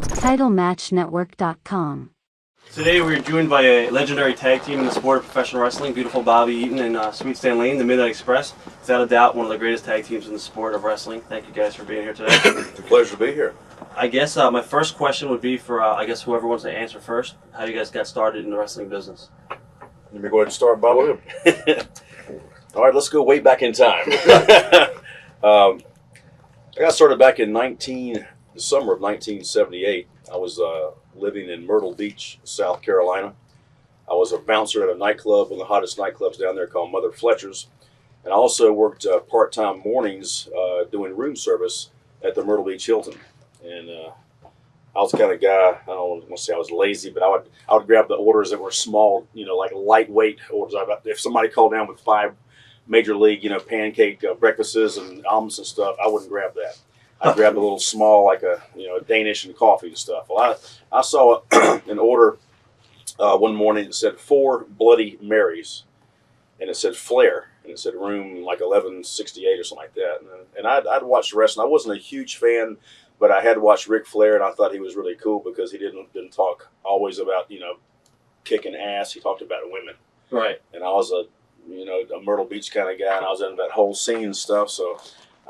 TitleMatchNetwork.com. Today we're joined by a legendary tag team in the sport of professional wrestling, beautiful Bobby Eaton and Sweet Stan Lane, the Midnight Express. Without a doubt, one of the greatest tag teams in the sport of wrestling. Thank you guys for being here today. It's a pleasure to be here. I guess my first question would be for, whoever wants to answer first, how you guys got started in the wrestling business. Let me go ahead and start, Bobby. All right, let's go way back in time. I got started back in the summer of 1978. I was living in Myrtle Beach, South Carolina. I was a bouncer at a nightclub, one of the hottest nightclubs down there called Mother Fletcher's. And I also worked part-time mornings doing room service at the Myrtle Beach Hilton. And I was the kind of guy, I don't want to say I was lazy, but I would grab the orders that were small, like lightweight orders. If somebody called down with 5 major league, pancake breakfasts and almonds and stuff, I wouldn't grab that. I grabbed a little small, like a Danish and coffee and stuff. Well, I saw an order one morning that said 4 Bloody Marys, and it said Flair, and it said room like 1168 or something like that. And I'd watched wrestling. I wasn't a huge fan, but I had watched Ric Flair, and I thought he was really cool because he didn't talk always about kicking ass. He talked about women. Right. And I was a Myrtle Beach kind of guy, and I was into that whole scene and stuff. So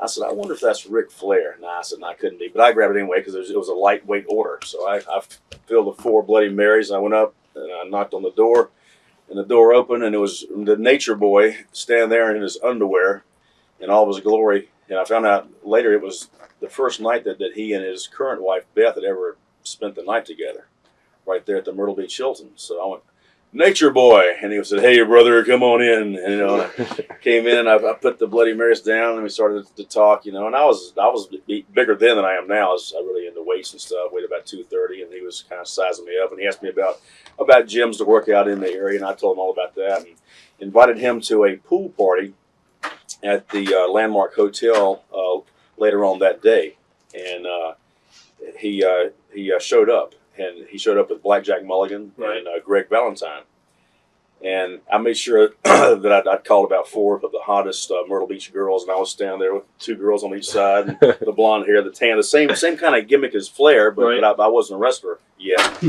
I said, I wonder if that's Ric Flair. I said, no, I couldn't be. But I grabbed it anyway because it was a lightweight order. So I filled the 4 Bloody Marys, and I went up and I knocked on the door, and the door opened, and it was the Nature Boy standing there in his underwear in all of his glory. And I found out later it was the first night that he and his current wife, Beth, had ever spent the night together right there at the Myrtle Beach Hilton. So I went, Nature Boy, and he said, "Hey, brother, come on in." And I came in, and I put the Bloody Marys down, and we started to talk, and I was bigger then than I am now. I was really into weights and stuff. Weighed about 230, and he was kind of sizing me up, and he asked me about gyms to work out in the area, and I told him all about that, and invited him to a pool party at the Landmark Hotel later on that day, and he showed up. And he showed up with Blackjack Mulligan and Greg Valentine. And I made sure that I'd called about 4 of the hottest Myrtle Beach girls, and I was standing there with 2 girls on each side, and the blonde hair, the tan, the same kind of gimmick as Flair, but I wasn't a wrestler yet.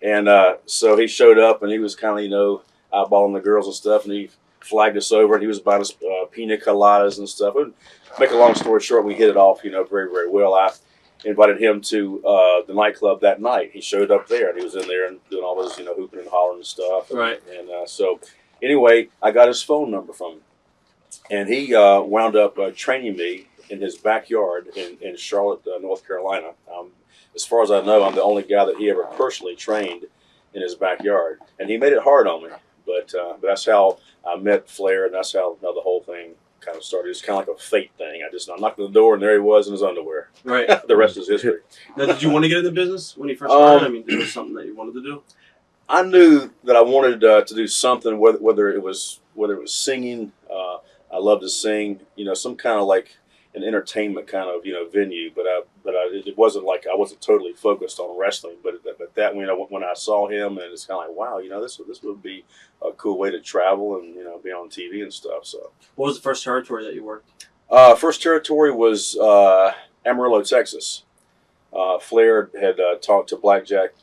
And so he showed up, and he was kind of, eyeballing the girls and stuff, and he flagged us over, and he was buying us pina coladas and stuff. And make a long story short, we hit it off, very, very well. I invited him to the nightclub that night. He showed up there, and he was in there and doing all his, hooping and hollering and stuff. Right. And so, anyway, I got his phone number from him, and he wound up training me in his backyard in Charlotte, North Carolina. As far as I know, I'm the only guy that he ever personally trained in his backyard, and he made it hard on me. But that's how I met Flair, and that's how the whole thing kind of started. It's kind of like a fate thing. I knocked on the door, and there he was in his underwear. Right. The rest is history. Now, did you want to get into business when you first started? It was something that you wanted to do? I knew that I wanted to do something, whether it was singing. I love to sing. Some kind of like an entertainment kind of venue. But it wasn't like I wasn't totally focused on wrestling. But that when I saw him, and it's kind of like, wow, this would be a cool way to travel and be on TV and stuff. So what was the first territory that you worked? First territory was Amarillo, Texas. Flair had talked to Blackjack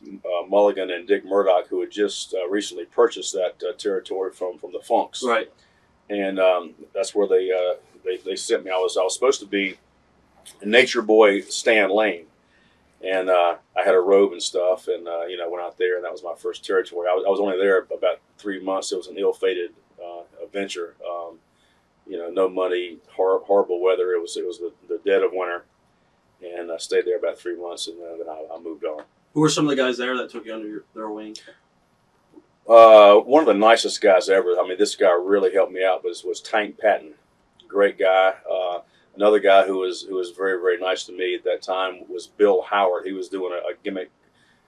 Mulligan and Dick Murdoch, who had just recently purchased that territory from the Funks. Right. And that's where they sent me. I was supposed to be Nature Boy Stan Lane, and I had a robe and stuff, and went out there, and that was my first territory. I was only there about 3 months. It was an ill-fated adventure. No money, horrible weather. It was the dead of winter, and I stayed there about 3 months, and then I moved on. Who were some of the guys there that took you under their wing? One of the nicest guys ever. This guy really helped me out. Was Tank Patton, great guy. Another guy who was very, very nice to me at that time was Bill Howard. He was doing a gimmick,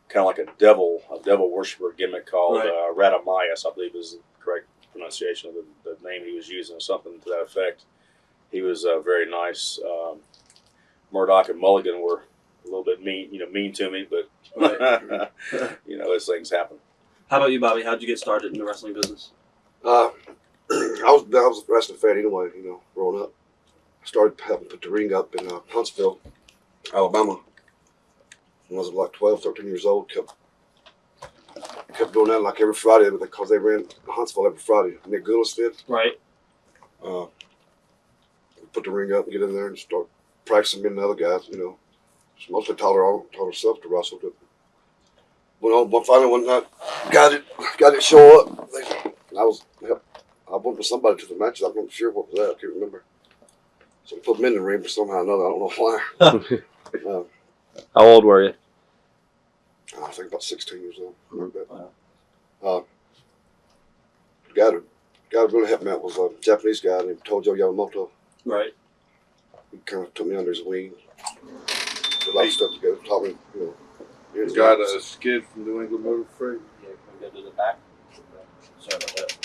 kind of like a devil worshiper gimmick called Radamayas, I believe is the correct pronunciation of the name he was using, or something to that effect. He was very nice. Murdoch and Mulligan were a little bit mean to me, but those things happen. How about you, Bobby? How'd you get started in the wrestling business? I was a wrestling fan anyway, growing up. I started helping put the ring up in Huntsville, Alabama. when I was like 12, 13 years old. Kept doing that like every Friday because they ran Huntsville every Friday. Nick Goulas did. Right. Put the ring up and get in there and start practicing me and the other guys. You know, she mostly taught herself to wrestle. But finally one night, got it show up. I went with somebody to the matches. I wasn't sure what was that. I can't remember. So we put them in the ring, but somehow or another, I don't know why. How old were you? I think about 16 years old. Wow. The guy that really helped me out was a Japanese guy named Tojo Yamamoto. Right. He kind of took me under his wing. Did a lot of stuff together. Taught me, you know. He's got a skid from New England Motor Freight. Yeah, can we go to the back? Sorry about that.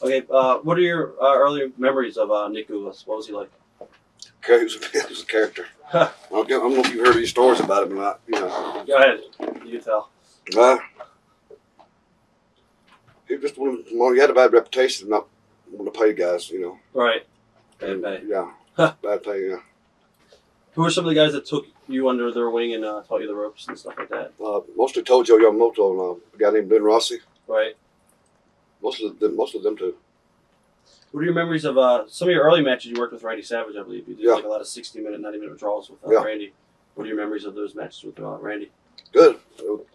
Okay, what are your early memories of Nick Goulas? What was he like? He was a character. I don't know if you've heard any stories about him or not. You know. Go ahead. You tell. He just he had a bad reputation of not wanting to pay guys, you know. Right. Bad pay. Yeah. Bad pay, yeah. Who are some of the guys that took you under their wing and taught you the ropes and stuff like that? Mostly Tojo Yamamoto and a guy named Lynn Rossi. Right. Most of them too. What are your memories of some of your early matches you worked with Randy Savage, I believe? You did like a lot of 60-minute, 90-minute draws with Randy. What are your memories of those matches with Randy? Good.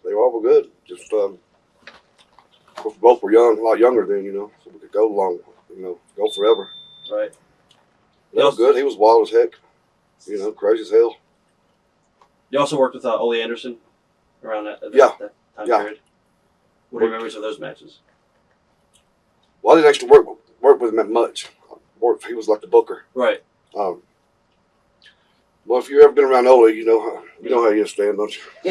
They all were good. Just, of course, both were young, a lot younger then, you know, so we could go long, you know, go forever. Right. That was good. He was wild as heck, you know, crazy as hell. You also worked with Ole Anderson around that time period. What are your memories of those matches? Well, I didn't actually work with him that much. He was like the booker. Right. Well, if you've ever been around Ole, you know how he is, Stan, don't you? A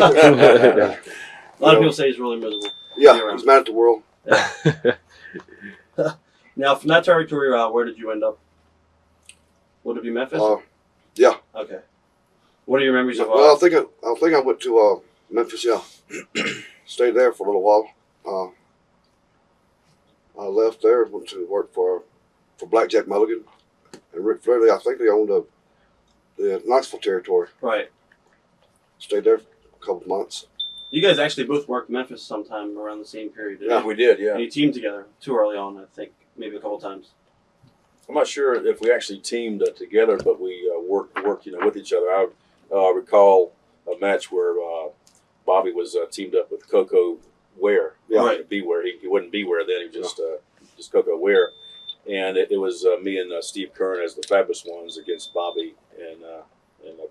lot of people say he's really miserable. Yeah, he's mad at the world. Yeah. Now, from that territory, where did you end up? Would it be Memphis? Yeah. Okay. What are your memories of? Well, I think I went to Memphis. Yeah, stayed there for a little while. I left there, went to work for Blackjack Mulligan and Ric Flair. I think they owned the Knoxville territory. Right. Stayed there for a couple of months. You guys actually both worked Memphis sometime around the same period, didn't you? We did, yeah. And you teamed together too early on, I think, maybe a couple times. I'm not sure if we actually teamed together, but we worked, with each other. I recall a match where Bobby was teamed up with Coco Ware. Yeah. Right. Beware. He wouldn't Beware then. He was just Coco Ware, and it was me and Steve Kern as the Fabulous Ones against Bobby and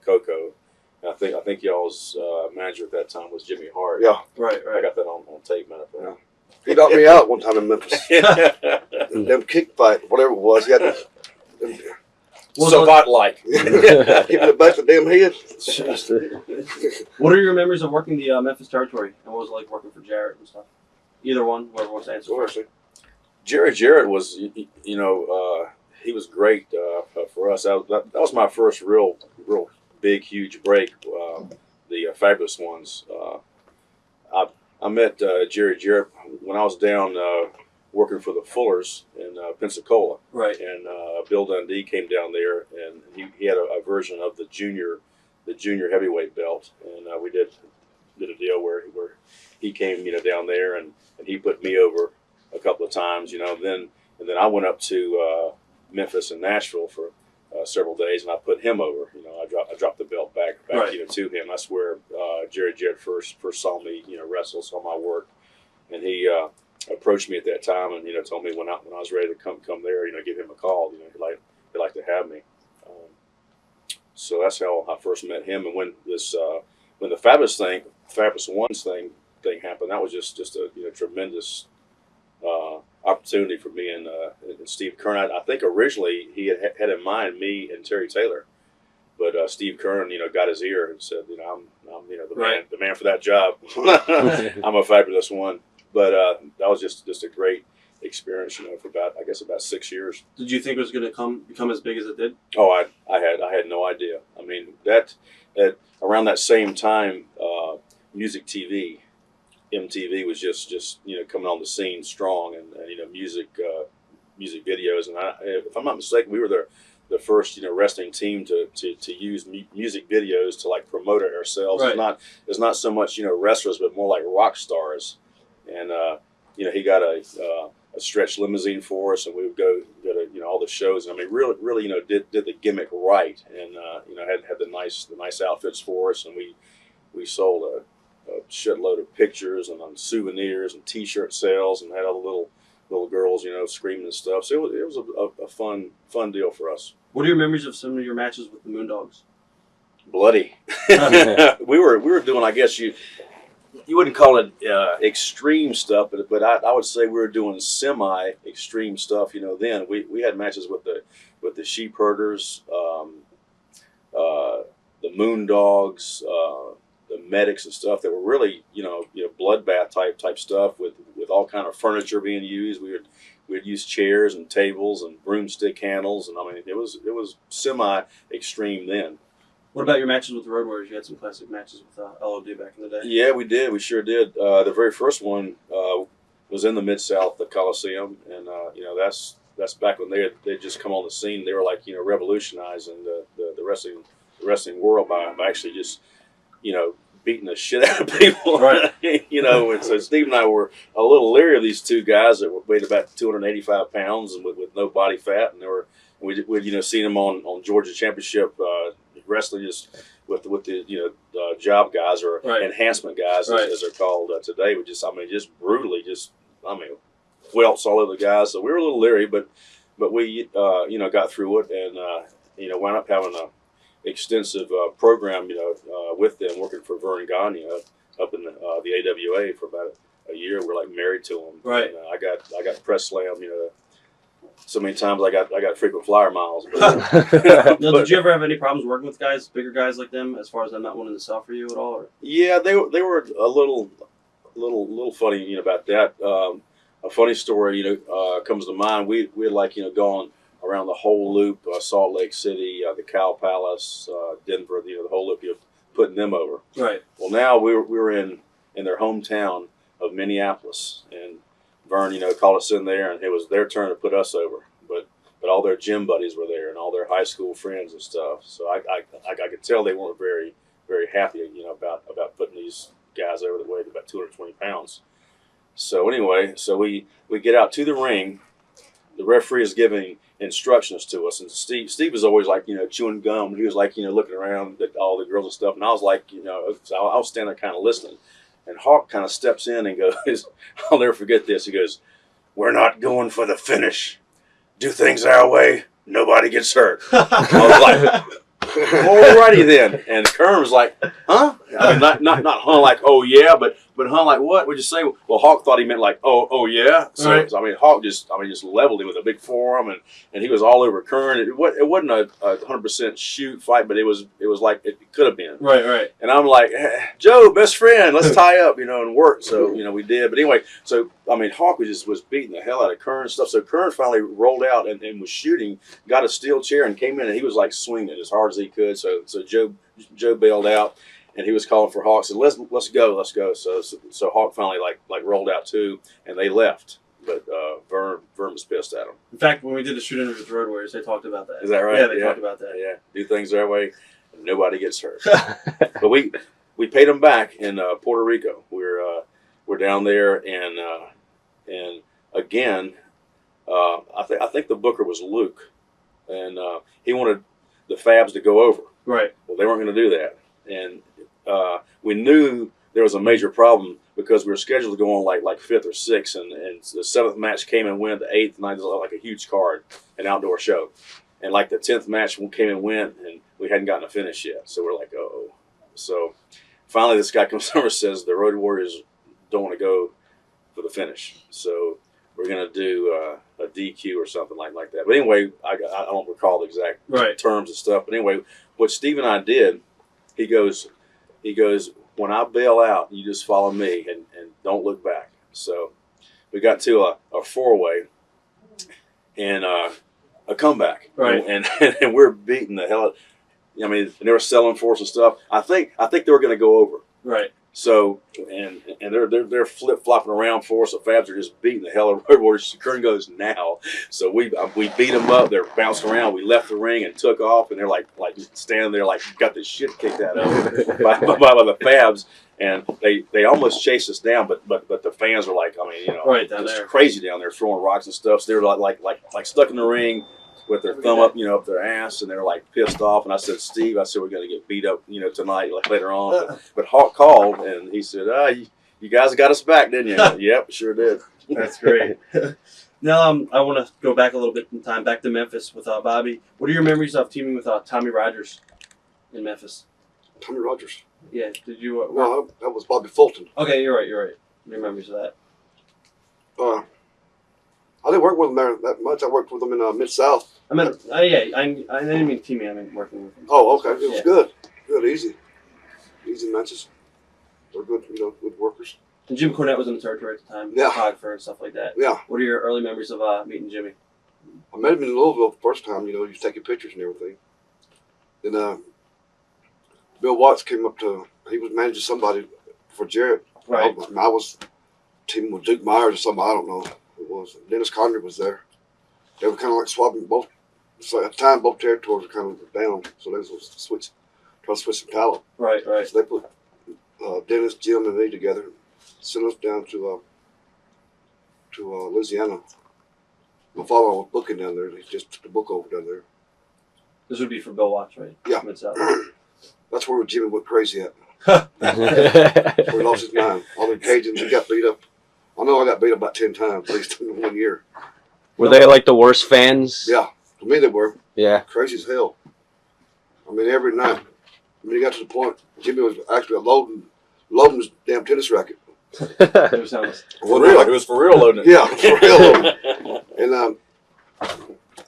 Coco. And I think y'all's manager at that time was Jimmy Hart. Yeah. Right. I got that on tape, matter of fact. Yeah. He knocked me out one time in Memphis. Them kick fight, whatever it was. He had Savant-like. hit me in the back of the damn head. What are your memories of working the Memphis territory, and what was it like working for Jarrett and stuff? Either one, whoever wants to answer first. Jerry Jarrett was, he was great for us. That was my first real big, huge break. The Fabulous Ones. I met Jerry Jarrett when I was down working for the Fullers in Pensacola. Right. And Bill Dundee came down there, and he had a version of the junior heavyweight belt, and we did a deal where he came down there and he put me over a couple of times, and then I went up to Memphis and Nashville for several days, and I put him over. I dropped the belt back right. To him. That's where Jerry Jarrett first saw me wrestle, saw my work, and he approached me at that time and told me when I was ready to come there, give him a call. He'd like to have me. So that's how I first met him. And when the Fabulous Ones thing happened, that was just a tremendous opportunity for me and Steve Kern. I think originally he had in mind me and Terry Taylor, but Steve Kern got his ear and said, I'm the man for that job. I'm a Fabulous One. But that was just a great experience, for about 6 years. Did you think it was going to become as big as it did? Oh, I had no idea. I mean, that around that same time, music TV, MTV was just coming on the scene strong, and music videos. And if I'm not mistaken, we were the first wrestling team to use music videos to like promote it ourselves. Right. It's not so much wrestlers, but more like rock stars. And he got a stretch limousine for us, and we would go to all the shows. And I mean, really did the gimmick right, and had the nice outfits for us, and we sold a shitload of pictures and souvenirs and T-shirt sales, and had all the little girls screaming and stuff. So it was a fun deal for us. What are your memories of some of your matches with the Moondogs? Bloody. we were doing, I guess you wouldn't call it extreme stuff, but I would say we were doing semi extreme stuff. Then we had matches with the sheep herders, the Moondogs, the medics and stuff that were really bloodbath type stuff with all kind of furniture being used. We'd use chairs and tables and broomstick handles, and I mean it was semi extreme then. What about your matches with the Road Warriors? You had some classic matches with LOD back in the day. Yeah, we did. We sure did. The very first one was in the Mid-South, the Coliseum, and that's back when they just come on the scene. They were like revolutionizing the wrestling world by actually just beating the shit out of people. Right. And so Steve and I were a little leery of these two guys that weighed about 285 pounds and with no body fat, and we'd seen them on Georgia Championship wrestling just with the job guys or right. enhancement guys right. as they're called today. We just brutally welts all over the guys. So we were a little leery, but we got through it and wound up having a extensive program with them, working for Vern Gagne up in the AWA for about a year. We're like married to him. Right. And, I got press slammed. So many times I got frequent flyer miles. But, Did you ever have any problems working with guys, bigger guys like them, as far as them not wanting to sell for you at all? Or? Yeah, they were a little funny about that. A funny story comes to mind. We had gone around the whole loop, Salt Lake City, the Cow Palace, Denver, the whole loop, putting them over. Right. Well, now we were in their hometown of Minneapolis, and Vern, called us in there, and it was their turn to put us over. But all their gym buddies were there, and all their high school friends and stuff. So I could tell they weren't very, very happy, about putting these guys over that weighed about 220 pounds. So anyway, we get out to the ring. The referee is giving instructions to us, and Steve was always like chewing gum. He was like looking around at all the girls and stuff, and I was like so I was standing there kind of listening. And Hawk kind of steps in and goes, I'll never forget this. He goes, "We're not going for the finish. Do things our way. Nobody gets hurt." I was like, alrighty then. And Kerm was like, huh? I mean, not hung like, oh yeah, but hung like, what would you say? Well, Hawk thought he meant like, oh yeah. So, right. so I mean, Hawk just leveled him with a big forearm, and he was all over Kern. It wasn't a 100% shoot fight, but it was like it could have been. Right. And I'm like, hey, Joe, best friend, let's tie up, and work. So we did. But anyway, so I mean, Hawk was beating the hell out of Kern and stuff. So Kern finally rolled out and was shooting, got a steel chair and came in, and he was like swinging as hard as he could. So Joe bailed out, and he was calling for Hawk. Said, let's go. So Hawk finally like rolled out too, and they left. But Vern was pissed at him. In fact, when we did the shoot interview with the Road Warriors, they talked about that. Is that right? Yeah, they talked about that. Yeah, do things their way, and nobody gets hurt. But we paid them back in Puerto Rico. We're down there, and again, I think the booker was Luke, and he wanted the Fabs to go over. Right. Well, they weren't going to do that, and we knew there was a major problem because we were scheduled to go on like fifth or sixth, and the seventh match came and went. The eighth, ninth was like a huge card, an outdoor show, and like the 10th match came and went, and we hadn't gotten a finish yet. So we're like, oh. So finally, this guy comes over and says the Road Warriors don't want to go for the finish, so we're going to do a DQ or something like that. But anyway, I don't recall the exact right. terms and stuff. But anyway, what Steve and I did, he goes, when I bail out, you just follow me and don't look back. So we got to a four-way and a comeback. Right. And we're beating the hell out. I mean, they were selling for us and stuff. I think they were going to go over. Right. So and they're flip flopping around for us. The Fabs are just beating the hell out of Roadwarriors. Kern goes now. So we beat them up. They're bouncing around. We left the ring and took off, and they're like standing there like got the shit kicked out of them by the Fabs. And they almost chased us down, but the fans were like, I mean, Right down it's there. crazy down there throwing rocks and stuff. So they were like stuck in the ring with their thumb up, up their ass, and they're like pissed off. And I said, Steve, we're going to get beat up, tonight, like later on. But Hawk called, and he said, you guys got us back, didn't you? Yep, sure did. That's great. Now I want to go back a little bit in time, back to Memphis with Bobby. What are your memories of teaming with Tommy Rogers in Memphis? Tommy Rogers. Yeah, did you? No, that was Bobby Fulton. Okay, you're right. Your memories of that. I didn't work with him there that much. I worked with him in Mid-South. I meant, yeah, I didn't mean teaming. I mean working with him. Oh, okay. It was good. Good, easy matches. They're good, good workers. And Jim Cornette was in the territory at the time. Yeah. Photographer and stuff like that. Yeah. What are your early memories of meeting Jimmy? I met him in Louisville the first time, he was taking pictures and everything. Then Bill Watts came up he was managing somebody for Jarrett. Right. I was teaming with Duke Myers or something, I don't know who it was. Dennis Connery was there. They were kind of like swapping both. So at the time, both territories were kind of down, so they was trying to switch some talent. Right. So they put Dennis, Jim, and me together, sent us down to Louisiana. My father was booking down there. He just took the book over down there. This would be for Bill Watts, right? Yeah. Mid-South. That's where Jimmy went crazy at. Where he lost his mind. All the Cajuns, he got beat up. I know I got beat up about 10 times, at least in 1 year. Were they like the worst fans? Yeah, to me they were. Yeah. Crazy as hell. I mean, every night. I mean, he got to the point, Jimmy was actually loading his damn tennis racket. It sounds. For real, it was for real loading it. Yeah, for real loading. And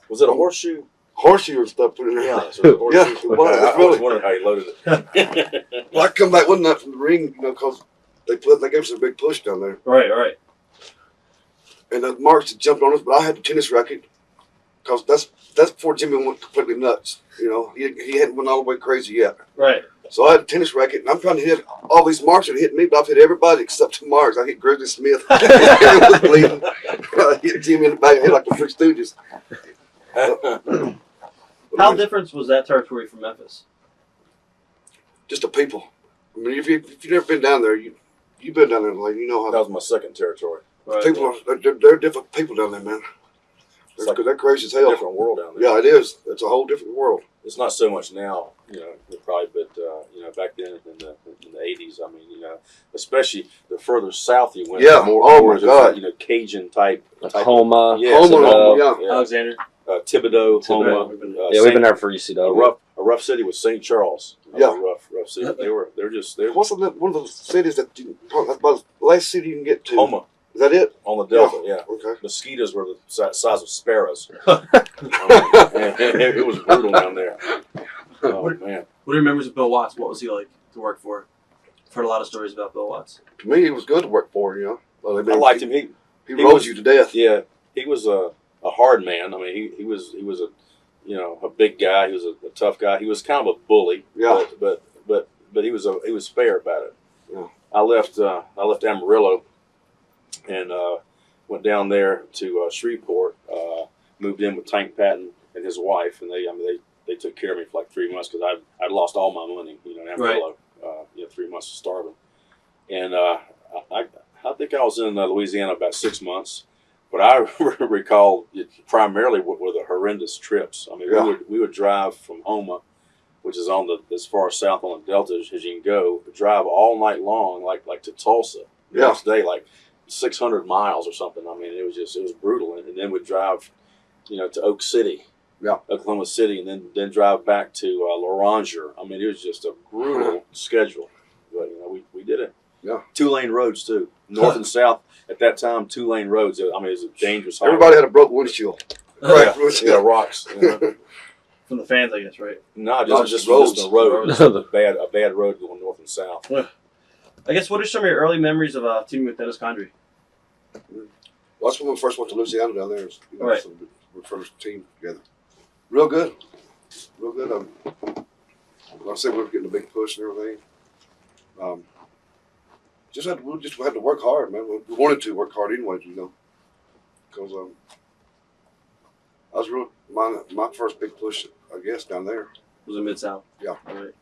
was it a horseshoe? horseshoe and stuff put in there. Yeah, so it was a horseshoe. Yeah, it was, I really. was wondering how he loaded it. Well, I come back one night from the ring, because they gave us a big push down there. Right. And the Marks had jumped on us, but I had the tennis racket, because that's before Jimmy went completely nuts. He hadn't went all the way crazy yet. Right. So I had a tennis racket, and I'm trying to hit all these Marks that hit me, but I've hit everybody except the Marks. I hit Grizzly Smith. He was bleeding. I hit Jimmy in the back of the head like the Three Stooges. How different was that territory from Memphis? Just the people. I mean, if you've never been down there, you've been down there, like, you know how That was my second territory. Right. people are. They're different people down there, man. They're crazy as hell. Different world down there. Yeah, it is. It's a whole different world. It's not so much now, probably, but back then in the 80s, I mean, especially the further south you went, Yeah. the more, Oh, more my God. Cajun type. Homa. Yeah, Homa, yeah. Alexander. Thibodeau, Thibodeau. Homa. Yeah, we've been there for ECW. A rough city was St. Charles. Yeah. A rough city. They're What's one of those cities that's about the last city you can get to? Homa Is that it? on the Delta. Yeah. Okay. Mosquitoes were the size of sparrows. It was brutal down there. Oh man. What are your memories of Bill Watts? What was he like to work for? I've heard a lot of stories about Bill Watts. To me, it was good to work for, Well, I liked him. He he rose was- you to death. Yeah, he was a hard man. I mean, he was a big guy. He was a tough guy. He was kind of a bully. Yeah. But he was fair about it. Yeah. I left Amarillo and went down there to Shreveport. Moved in with Tank Patton and his wife, and they took care of me for like 3 months because I'd lost all my money. In Amarillo. 3 months of starving, and I think I was in Louisiana about 6 months. But I recall it primarily were the horrendous trips. I mean, Yeah. we would drive from Homa, which is as far south on the Delta as you can go, drive all night long, like to Tulsa. The Yeah. next day, like 600 miles or something. I mean, it was brutal. And then we'd drive, to Oak City, Oklahoma City, and then drive back to Loranger. I mean, it was just a brutal schedule. But we did it. Yeah. 2-lane roads too, north and south. At that time, 2-lane roads. I mean, it was a dangerous highway. Everybody had a broke windshield. Yeah, Windshield. yeah, rocks. From the fans, I guess, right? No, No, just roads. the road. Roads. a bad road going north and south. I guess, what are some of your early memories of teaming with Dennis Condrey? That's when we first went to Louisiana down there. Right. So we first team together. Real good. Real good. Like I said, we were getting a big push and everything. we just had to work hard, man. We wanted to work hard anyway, you know, because I was real my first big push, I guess, down there. Was in Mid-South. Yeah. Right.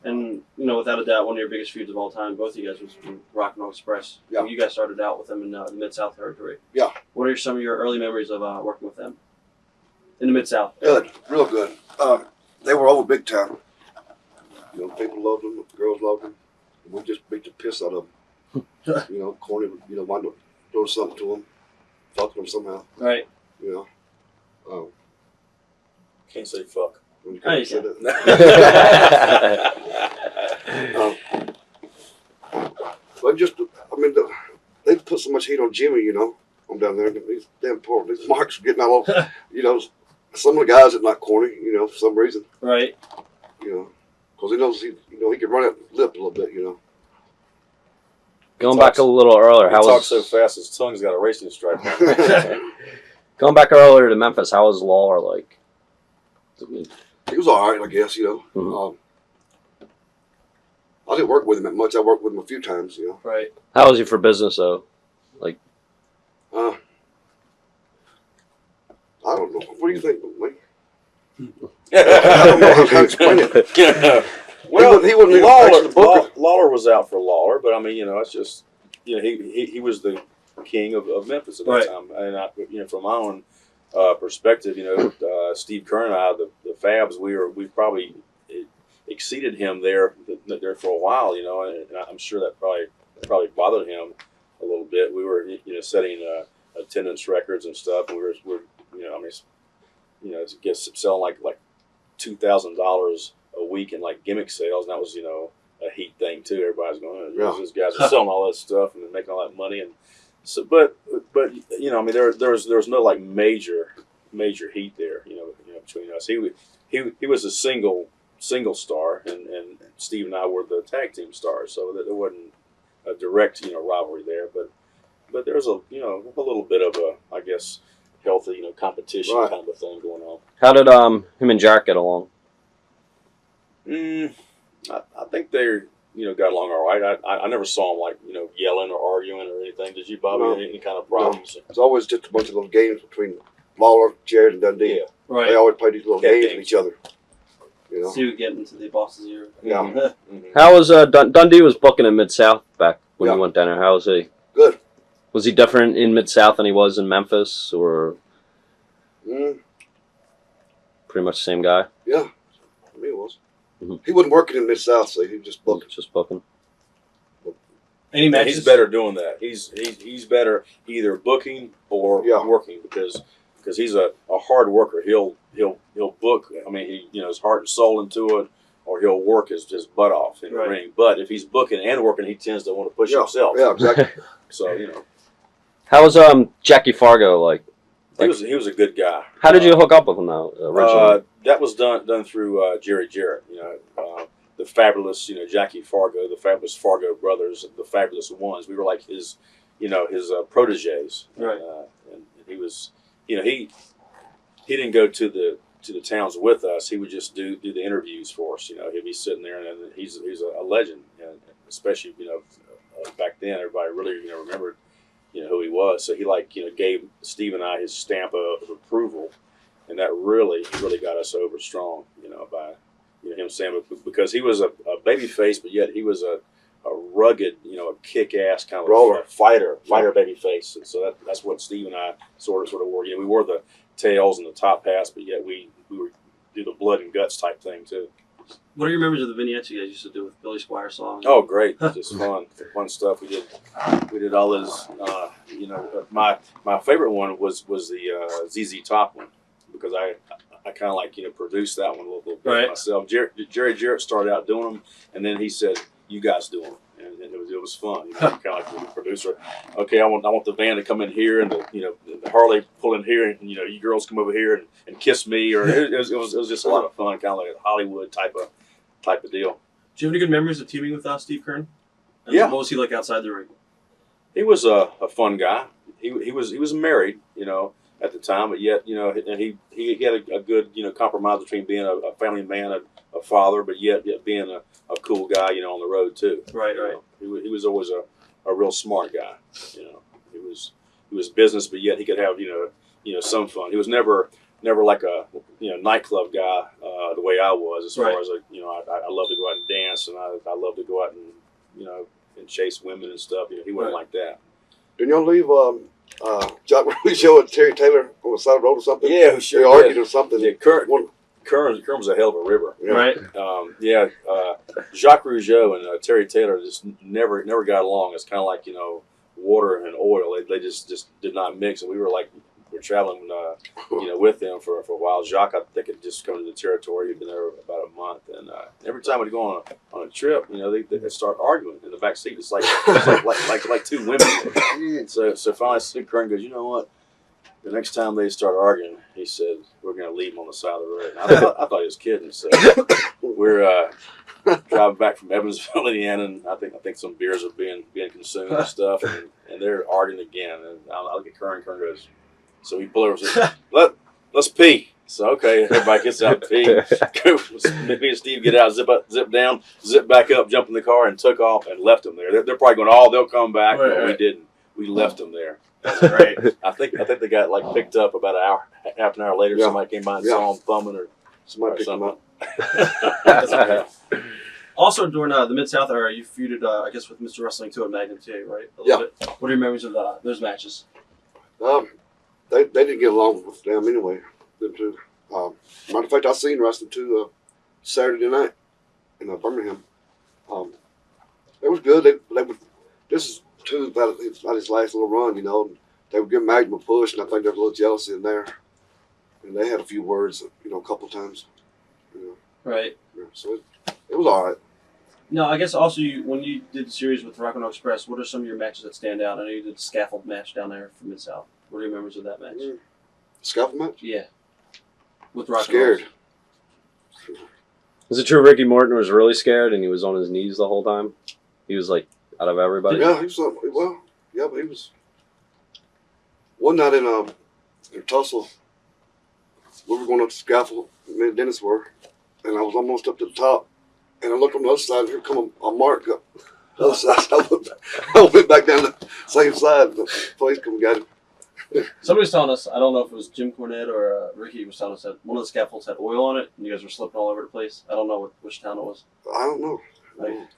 And, you know, without a doubt, one of your biggest feuds of all time, both of you guys, was Rock and Roll Express. Yeah. You guys started out with them in the Mid-South territory. Yeah. What are some of your early memories of working with them in the Mid-South? Good, real good. They were over big time. You know, people loved them, girls loved them. We just beat the piss out of them. You know, corny, you know, wanted to throw something to them, fuck them somehow. Right. You know, Can't say fuck. when you Oh, you say can. that. But just, I mean, they put so much heat on Jimmy, you know, I'm down there. These damn poor, these marks are getting all, you know, some of the guys are not corny, you know, for some reason, Right. you know, because he knows he can run that lip a little bit, you know. Going back a little earlier, He how talks was so fast his tongue's got a racing stripe on it. going back earlier to Memphis? How was Lawler like? He was all right, I guess, you know. Mhm. I didn't work with him that much. I worked with him a few times, you know. Right. How was he for business though? I don't know. What do you think, Mike? I don't know how to explain it. Well, he wasn't even actually the booker. Lawler was out for Lawler, but I mean, you know, it's just, you know, he was the king of Memphis at that Right. time, and you know, from my own perspective, you know, Steve Kern and I, the Fabs, we probably exceeded him there for a while, you know, and I'm sure that probably bothered him a little bit. We were, you know, setting attendance records and stuff, and we're you know, I mean, you know, to get selling like $2,000 a week in like gimmick sales, and that was, you know, a heat thing too. Everybody's going, Yeah. these guys are selling all that stuff and making all that money, and so, but you know, I mean, there was no like major heat there, you know, between us. He was a single star, and Steve and I were the tag team stars, so there wasn't a direct, you know, rivalry there, but there's a, you know, a little bit of a, I guess, healthy, you know, competition Right. kind of a thing going on. How did him and Jarrett get along? I think they're, you know, got along all right. I never saw them like, you know, yelling or arguing or anything. Did you, Bobby? No. Any kind of problems? It's always just a bunch of little games between Lawler, Jared, and Dundee. Yeah. Right. They always play these little Cat games with games. each other. You know. So you would get into the boss's ear. Yeah. Mm-hmm. How was Dundee was booking in Mid South back when Yeah. you went down there? How was he? Good. Was he different in Mid South than he was in Memphis, or Mm, pretty much the same guy? yeah. I mean, it was. Mhm. He wasn't working in Mid South, so he was just booking. Just booking. Any Yeah, matches? he's better doing that. He's better either booking or Yeah. working because he's a hard worker. He'll book. I mean, he, you know, his heart and soul into it, or he'll work his butt off in Right. the ring. But if he's booking and working, he tends to want to push Yeah. himself. Yeah, exactly. So, you know, How was Jackie Fargo like? he was a good guy. How did you hook up with him though originally? That was done through Jerry Jarrett. You know, the fabulous, you know, Jackie Fargo, the fabulous Fargo brothers, the fabulous ones. We were like his, you know, his proteges. Right. And he was, you know, he didn't go to the towns with us. He would just do the interviews for us. You know, he'd be sitting there, and he's a legend, and especially, you know, back then everybody really, you know, remembered, you know, who he was. So he, like, you know, gave Steve and I his stamp of approval, and that really got us over strong, you know, by, you know, him saying, because he was a baby face, but yet he was a rugged, you know, a kick-ass kind of Brawler. fighter baby face. And so that's what Steve and I sort of wore. You know, we wore the tails and the top hats, but yet we would do the blood and guts type thing too. What are your memories of the vignettes you guys used to do with Billy Squire songs? Oh, great! Just fun stuff. We did all those. You know, my favorite one was the ZZ Top one, because I kind of, like, you know, produced that one a little bit Right. myself. Jerry Jarrett started out doing them, and then he said, "You guys do them," and it was fun. You know, kind of like the producer. Okay, I want the band to come in here, and the Harley pull in here, and, you know, you girls come over here and kiss me, or it was just a lot of fun, kind of like a Hollywood type of deal. Do you have any good memories of teaming with Steve Kern? And Yeah. What was he like outside the ring? He was a fun guy. He was married, you know, at the time, but yet, you know, and he had a good, you know, compromise between being a family man, a father, but yet being a cool guy, you know, on the road too. Right, You right. know, he was always a real smart guy. You know, he was business, but yet he could have some fun. He was never like a nightclub guy the way I was, as far as I love to go out and dance, and I love to go out and and chase women and stuff. He wasn't like that. Didn't y'all leave Jock Show and Terry Taylor on the side of the road or something? Yeah, we sure they argued or something. Yeah, Kern was a hell of a river. Yeah. Right. Jacques Rougeau and Terry Taylor just never got along. It's kind of like water and oil. They just did not mix, and we were traveling with them for a while. Jacques, I think, had just come to the territory. He'd been there about a month, and every time we'd go on a trip, they'd start arguing in the back seat. It's like two women. So finally, Kern goes, "You know what? The next time they start arguing," he said, "we're going to leave them on the side of the road." And I thought he was kidding. So we're driving back from Evansville, Indiana, and I think some beers are being consumed and stuff, and they're arguing again. And I look at Kern. Kern goes, so we pull over and say, let's pee. So, okay, everybody gets out to pee. Me and Steve get out, zip down, zip back up, jump in the car, and took off and left them there. They're probably going, they'll come back. Right, but right. We didn't. We left them there. That's great. I think they got picked up about half an hour later. Yeah. Somebody came by and saw them thumbing or Somebody picked them something. up. That's great. Also, during the Mid-South era, you feuded, I guess, with Mr. Wrestling 2 at Magnum TA, right? A little bit. What are your memories of those matches? They didn't get along with them anyway. Them two. Matter of fact, I seen Wrestling 2 Saturday night in Birmingham. It was good. This is 2 about his last little run, They would give Magnum a push, and I think there was a little jealousy in there. And they had a few words, a couple times. Right. Yeah, so it was all right. No, I guess also when you did the series with Rock and Roll Express, what are some of your matches that stand out? I know you did the scaffold match down there for Mid-South. What are your memories of that match? Scaffold match? Yeah. With Rock Scared. and Roll. Is it true Ricky Morton was really scared and he was on his knees the whole time? He was out of everybody? Yeah, he was. But he was. One night in Tulsa, we were going up the scaffold, me and Dennis were, and I was almost up to the top, and I looked on the other side, and here come a mark up the other side. I went back down the same side, the police come and got him. Somebody was telling us, I don't know if it was Jim Cornette or Ricky was telling us that one of the scaffolds had oil on it, and you guys were slipping all over the place. I don't know which town it was. I don't know. Right.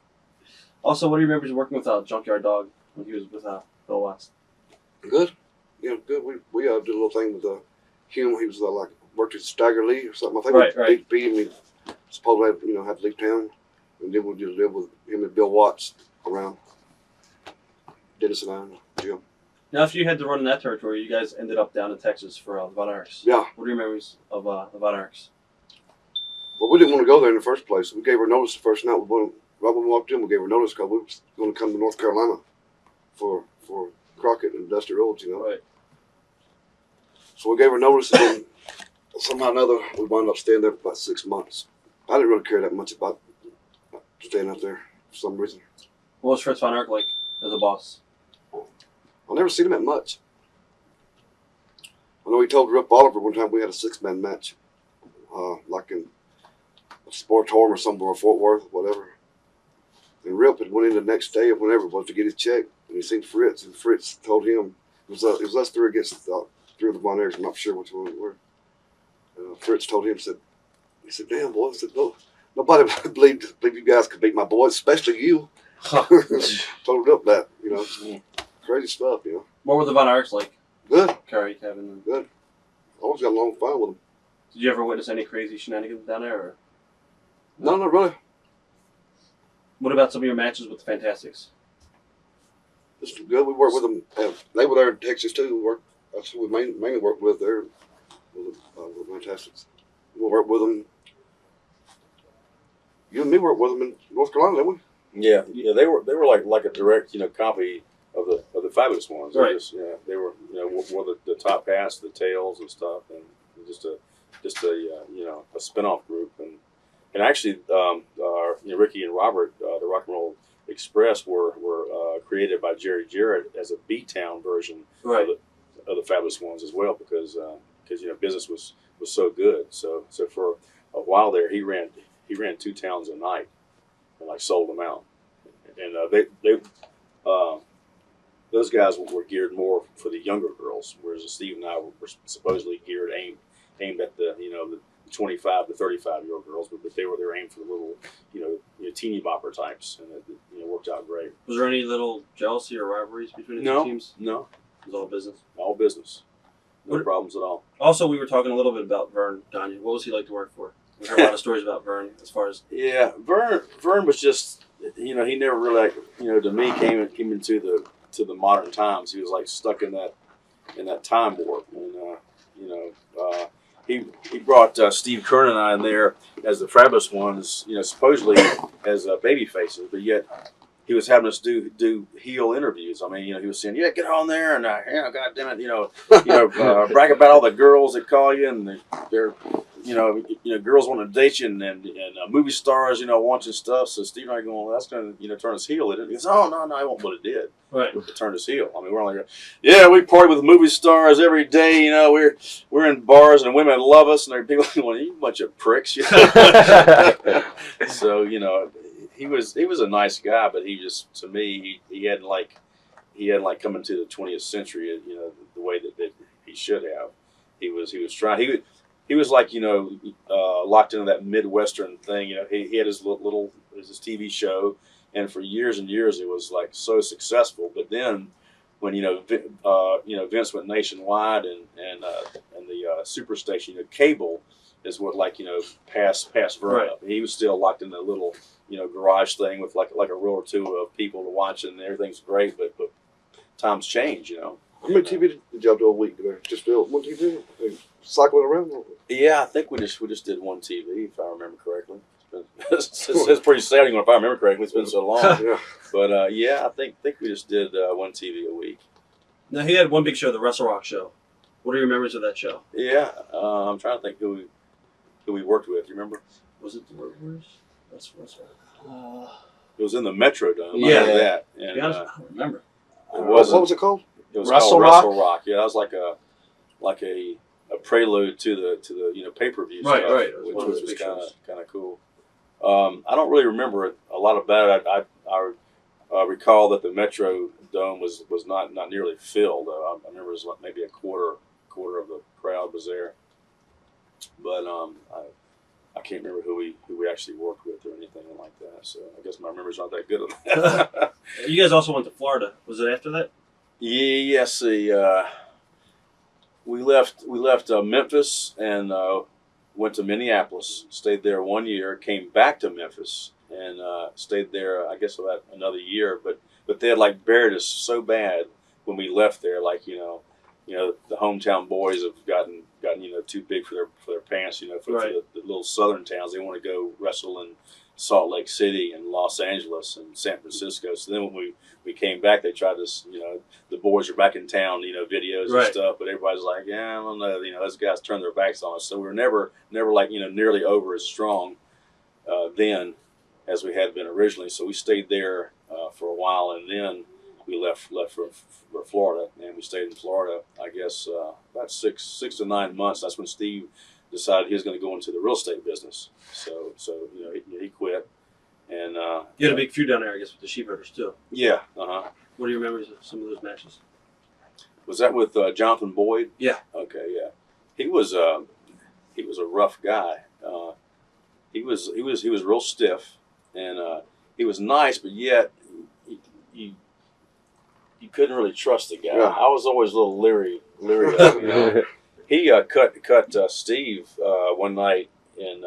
Also, what do you remember working with Junkyard Dog when he was with Bill Watts? Good. Yeah, good. We did a little thing with him. He was worked at Stagger Lee or something. I think Right. we beat him. He supposedly had to leave town, and then we just lived with him and Bill Watts around. Dennis and I and Jim. Now, if you had to run in that territory, you guys ended up down in Texas for the Von Erichs. Yeah. What are your memories of the Von Erichs? Well, we didn't want to go there in the first place. We gave her notice the first night. Right when we walked in, we gave her notice because we were going to come to North Carolina for Crockett and Dusty Rhodes, Right. So we gave her notice, and then somehow or another, we wound up staying there for about 6 months. I didn't really care that much about staying out there for some reason. What was Fritz Von Erich like as a boss? I never seen him that much. I know he told Rip Oliver one time we had a 6-man match, like in a Sportorm or somewhere, Fort Worth, whatever. And Rip had went in the next day or whenever it was to get his check, and he seen Fritz, and Fritz told him it was us three against 3 of the Von Erichs. I'm not sure which one we were. Fritz told him, he said, "Damn boy," I said, "No, nobody believed you guys could beat my boys, especially you." Told Rip that, crazy stuff, What were the Von Erichs like? Good, Kerry, Kevin. good. Always got along fine with them. Did you ever witness any crazy shenanigans down there? Or? No, not really. What about some of your matches with the Fantastics? It's good. We worked with them. They were there in Texas too. That's who we mainly worked with there. With Fantastics. We worked with them. You and me worked with them in North Carolina, didn't we? Yeah. They were like a direct a of the Fabulous Ones. Right. They were one of the top cast, the tails and stuff, and just a spinoff group. And actually, Ricky and Robert, the Rock and Roll Express, were created by Jerry Jarrett as a B-Town version Right. of the Fabulous Ones as well, because business was so good. So for a while there, he ran 2 towns a night and sold them out. And those guys were geared more for the younger girls, whereas Steve and I were supposedly aimed at the the 25 to 35-year-old girls, but they were aimed for the little teeny bopper types, and it worked out great. Was there any little jealousy or rivalries between the two teams? No, It was all business. all business, no problems at all. Also, we were talking a little bit about Vern Gagne. What was he like to work for? We heard a lot of stories about Vern as far as Vern was just he never really to me came into the modern times. He was like stuck in that time warp, and he brought Steve Kern and I in there as the Fabulous ones, supposedly as baby faces, but yet he was having us do heel interviews. I mean, he was saying, "Yeah, get on there and God damn it, brag about all the girls that call you and they're girls want to date you and movie stars, watching stuff." So Steve and I going, "Well, that's going to turn us heel." He goes, "Oh no, I won't." But it did. right. It turned us heel. I mean, we're like, "Yeah, we party with movie stars every day. We're in bars and women love us, and there are people going, you bunch of pricks." So he was a nice guy, but he just, to me, he hadn't come into the 20th century, the way that he should have. He was trying. He was like locked into that Midwestern thing. He had his his TV show, and for years and years it was like so successful. But then when Vince went nationwide and the Superstation, cable is what passed Vern Right. up. He was still locked in that little garage thing with like a row or two of people to watch, and everything's great. But times change. How many TV did y'all do a week? Just do one TV? Cycling around? Yeah, I think we just did one TV, if I remember correctly. It's pretty sad if I remember correctly. It's been so long. Yeah. But I think we just did one TV a week. Now, he had one big show, the Wrestle Rock show. What are your memories of that show? Yeah, I'm trying to think who we worked with. You remember? Was it the Warriors? That's It was in the Metrodome. Yeah. I know that. And, to be honest, I don't remember. it What wasn't. was it called? It was Wrestle called Rock? Wrestle Rock. Yeah, that was like a prelude to the pay-per-view Right, stuff, right. It was which one of those was big shows. kind of cool. I don't really remember a lot about it. I recall that the Metrodome was not nearly filled. I remember it was like maybe a quarter of the crowd was there. But I can't remember who we actually worked with or anything like that. So I guess my memory's not that good of that. You guys also went to Florida. Was it after that? Yes. We left Memphis and went to Minneapolis. Stayed there 1 year. Came back to Memphis and stayed there. I guess about another year. But they had buried us so bad when we left there. The hometown boys have gotten too big for their pants. For Right. the little southern towns, they want to go wrestle in Salt Lake City and Los Angeles and San Francisco. So then when we came back, they tried to, the boys are back in town, videos Right. and stuff. But everybody's like, yeah, I don't know, those guys turned their backs on us. So we were never nearly over as strong then as we had been originally. So we stayed there for a while, and then we left for Florida, and we stayed in Florida, I guess, about six to 9 months. That's when Steve decided he was going to go into the real estate business. So he quit, and You had a big feud down there, I guess, with the Sheepherders, too. yeah. What are your memories of some of those matches? Was that with Jonathan Boyd? Yeah. Okay, yeah. He was a rough guy. He was real stiff, and he was nice, but yet you couldn't really trust the guy. Yeah. I was always a little leery of him. He cut Steve one night in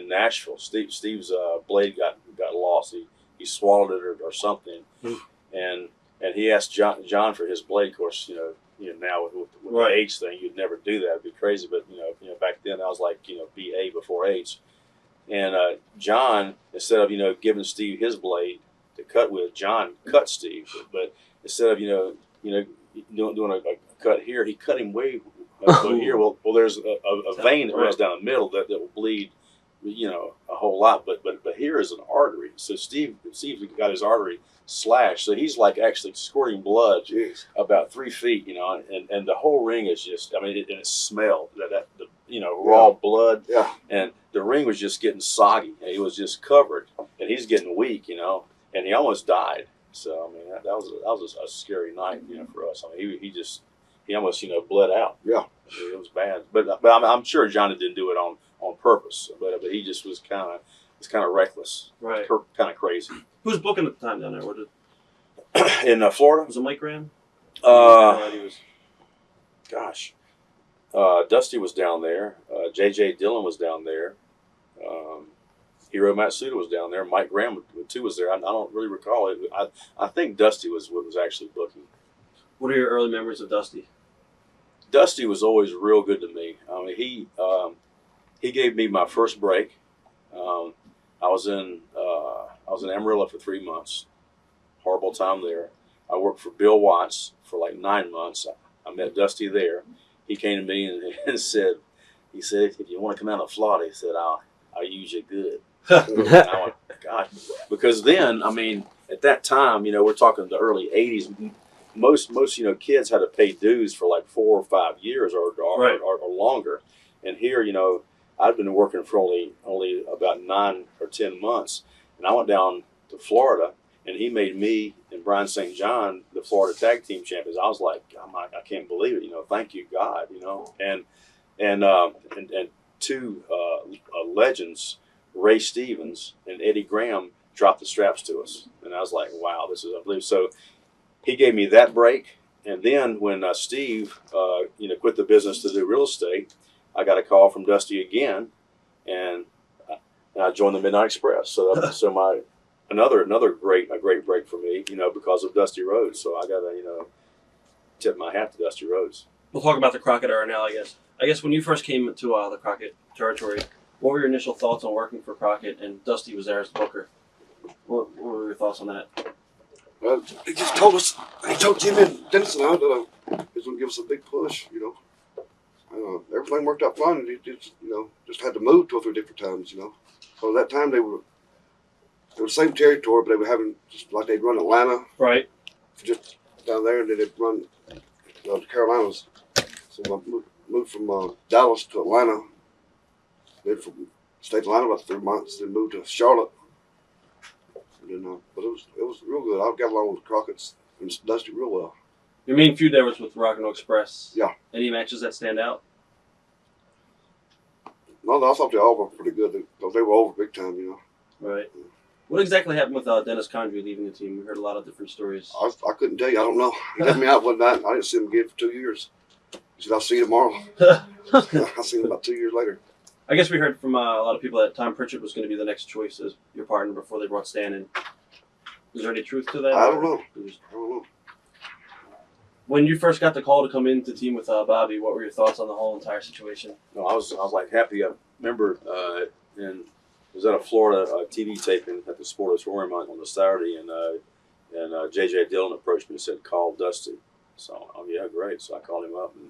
Nashville. Steve's blade got lost. He swallowed it or something, and he asked John for his blade. Of course, now with Right. the H thing, you'd never do that. It'd be crazy. But back then I was like BA before H, and John, instead of giving Steve his blade to cut with, John cut Steve, but instead of doing a cut here, he cut him way here. Well, there's a vein that runs down the middle that will bleed, a whole lot. But here is an artery. So Steve got his artery slashed. So he's actually squirting blood Jeez. about 3 feet, and the whole ring is just, it smelled that raw blood. Yeah. And the ring was just getting soggy, and he was just covered, and he's getting weak, and he almost died. So I mean, that was a scary night, for us. I mean, he almost bled out. Yeah. It was bad, but I'm sure Johnny didn't do it on purpose, but he just was kind of reckless, Right. kind of crazy. Who was booking at the time down there? What did, In Florida, was it Mike Graham? uh, gosh, Dusty was down there. J.J. Dillon was down there. Hiro Matsuda was down there. Mike Graham too was there. I don't really recall it. I think Dusty was actually booking. What are your early memories of Dusty? Dusty was always real good to me. I mean, he gave me my first break. I was in Amarillo for 3 months. Horrible time there. I worked for Bill Watts for like 9 months. I met Dusty there. He came to me and said, if you want to come out of Florida, he said, I'll use you good. And I went, gosh, because then, I mean, at that time, we're talking the early '80s. Most kids had to pay dues for like 4 or 5 years or longer. And here, I'd been working for only about 9 or 10 months, and I went down to Florida, and he made me and Brian St. John the Florida Tag Team Champions. I was like, I can't believe it. Thank you, God. And two legends, Ray Stevens and Eddie Graham, dropped the straps to us, and I was like, wow, this is unbelievable. So he gave me that break, and then when Steve, quit the business to do real estate, I got a call from Dusty again, and I joined the Midnight Express. So another great break for me, because of Dusty Rhodes. So I got to tip my hat to Dusty Rhodes. We'll talk about the Crockett era now, I guess. I guess when you first came to the Crockett territory, what were your initial thoughts on working for Crockett, and Dusty was there as booker? What were your thoughts on that? Well, he just told us, he told Jimmy and Dennis and I that he was going to give us a big push, everything worked out fine, and he just had to move 2 or 3 different times, So at that time they were the same territory, but they were having, just like they'd run Atlanta. Right. Just down there, and then they'd run the Carolinas. So I moved from Dallas to Atlanta. Then stayed in Atlanta about 3 months, then moved to Charlotte. And then, but it was real good. I got along with the Crockett's and Dusty real well. Your main feud there was with Rock and Roll Express. Yeah. Any matches that stand out? No, I thought they all were pretty good because they were over big time, Right. What exactly happened with Dennis Condrey leaving the team? We heard a lot of different stories. I couldn't tell you. I don't know. He let me out one night, and I didn't see him again for 2 years. He said, I'll see you tomorrow. I seen him about 2 years later. I guess we heard from a lot of people that Tom Pritchard was going to be the next choice as your partner before they brought Stan in. Is there any truth to that? I don't know. I don't know. When you first got the call to come in to team with Bobby, what were your thoughts on the whole entire situation? No, I was like happy. I remember I was at a Florida TV taping at the Sportatorium on the Saturday, and J.J. Dillon approached me and said, call Dusty. So, yeah, great. So I called him up, and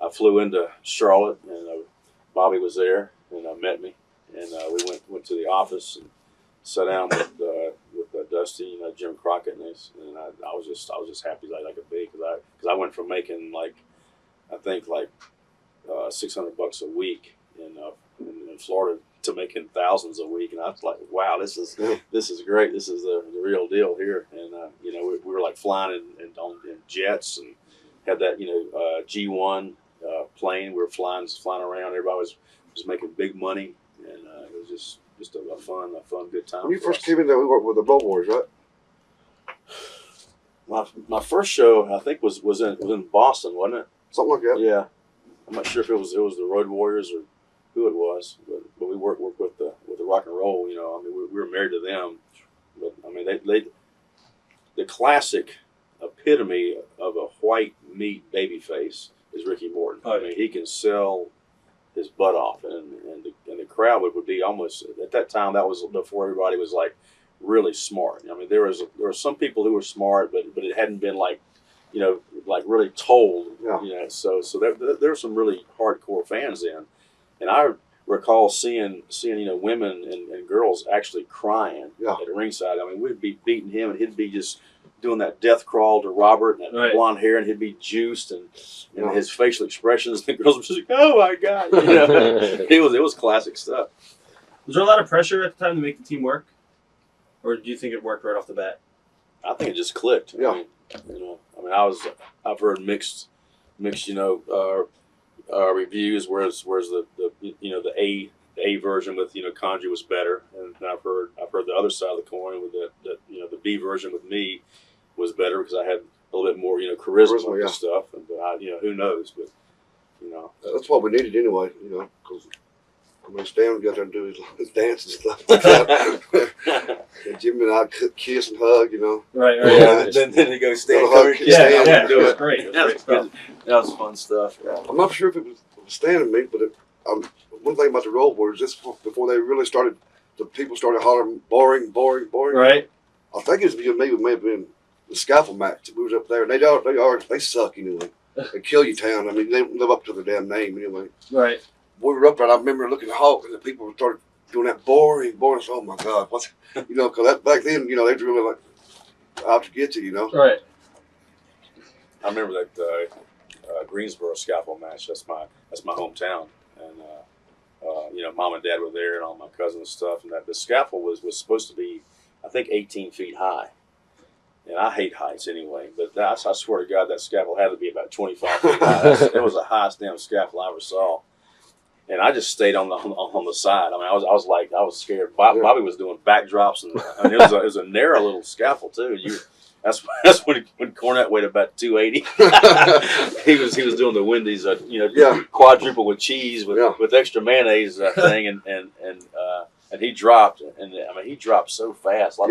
I flew into Charlotte, and Bobby was there and met me, and we went to the office and sat down with Dusty, Jim Crockett, and I was just happy as I could be because I went from making I think $600 a week in Florida to making thousands a week, and I was like, wow, this is great. This is the real deal here, and we were like flying in jets and had that G1 plane. We were flying around. Everybody was making big money, and it was just a fun good time. When you first came in there, we worked with the Road Warriors, right? My first show I think was in Boston, wasn't it? Something like that. Yeah, I'm not sure if it was the Road Warriors or who it was, but we worked with the Rock and Roll. I mean, we were married to them, but I mean they the classic epitome of a white meat baby face is Ricky Morton. I mean, he can sell his butt off, and the crowd would be almost, at that time, that was before everybody was like really smart. I mean, there were some people who were smart, but it hadn't been like really told. Yeah. So there were some really hardcore fans then, and I recall seeing women and girls actually crying at ringside. I mean, we'd be beating him, and he'd be just doing that death crawl to Robert and that blonde hair, and he'd be juiced, and his facial expressions, the girls were just like, oh my God, it was classic stuff. Was there a lot of pressure at the time to make the team work, or do you think it worked right off the bat? I think it just clicked. Yeah. I've heard mixed, reviews. Whereas the A version with Kanji was better, and I've heard the other side of the coin with the B version with me was better because I had a little bit more charisma Yeah. and stuff. And who knows? But That's what we needed anyway, because Stan would go out there and do his dance and stuff like that. And Jimmy and I could kiss and hug, Right. yeah. then he goes stand Little hug, cover, kiss, stand, stand. do It was it. great. It was That great was stuff. good. That was fun stuff. I'm not sure if it was Stan and me, but one thing about the Roll Boys, just before they really started, the people started hollering, boring, boring, boring. Right. I think it was me. It may have been the scaffold match. We was up there, and they suck anyway. They kill you, town. I mean, they don't live up to their damn name anyway. Right. We were up there, and I remember looking at Hawk, and the people started doing that boring. So, oh my God, what's because that back then, they was really like out to get you, Right. I remember that Greensboro scaffold match. That's my hometown, and Mom and Dad were there, and all my cousins and stuff. And that the scaffold was supposed to be, I think, 18 feet high. And I hate heights anyway, but I swear to God, that scaffold had to be about 25 feet high. It was the highest damn scaffold I ever saw. And I just stayed on the side. I mean, I was scared. Bobby was doing backdrops, and it was a narrow little scaffold too. That's when Cornette weighed about 280. he was doing the Wendy's, quadruple with cheese with extra mayonnaise thing, and he dropped, and I mean he dropped so fast, like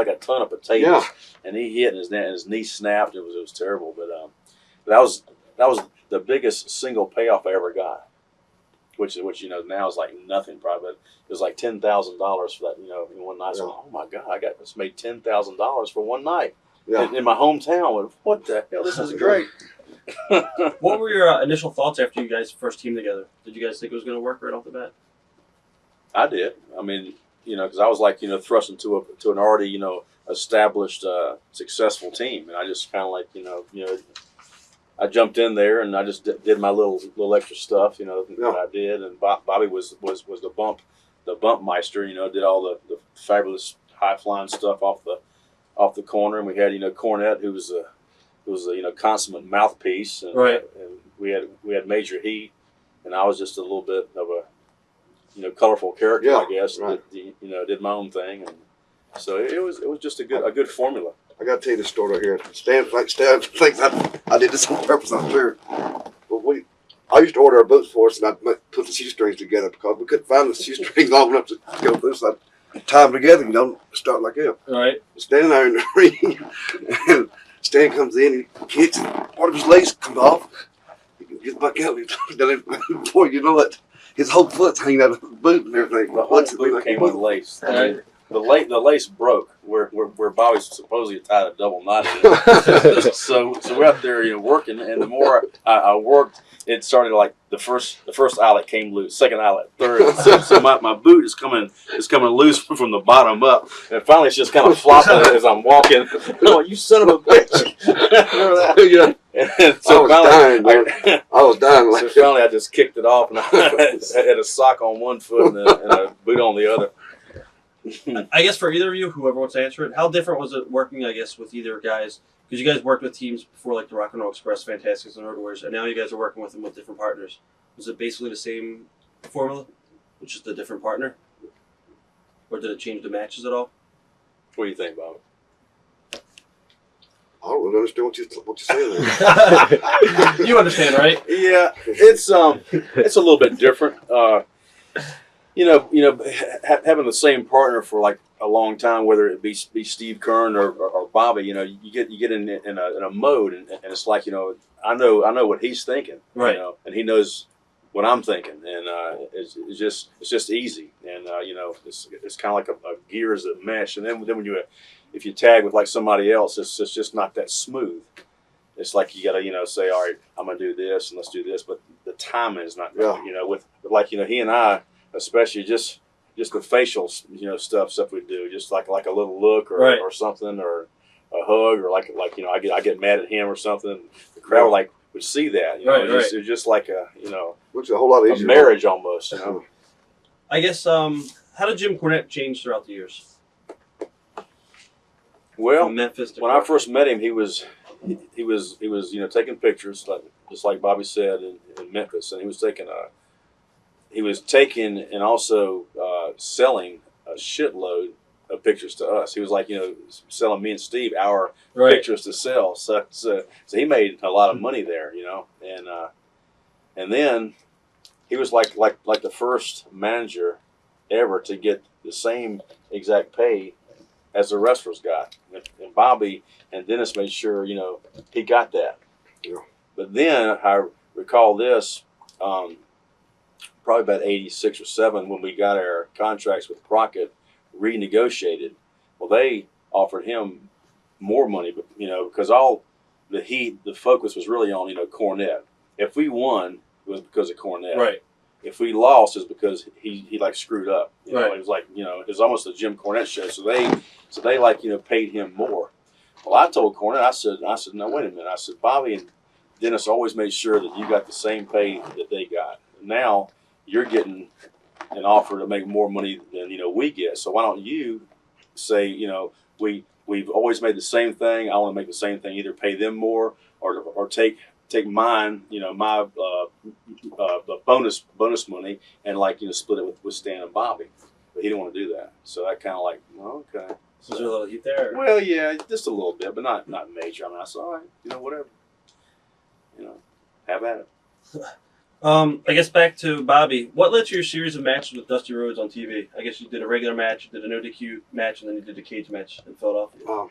a ton of potatoes, and he hit and his knee snapped. It was terrible, but that was the biggest single payoff I ever got. Which now is like nothing probably, but it was like $10,000 for that in one night. So oh my God, I just made $10,000 for one night in my hometown. What the hell? This is great. What were your initial thoughts after you guys first teamed together? Did you guys think it was going to work right off the bat? I did. I mean, because I was like thrust into an already established successful team, and I just kind of like I jumped in there and I just did my little extra stuff, that I did. And Bobby was the bump meister, did all the fabulous high flying stuff off the corner. And we had Cornette, who was a consummate mouthpiece, and, right. And we had Major Heat, and I was just a little bit of a colorful character, I guess. Right. That, did my own thing, and so it was just a good formula. I got to tell you the story right here. Stan thinks I did this on purpose, I'm sure. But I used to order our boots for us, and I'd put the shoestrings together because we couldn't find the shoestrings long enough to go through. So I'd tie them together, start like that. Right. Standing there in the ring, and Stan comes in, he kicks, part of his lace comes off. He gets back out, before you know it, his whole foot's hanging out of the boot and everything. The whole boot came with lace. I mean, the lace broke where Bobby supposedly tied a double knot in it. so we're out there working, and the more I worked, it started like the first eyelet came loose, second eyelet, third. So my boot is coming loose from the bottom up, and finally it's just kind of flopping as I'm walking. Oh, you son of a bitch! Remember that? And so I was dying. So finally I just kicked it off, and I had a sock on one foot and a boot on the other. I guess for either of you, whoever wants to answer it, how different was it working, I guess, with either guys? Because you guys worked with teams before, like the Rock and Roll Express, Fantastics, and Road Warriors, and now you guys are working with them with different partners. Was it basically the same formula, with just a different partner? Or did it change the matches at all? What do you think, Bob? I don't really understand what you're saying there. You understand, right? Yeah, it's a little bit different. Having the same partner for like a long time, whether it be Steve Kern or Bobby, you get in a mode, and it's like I know what he's thinking, right? And he knows what I'm thinking, and it's just easy, and it's kind of like a gears that mesh, and then when if you tag with like somebody else, it's just not that smooth. It's like you gotta say, all right, I'm gonna do this and let's do this, but the timing is not with he and I. Especially just the facial stuff we do, just like a little look or something, or a hug, or like I get mad at him or something. The crowd would see that. It's just like which is a whole lot easier. A marriage almost. I guess how did Jim Cornette change throughout the years? Well, from Memphis to when I first met him, he was taking pictures just like Bobby said in Memphis, and he was taking and also selling a shitload of pictures to us. He was like selling me and Steve our right. pictures to sell. So he made a lot of money there, and then he was like the first manager ever to get the same exact pay as the wrestlers got. And Bobby and Dennis made sure, he got that. Yeah. But then I recall this, probably about 86 or 7 when we got our contracts with Crockett renegotiated. Well, they offered him more money, but, because all the focus was really on, Cornette. If we won, it was because of Cornette. Right. If we lost, it's because he like screwed up. Right. It was like it was almost a Jim Cornette show. So they paid him more. Well, I told Cornette, I said, no, wait a minute. I said, Bobby and Dennis always made sure that you got the same pay that they got. Now you're getting an offer to make more money than we get. So why don't you say we've always made the same thing. I want to make the same thing. Either pay them more or take mine, my bonus money and split it with Stan and Bobby. But he didn't want to do that. So I kind of okay. Was there a little heat there? Well, yeah, just a little bit, but not major. I mean, I said, all right, whatever. Have at it. I guess back to Bobby. What led to your series of matches with Dusty Rhodes on TV? I guess you did a regular match, you did a no DQ match, and then you did a cage match in Philadelphia. I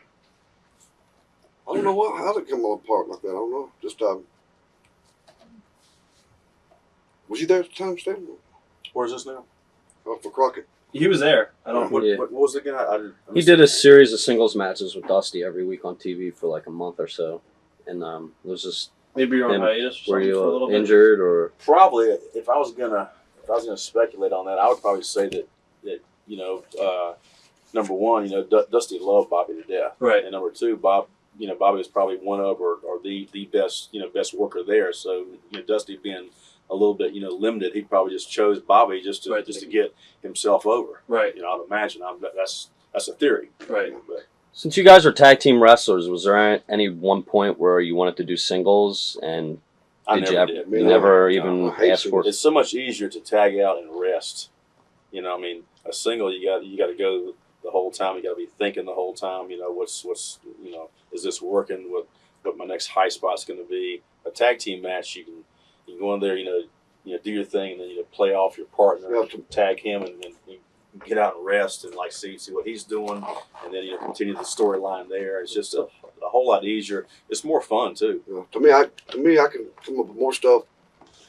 don't know how did it come apart like that. I don't know. Just was you there at the time, Stan? Where's this now? For Crockett. He was there. I don't. What, Yeah. what was it again? He did a series of singles matches with Dusty every week on TV for like a month or so, and it was just Maybe you're on him. hiatus or Were something for a you little bit. injured or? Probably, if I was gonna speculate on that, I would probably say that number one, Dusty loved Bobby to death, Right. and number two, Bobby was probably one of or the best best worker there. So Dusty being a little bit limited, he probably just chose Bobby just to get himself over. Right. I'd imagine. That's a theory. Right. But Since you guys are tag team wrestlers, was there any one point where you wanted to do singles and I did never you did. you never No, even I hate ask for? It's so much easier to tag out and rest. I mean, a single you got to go the whole time. You got to be thinking the whole time. What's is this working? What my next high spot's going to be? A tag team match, you can go in there, do your thing, and then play off your partner, tag him, and you get out and rest and see what he's doing, and then continue the storyline there. It's just a whole lot easier. It's more fun too. To me, I can come up with more stuff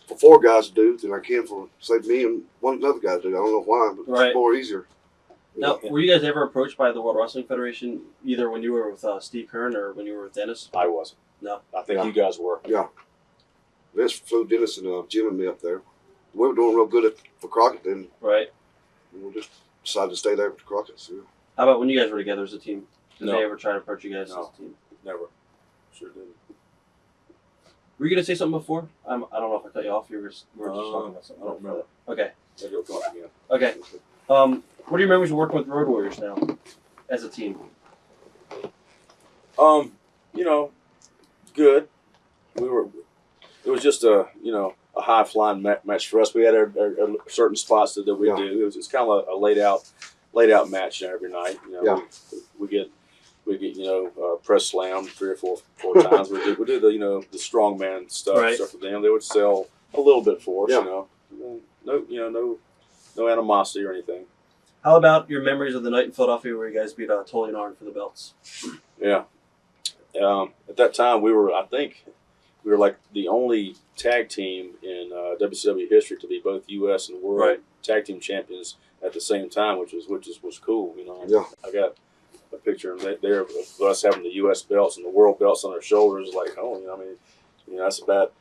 for 4 guys to do than I can for say me and one other guy to do. I don't know why, but Right. it's more easier. Now, were you guys ever approached by the World Wrestling Federation, either when you were with Steve Kern or when you were with Dennis? I wasn't. No. I think Yeah. you guys were. Yeah. Vince flew Dennis and Jim and me up there. We were doing real good for Crockett then. Right. We just decided to stay there with Crockett. So. How about when you guys were together as a team? Did No. they ever try to approach you guys No. as a team? Never. Sure didn't. Were you going to say something before? I don't know if I cut you off. We were just talking about something. I don't remember. Okay. Maybe it'll come up again. Okay. What are your memories of working with Road Warriors now as a team? Good. It was just a high flying match for us. We had our certain spots that we Yeah. do. It's kind of a laid out match every night. Yeah. We get press slam 3 or 4 times. we do the strongman stuff Right. for them. They would sell a little bit for us. Yeah. No animosity or anything. How about your memories of the night in Philadelphia where you guys beat Tully and Arn for the belts? Yeah. At that time, I think we were like the only tag team in WCW history to be both U.S. and world Right. tag team champions at the same time, which was cool. Yeah. I got a picture there of us having the U.S. belts and the world belts on our shoulders. Like, that's about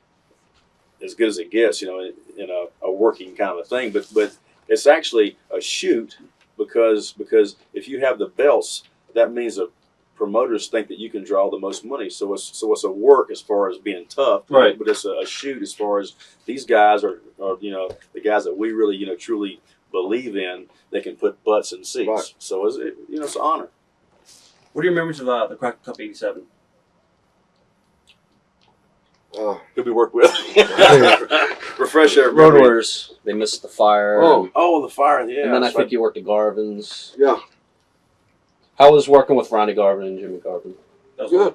as good as it gets. In a working kind of a thing, but it's actually a shoot because if you have the belts, that means that promoters think that you can draw the most money. So it's a work as far as being tough, Right. But it's a shoot as far as these guys are the guys that we really truly believe in. They can put butts in seats. Right. So it's an honor. What are your memories of the Crockett Cup '87? Who we worked with? Refresh our Road memory. Warriors. They missed the fire. Oh. Oh, the fire. Yeah. and then I that's think right. you worked at Garvin's. Yeah, How was working with Ronnie Garvin and Jimmy Garvin? That was good.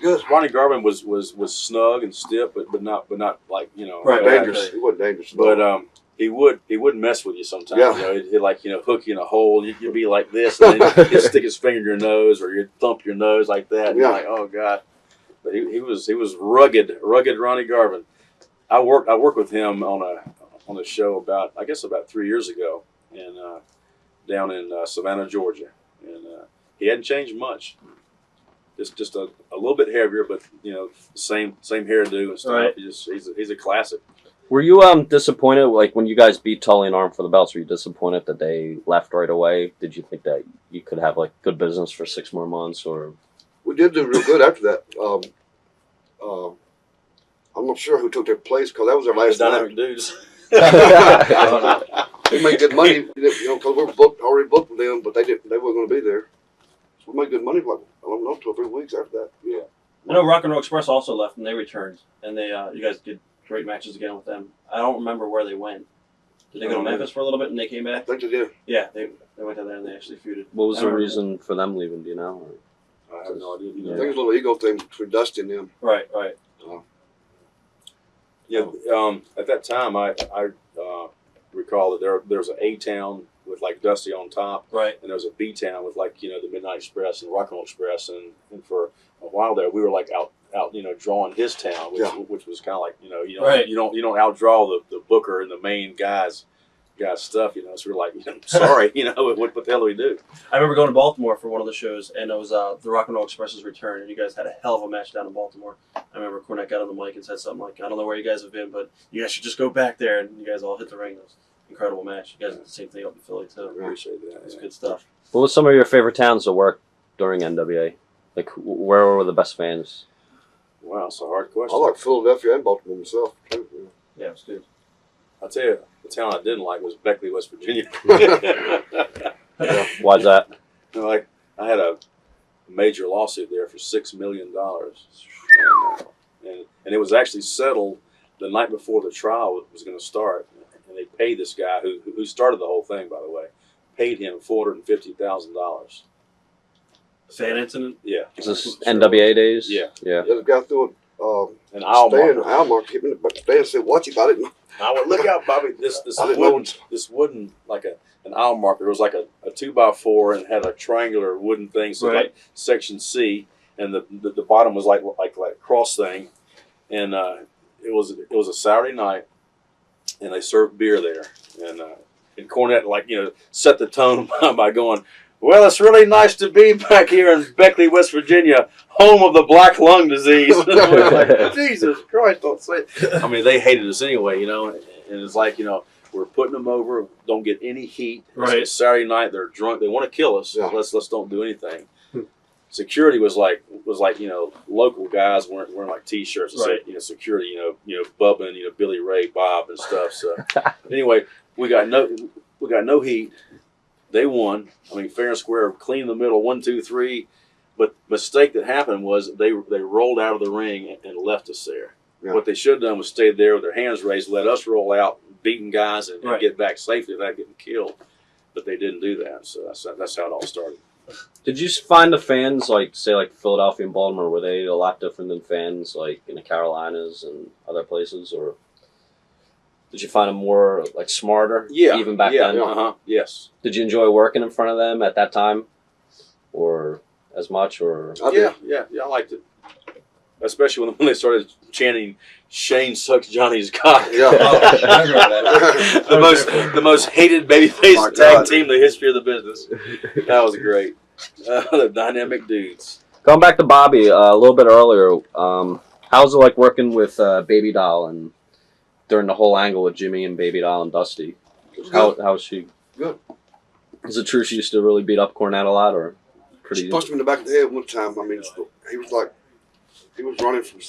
Good. Ronnie Garvin was snug and stiff, but not like Right, bad. Dangerous. He wasn't dangerous. But he would mess with you sometimes. Yeah. You know, he'd like hook you in a hole. You'd be like this, and then he'd stick his finger in your nose, or you'd thump your nose like that. And Yeah. you're like, oh god. But he was rugged Ronnie Garvin. I worked with him on a show about 3 years ago, and down in Savannah, Georgia, and he hadn't changed much. Just a little bit heavier, but same hairdo and stuff. Right. He's a classic. Were you disappointed, like when you guys beat Tully and Arm for the belts? Were you disappointed that they left right away? Did you think that you could have like good business for 6 more months, or? we did do real good after that. I'm not sure who took their place because that was their last Dynamic night. dudes. We made good money, because we were already booked with them, but they weren't going to be there. So we made good money for, I don't know, 2 or 3 weeks after that. Yeah. I know Rock and Roll Express also left and they returned, and they you guys did great matches again with them. I don't remember where they went. Did they go to Memphis for a little bit and they came I back? think they did. Yeah, they went down there and they actually feuded. What was I the don't remember. reason for them leaving? Do you know? Or? I have no idea. I think it was a little ego thing between Dusty and them. Right. Yeah, at that time, I recall that there was an A town with like Dusty on top, Right. and there was a B town with like the Midnight Express and Rock and Roll Express, and for a while there we were like out drawing his town, which was kind of like Right. you don't outdraw the booker and the main guys stuff, so we're like sorry, what the hell do we do? I remember going to Baltimore for one of the shows, and it was the Rock and Roll Express's return, and you guys had a hell of a match down in Baltimore. I remember Cornette got on the mic and said something like, "I don't know where you guys have been, but you guys should just go back there," and you guys all hit the ring. It was an incredible match. You guys did the same thing up in Philly too. Appreciate that. It was Yeah. good stuff. What was some of your favorite towns to work during NWA? Like, where were the best fans? Wow, it's a hard I question. like Philadelphia and Baltimore myself, too. Yeah, it was good. I'll tell you, the town I didn't like was Beckley, West Virginia. Why's that? Like I had a major lawsuit there for $6 million, and it was actually settled the night before the trial was going to start, and they paid this guy who started the whole thing, by the way, paid him $450,000. Fan incident? Yeah, Is this NWA days? Yeah. Yeah. The other guy threw an aisle Stan, marker. aisle marker hit me, but Stan said, "Watch about it." I went, look out, Bobby! This I didn't know. wooden like an aisle marker. It was like a 2x4 and had a triangular wooden thing. So Right. like section C, and the bottom was like a cross thing, and it was a Saturday night, and they served beer there, and Cornette set the tone by going, "Well, it's really nice to be back here in Beckley, West Virginia, home of the black lung disease." We're like, Jesus Christ, don't say it. I mean, they hated us anyway, and it's like, we're putting them over, don't get any heat. Right. It's Saturday night, they're drunk, they want to kill us. Yeah. Let's don't do anything. Security was like local guys wearing like T-shirts that said security, Bubba and Billy Ray, Bob and stuff. So anyway, we got no heat. They won. I mean, fair and square, clean in the middle, 1, 2, 3. But mistake that happened was they rolled out of the ring and left us there. Yeah. What they should have done was stayed there with their hands raised, let us roll out, beating guys, and get back safely without getting killed. But they didn't do that. So that's how it all started. Did you find the fans, like Philadelphia and Baltimore, were they a lot different than fans like in the Carolinas and other places, or did you find them more like smarter? Yeah, even back then. Yes. Did you enjoy working in front of them at that time, or as much, or? I did. Yeah, I liked it. Especially when they started chanting "Shane sucks Johnny's cock." Yeah. I remember that. the most hated babyface my tag God. team in the history of the business. That was great. The dynamic dudes. Going back to Bobby a little bit earlier, how's it like working with Baby Doll and during the whole angle with Jimmy and Baby Doll and Dusty? How's she? Good. Is it true she used to really beat up Cornette a lot, or She pretty? punched him in the back of the head one time. I mean, he was running from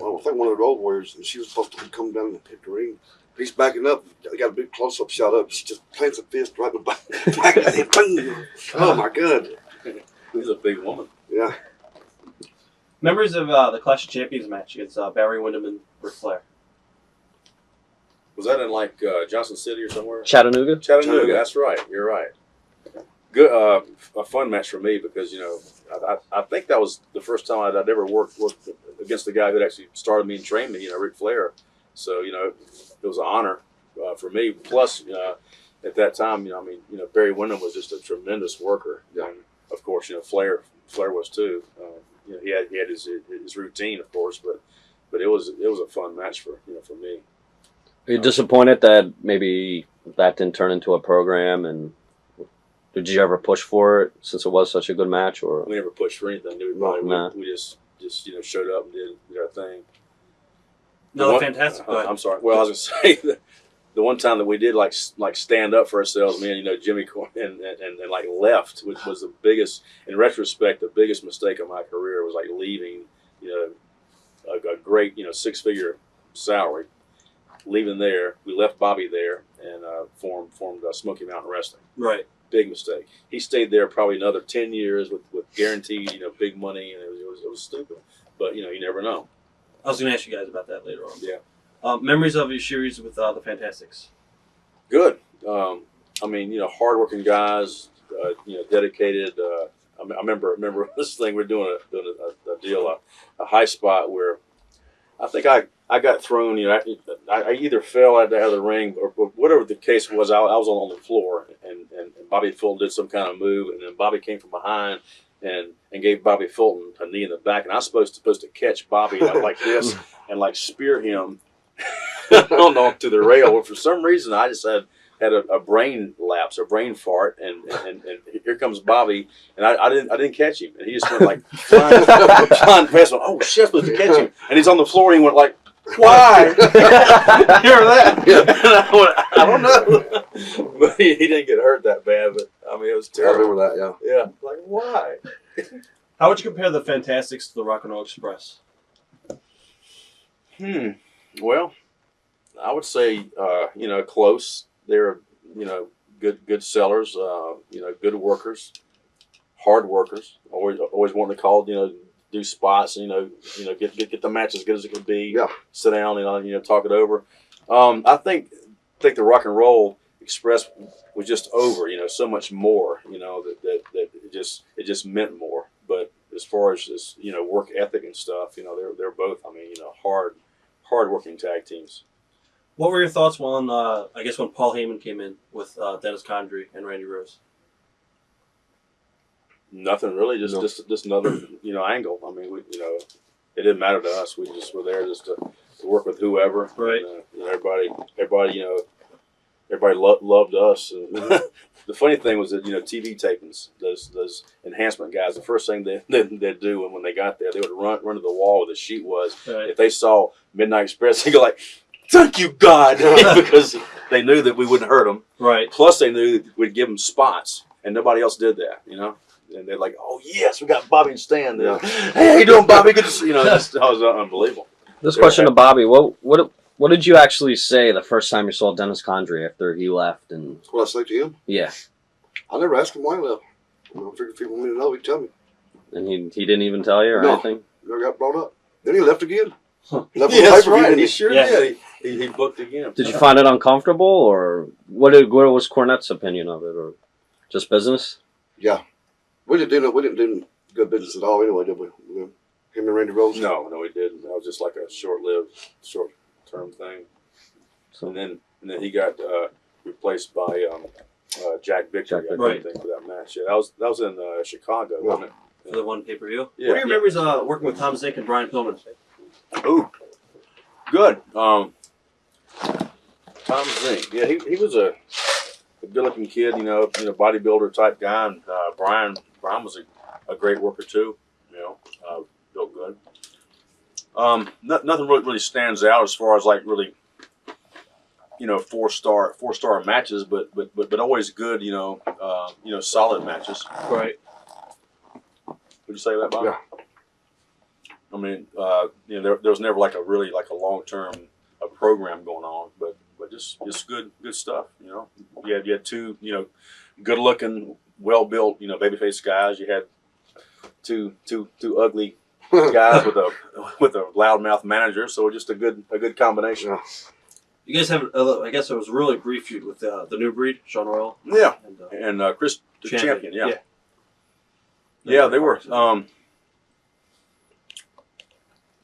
I think one of the Road Warriors, and she was supposed to come down and hit the ring. He's backing up. They got a big close-up shot up. She just plants a fist right in the back of the head. Boom. Oh, my God. He's a big woman. Yeah. Memories of the Clash of Champions match against Barry Windham and Ric Flair. Was that in like Johnson City or somewhere? Chattanooga. Chattanooga. That's right. You're right. Good, a fun match for me because I think that was the first time I'd ever worked against the guy who actually started me and trained me. Ric Flair. So it was an honor for me. Plus, at that time, Barry Windham was just a tremendous worker. And of course, Flair was too. He had his routine, of course, but it was a fun match for me. Are you disappointed that maybe that didn't turn into a program? And did you ever push for it since it was such a good match? Or We never pushed for anything. We just showed up and did our thing. No, fantastic. Go ahead. I'm sorry. Well, I was gonna say the one time that we did like stand up for ourselves, me and Jimmy and like left, which was the biggest, in retrospect, the biggest mistake of my career was like leaving, a great 6-figure salary, leaving there. We left Bobby there and formed Smoky Mountain Wrestling. Right. Big mistake. He stayed there probably another 10 years with guaranteed big money, and it was stupid. But you never know. I was going to ask you guys about that later on. Yeah. Memories of your series with the Fantastics. Good. Hardworking guys. Dedicated. I remember this thing. We're doing a deal, a high spot where I think I got thrown. I either fell out of the ring or whatever the case was. I was on the floor, and Bobby Fulton did some kind of move, and then Bobby came from behind and gave Bobby Fulton a knee in the back, and I was supposed to catch Bobby like this and like spear him onto the rail. Well, for some reason, I just had a brain lapse, a brain fart, and here comes Bobby, and I didn't catch him, and he just went like flying past me. Oh shit, I'm supposed to catch him, and he's on the floor, and he went like, why? Hear that? Yeah. And I went, I don't know, but he didn't get hurt that bad. But it was I terrible. remember that. Yeah. Yeah, like why? How would you compare the Fantastics to the Rock and Roll Express? Well, I would say close. They're good sellers. Good workers, hard workers. Always wanting to call. Do spots. Get the match as good as it can be. Yeah. Sit down and talk it over. I think the Rock and Roll Express was just over. So much more. That it just meant more. But as far as this work ethic and stuff, they're both. Hard working tag teams. What were your thoughts when Paul Heyman came in with Dennis Condrey and Randy Rose? Nothing really, just another angle. It didn't matter to us. We just were there just to work with whoever. Right. And, everybody loved us. And the funny thing was that TV tapings, those enhancement guys, the first thing they'd do when they got there, they would run to the wall where the sheet was. Right. If they saw Midnight Express, they go like, "Thank you, God," because they knew that we wouldn't hurt them. Right. Plus, they knew that we'd give them spots, and nobody else did that. And they're like, "Oh yes, we got Bobby and Stan there. Hey, how you doing, Bobby? Good to see you." That was unbelievable. this question to Bobby: what did you actually say the first time you saw Dennis Condrey after he left? And That's what I say to him. yeah, I never asked him why he left. I figured if he wanted me to know, he'd tell me. and he didn't even tell you or No. anything. Never got brought up. Then he left again. Huh. Left Yeah, on that's pay-per-view, right. didn't He he? sure Yeah. did. He booked again. Did you find it uncomfortable, or what was Cornette's opinion of it, or just business? Yeah. We didn't do good business at all anyway, did we? Him and Randy Rose? No, we didn't. That was just like a short-term thing. So And then he got replaced by Jack Victory, Jack I Victory. think, for that match. Yeah, that was in Chicago, wasn't it? For the one pay-per-view? Yeah. What are your memories working with Tom Zink and Brian Pillman? Ooh, good. Tom Zink. Yeah, he was a good-looking kid, bodybuilder type guy, and Brian was a great worker too. Built good. Nothing really stands out as far as like really, four-star matches, but always good, solid matches. Right. Would you say that, Bob? Yeah. There was never like a long-term program going on, but just good stuff. You had two good-looking, well-built babyface guys. You had two ugly guys with a loudmouth manager. So just a good combination. Yeah. You guys have, I guess it was a really brief feud with the new breed, Sean Royal. Yeah, And and Chris the champion. Yeah. Yeah, they were.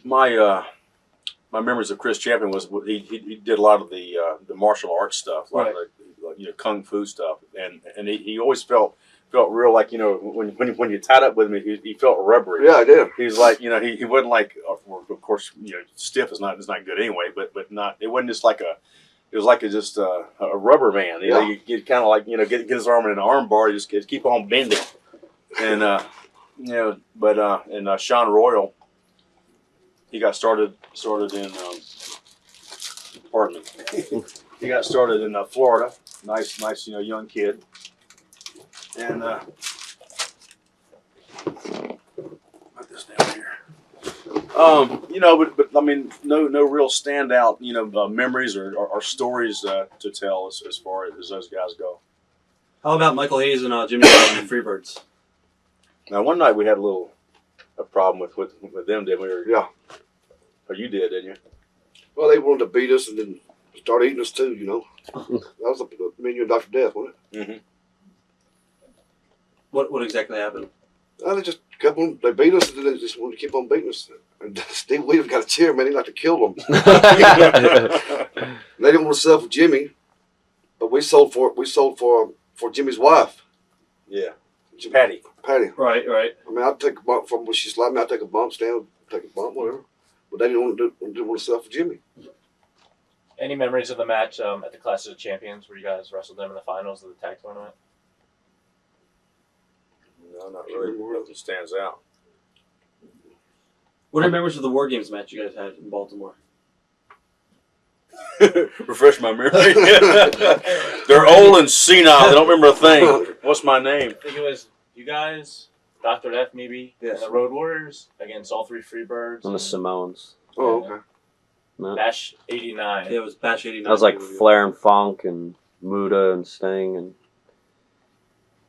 My memories of Chris Champion was he did a lot of the martial arts stuff, a lot of the kung fu stuff, and he always felt real like when you tied up with him, he felt rubbery. Yeah, I did. He was like he wasn't like, of course, stiff is not good anyway, but not, it wasn't just like it was like just a rubber man. You get kind of like get his arm in an arm bar, just keep on bending, and and Sean Royal, he got started in pardon me, he got started in Florida. Nice young kid, and put this down here. But I mean, no real standout, memories or stories to tell as far as those guys go. How about Michael Hayes and Jimmy Brown and the Freebirds? Now, one night we had a problem with them, didn't we? Yeah. Or you did, didn't you? Well, they wanted to beat us and then start eating us too. That was the menu of Dr. Death, wasn't it? Mm-hmm. What exactly happened? They just kept on. They beat us and then they just wanted to keep on beating us. And Steve Williams got a chair, man. He like to kill them. They didn't want to sell for Jimmy, but we sold for Jimmy's wife. Yeah. Patty. Right. I mean, I'd take a bump from when she slapped me. I'd take a bump, stand, take a bump, whatever. But they didn't want to sell for Jimmy. Any memories of the match at the Clash of Champions where you guys wrestled them in the finals of the tag tournament? No, not really. Nothing stands out. What are your memories of the War Games match you guys had in Baltimore? Refresh my memory. They're old and senile. They don't remember a thing. What's my name? I think it was you guys, Dr. F maybe, Yes. and the Road Warriors against all three Freebirds. And the Simones. Oh, okay. No. Bash 89. Yeah, it was Bash 89. That was like Flair and Funk and Muda and Sting and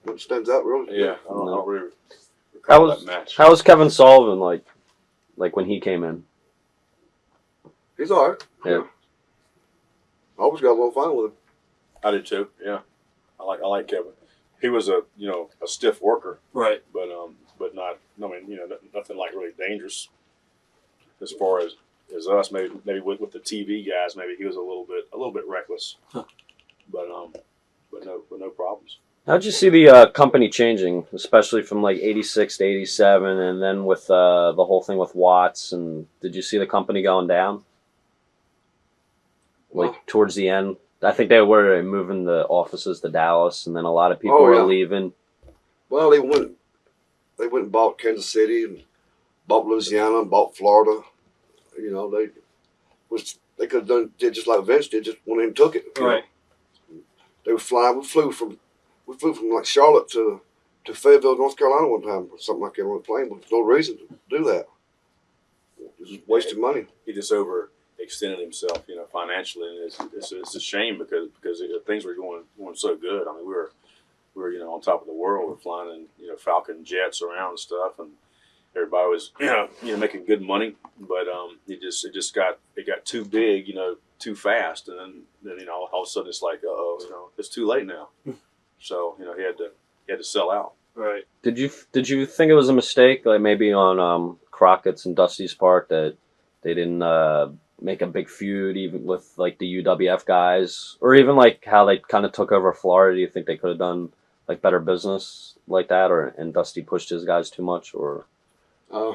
What stands out, really? Yeah, I don't really How recall was that match. how was Kevin Sullivan like when he came in? He's all right. Yeah. I always got a little fun with him. I did too. Yeah, I like Kevin. He was a stiff worker, Right. but not. I mean, nothing like really dangerous. As far as us, maybe with the TV guys, maybe he was a little bit reckless. Huh. But no problems. How'd you see the company changing, especially from like '86 to '87, and then with the whole thing with Watts? And did you see the company going down? Like towards the end, I think they were moving the offices to Dallas, and then a lot of people were leaving. Well, they went and bought Kansas City and bought Louisiana and bought Florida. They could have did just like Vince did, just went in and took it. Right. They were flying. We flew from like Charlotte to Fayetteville, North Carolina one time, or something like that on a plane. With no reason to do that. Just wasting money. He just overextended himself, financially, and it's a shame because things were going so good. I mean, we were on top of the world. We're flying in Falcon jets around and stuff, and everybody was making good money. But it got too big, too fast, and then all of a sudden it's like, it's too late now. So he had to sell out. Right. Did you think it was a mistake, like maybe on Crockett's and Dusty's part, that they didn't make a big feud even with like the UWF guys, or even like how they kind of took over Florida? Do you think they could have done like better business like that, and Dusty pushed his guys too much, or? I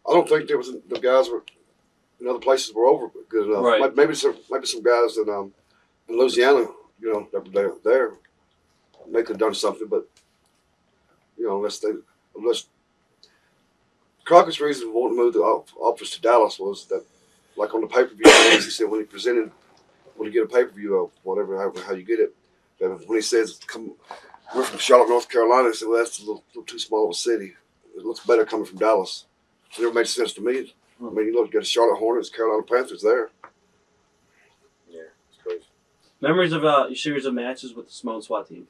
don't think the guys were in other places were over good enough. Right. Maybe some guys in Louisiana, that were there, they could have done something, but unless Crockett's reason for wanting to move the office to Dallas was that, like on the pay-per-view, he said when you get a pay-per-view or whatever, how you get it, that when he says we're from Charlotte, North Carolina, he said, well, that's a little too small of a city. It looks better coming from Dallas. It never made sense to me. I mean, you got the Charlotte Hornets, Carolina Panthers there. Yeah, it's crazy. Memories of your series of matches with the Simone SWAT team?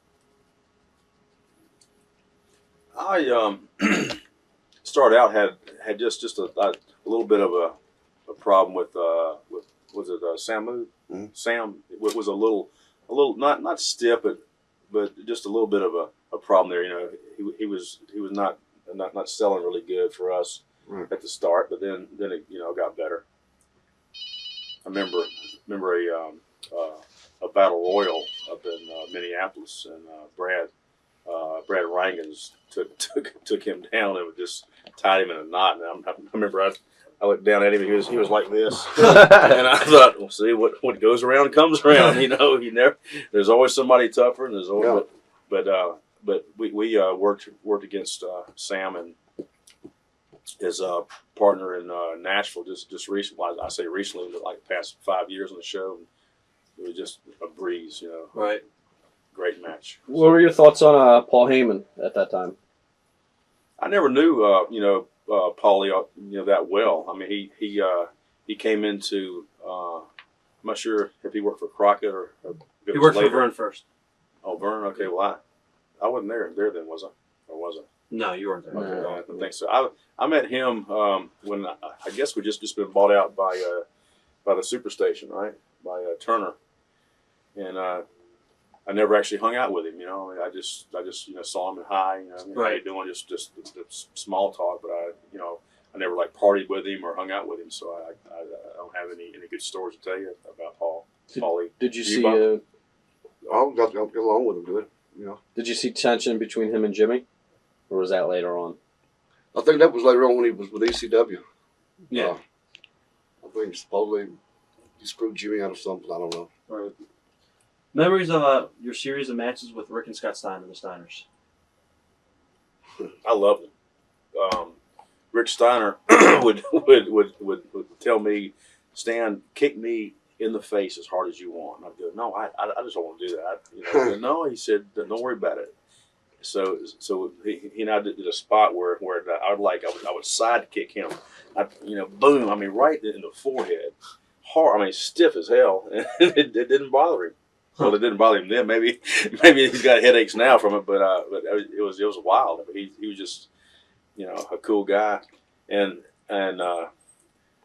I started out had just a little bit of a problem with was it Samu? Mhm. Sam was a little not stiff but just a little bit of a problem there. You know, he was not selling really good for us Right. at the start, but then it got better. I remember a battle royal up in Minneapolis, and Brad Rangens took him down and just tied him in a knot. And I remember I looked down at him. He was like this, and I thought, well, see what goes around comes around. You know, there's always somebody tougher, and there's always but we worked against Sam and his partner in Nashville just recently. I say recently, but like the past 5 years on the show. It was just a breeze, you know. Right. Great match. What were your thoughts on Paul Heyman at that time? I never knew, Paulie, that well. I mean, he came into. I'm not sure if he worked for Crockett or if it He was worked later. for Vern first. Oh, Vern. Okay, well, I wasn't there then, was I? Or was I? No, you weren't there. Okay, I don't think so. I met him when I guess we just been bought out by the Superstation, right? By Turner, and I never actually hung out with him. You know, I just saw him and hi. You know, how you doing? Just the small talk, but I never like partied with him or hung out with him. So I don't have any good stories to tell you about Paulie. Did you see? Bob? I got along with him good. You know. Did you see tension between him and Jimmy, or was that later on? I think that was later on when he was with ECW. Yeah. I think supposedly he screwed Jimmy out of something. I don't know. Right. Memories of your series of matches with Rick and Scott Steiner, the Steiners. I loved him. Rick Steiner would tell me, Stan, kick me in the face as hard as you want. And I'd go, no, I just don't want to do that. No, he said, don't worry about it. So he and I did a spot where I would side kick him. Boom. I mean, right in the forehead, hard. I mean, stiff as hell. It didn't bother him. Well, it didn't bother him then. Maybe he's got headaches now from it. But it was wild. But he was just a cool guy, and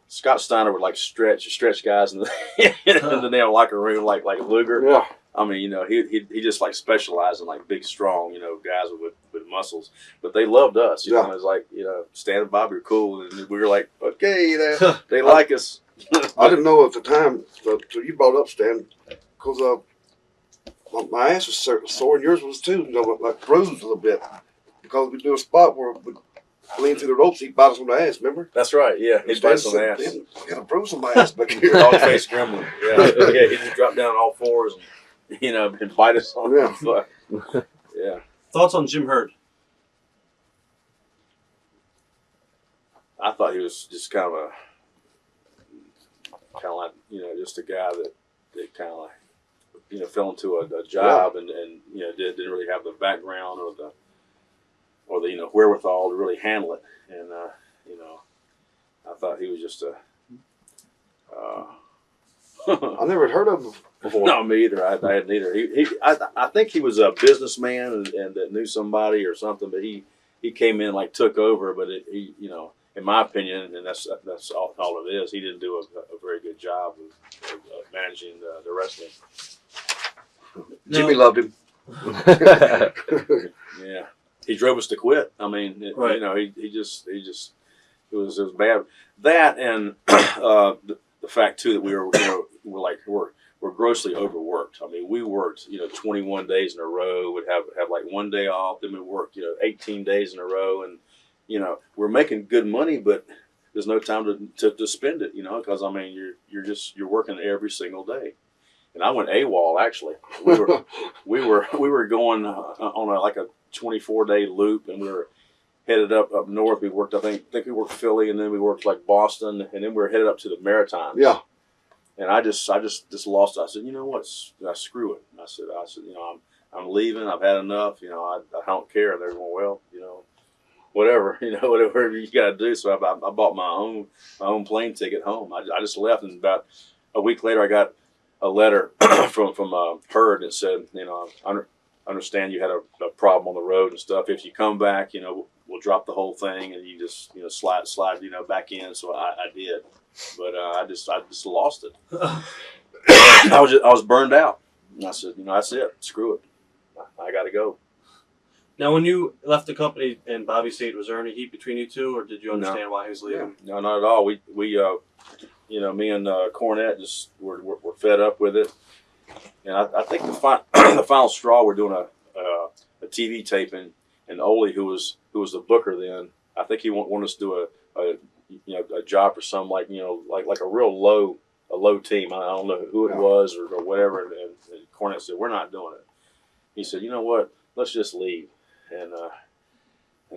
Scott Steiner would like stretch guys in the damn locker room like Luger. Yeah. I mean, he just like specialized in like big, strong, guys with muscles. But they loved us. You know, it was like, Stan and Bobby were cool, and we were like, okay, they like us. I didn't know at the time, so you brought up Stan, because my ass was sore and yours was too, like bruised a little bit, because we do a spot where we lean through the ropes, he bite us on the ass, remember? That's right, yeah. He bites on the ass. I got a bruise on my ass back here. Dog face gremlin. Yeah, he just dropped down on all fours and bite us on the foot. Yeah. Thoughts on Jim Herd? I thought he was just kind of like, just a guy that kind of like, fell into a job and didn't really have the background or the wherewithal to really handle it. And, I thought he was just I never had heard of him before. No, me either. I hadn't either. I think he was a businessman and that knew somebody or something, but he came in like took over. But he in my opinion, and that's all it is. He didn't do a very good job of managing the wrestling. Jimmy loved him. Yeah, he drove us to quit. I mean, he just it was bad. That and the fact too that we we're grossly overworked. I mean, we worked 21 days in a row. Would have like one day off. Then we worked 18 days in a row, and we're making good money, but there's no time to spend it. Because I mean you're working every single day. And I went AWOL actually. We were going on a 24-day loop, and we were headed up north. We worked I think we worked Philly, and then we worked like Boston, and then we were headed up to the Maritimes. Yeah. And I just lost it. I said, you know what? Screw it. And I said, I'm leaving. I've had enough. I don't care. And they're going, well, whatever. Whatever you got to do. So I bought my own plane ticket home. I just left, and about a week later, I got a letter from Herd that said, I understand you had a problem on the road and stuff. If you come back, we'll drop the whole thing and you just slide back in. So I did, but I just lost it. I was burned out. And I said, that's it. Screw it. I got to go. Now, when you left the company and Bobby stayed, was there any heat between you two, or did you understand why he was leaving? No, not at all. We me and Cornette just were fed up with it, and I think the final straw. We're doing a TV taping, and Ole, who was the booker then, I think he wanted us to do a job for some like a real low team. I don't know who it was or whatever. And Cornette said, "We're not doing it." He said, "You know what? Let's just leave." And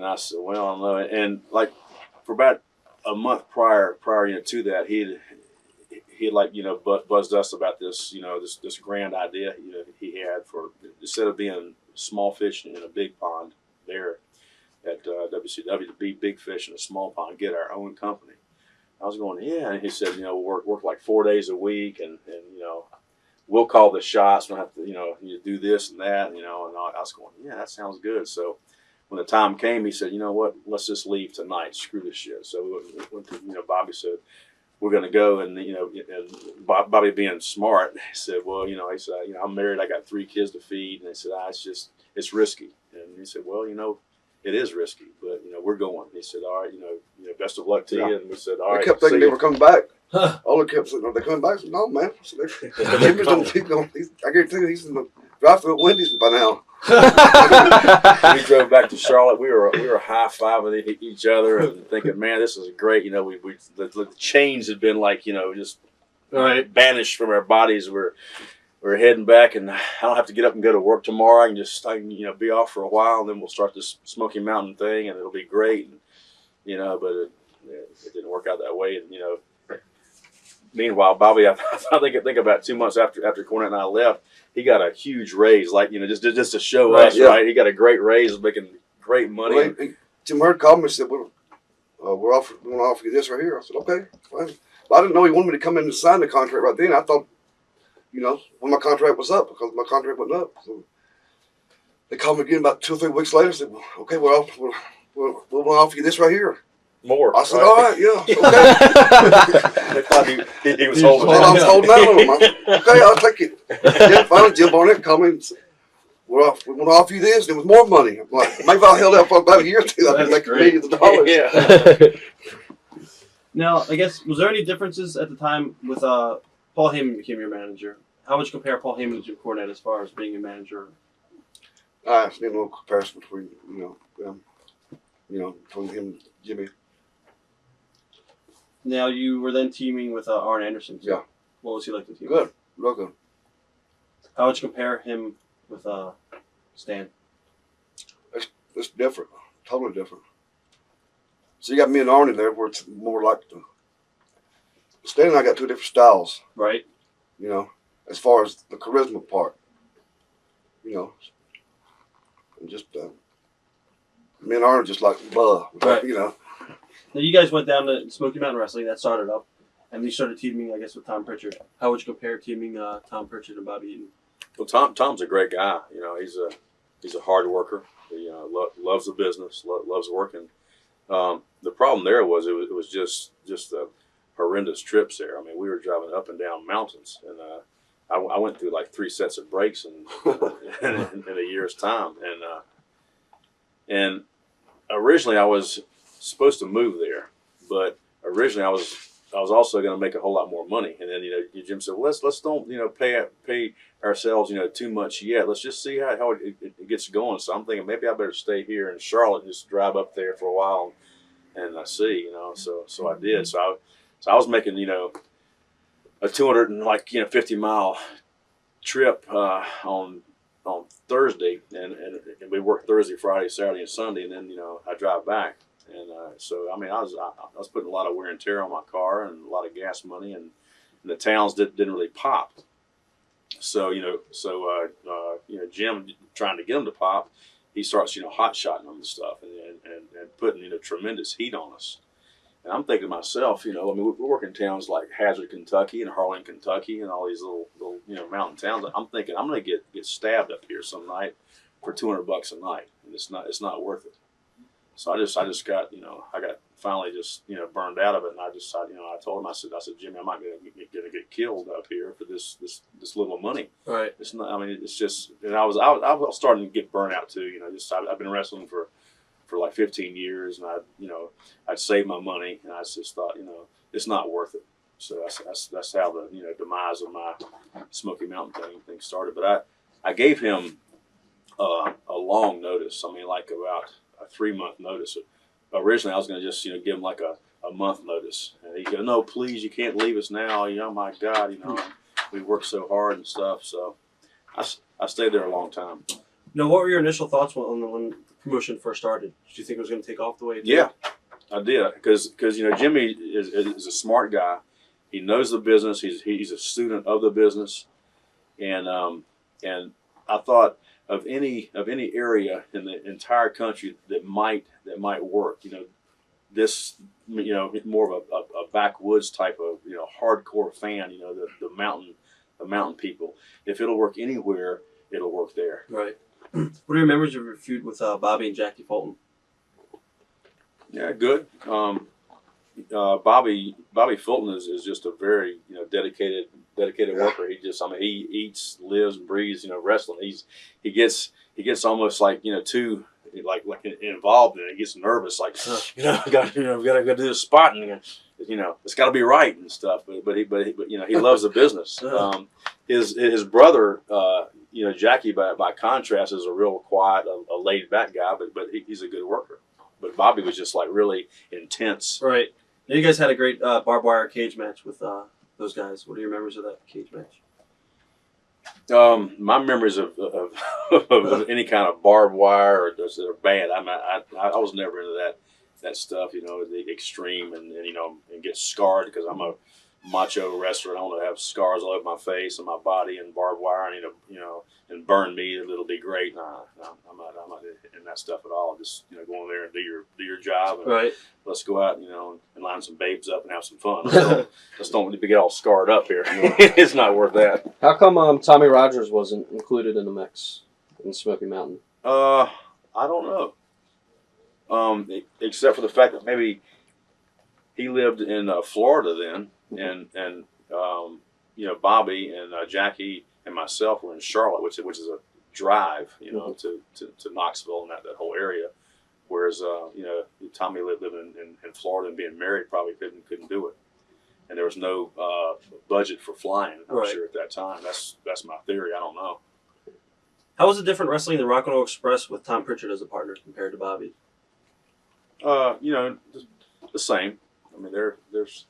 I said, "Well, I don't know." And like for about a month prior to that, he had buzzed us about this this grand idea he had for, instead of being small fish in a big pond there at WCW, to be big fish in a small pond, get our own company. I was going, yeah. And he said, work like 4 days a week, and we'll call the shots. We don't have to, you do this and that, and I was going, yeah, that sounds good. So when the time came, he said, you know what, let's just leave tonight. Screw this shit. So we went to, Bobby said, we're going to go. And, and Bobby being smart, he said, well, he said, I'm married. I got 3 kids to feed. And he said, it's risky. And he said, well, it is risky, but, we're going. He said, all right, best of luck to you. And we said, all right. They kept thinking they were coming back. All they kept saying, are they coming back? I said, no, man. I guarantee you he's in the drive-thru at Wendy's by now. We drove back to Charlotte. We were high-fiving each other and thinking, man, this is great. The chains had been just banished from our bodies. We're heading back, and I don't have to get up and go to work tomorrow. I can just be off for a while, and then we'll start this Smoky Mountain thing, and it'll be great. And, but it didn't work out that way. And meanwhile, Bobby, I think about 2 months after Cornette and I left, he got a huge raise, just to show us, right? He got a great raise, making great money. Well, Jim Hurd called me and said, we want to offer you this right here. I said, okay. Well, I didn't know he wanted me to come in and sign the contract right then. I thought, when my contract was up, because my contract went up. So they called me again about 2 or 3 weeks later and said, well, okay, we'll offer you this right here. More. I said, all right, yeah, okay. he was holding I was holding that on him. Okay, I'll take it. Yeah, finally, Jim Barnett called me and said, we want to offer you this. There was more money. I'm like, maybe if I held out for about a year or two, I'd be making millions of dollars. Yeah. Now, I guess, was there any differences at the time with Paul Heyman became your manager? How would you compare Paul Heyman to Jim Cornette as far as being a manager? I've seen a little comparison between, between him and Jimmy. Now, you were then teaming with Arn Anderson. So yeah. What was he like to team? Good. Real good. How would you compare him with Stan? It's different. Totally different. So you got me and Arn in there where it's more like Stan and I got 2 different styles. Right. As far as the charisma part. And just me and Arn are just like blah. Right. Now, you guys went down to Smoky Mountain Wrestling. That started up. And you started teaming, I guess, with Tom Pritchard. How would you compare teaming Tom Pritchard and Bobby Eaton? Well, Tom's a great guy. He's a hard worker. He loves the business, loves working. The problem there was it was just horrendous trips there. I mean, we were driving up and down mountains, and I went through like 3 sets of breaks in a year's time. And originally I was supposed to move there, but originally I was also going to make a whole lot more money. And then Jim said, well, let's don't pay ourselves too much yet. Let's just see how it gets going. So I'm thinking maybe I better stay here in Charlotte and just drive up there for a while and I see so I did. So I was making a 250-mile trip on Thursday, and we worked Thursday, Friday, Saturday, and Sunday, and then I drive back. And so I mean I was putting a lot of wear and tear on my car and a lot of gas money, and the towns didn't really pop. So Jim, trying to get them to pop, he starts hot shotting them and stuff, and putting tremendous heat on us. And I'm thinking to myself, I mean, we're working towns like Hazard, Kentucky, and Harlan, Kentucky, and all these little mountain towns. I'm thinking I'm going to get stabbed up here some night for $200 a night, and it's not worth it. So I just got I got finally just burned out of it, and I decided I told him I said Jimmy, I might be gonna get killed up here for this little money. Right. It's not. I mean, it's just. And I was starting to get burnt out too. I've been wrestling for like 15 years, and I'd saved my money, and I just thought it's not worth it. So that's how the demise of my Smoky Mountain thing started. But I gave him a long notice. I mean, like about a 3-month notice. Originally, I was going to just give him like a month notice, and he goes, "No, please, you can't leave us now. My God, we worked so hard and stuff." So I stayed there a long time. What were your initial thoughts when the promotion first started? Did you think it was going to take off the way it did? Yeah, I did, because Jimmy is a smart guy. He knows the business. He's a student of the business, and I thought of any area in the entire country that might work. This more of a backwoods type of hardcore fan. The mountain people. If it'll work anywhere, it'll work there. Right. What are your memories of your feud with Bobby and Jackie Fulton? Yeah, good. Bobby Fulton is just a very dedicated worker. He eats, lives, and breathes wrestling. He gets almost like too like involved in it. He gets nervous, like we got to go do this spot, and it's got to be right and stuff. But he loves the business. His brother Jackie by contrast is a real quiet, a laid back guy, but he's a good worker. But Bobby was just like really intense. Right. Now you guys had a great barbed wire cage match with those guys. What are your memories of that cage match? My memories of any kind of barbed wire or band. I was never into that stuff. The extreme and get scarred because I'm a macho wrestler. I don't want to have scars all over my face and my body and barbed wire and burn me. It'll be great. Nah, I'm not in that stuff at all. Just go in there and do your job. And right. Let's go out and line some babes up and have some fun. Let's don't get all scarred up here. It's not worth that. How come Tommy Rogers wasn't included in the mix in Smoky Mountain? I don't know. Except for the fact that maybe he lived in Florida then. And Bobby and Jackie and myself were in Charlotte, which is a drive, to Knoxville and that whole area. Whereas Tommy living in Florida and being married probably couldn't do it, and there was no budget for flying. I'm sure at that time. That's my theory. I don't know. How was it different wrestling the Rock and Roll Express with Tom Pritchard as a partner compared to Bobby? The same. I mean, there's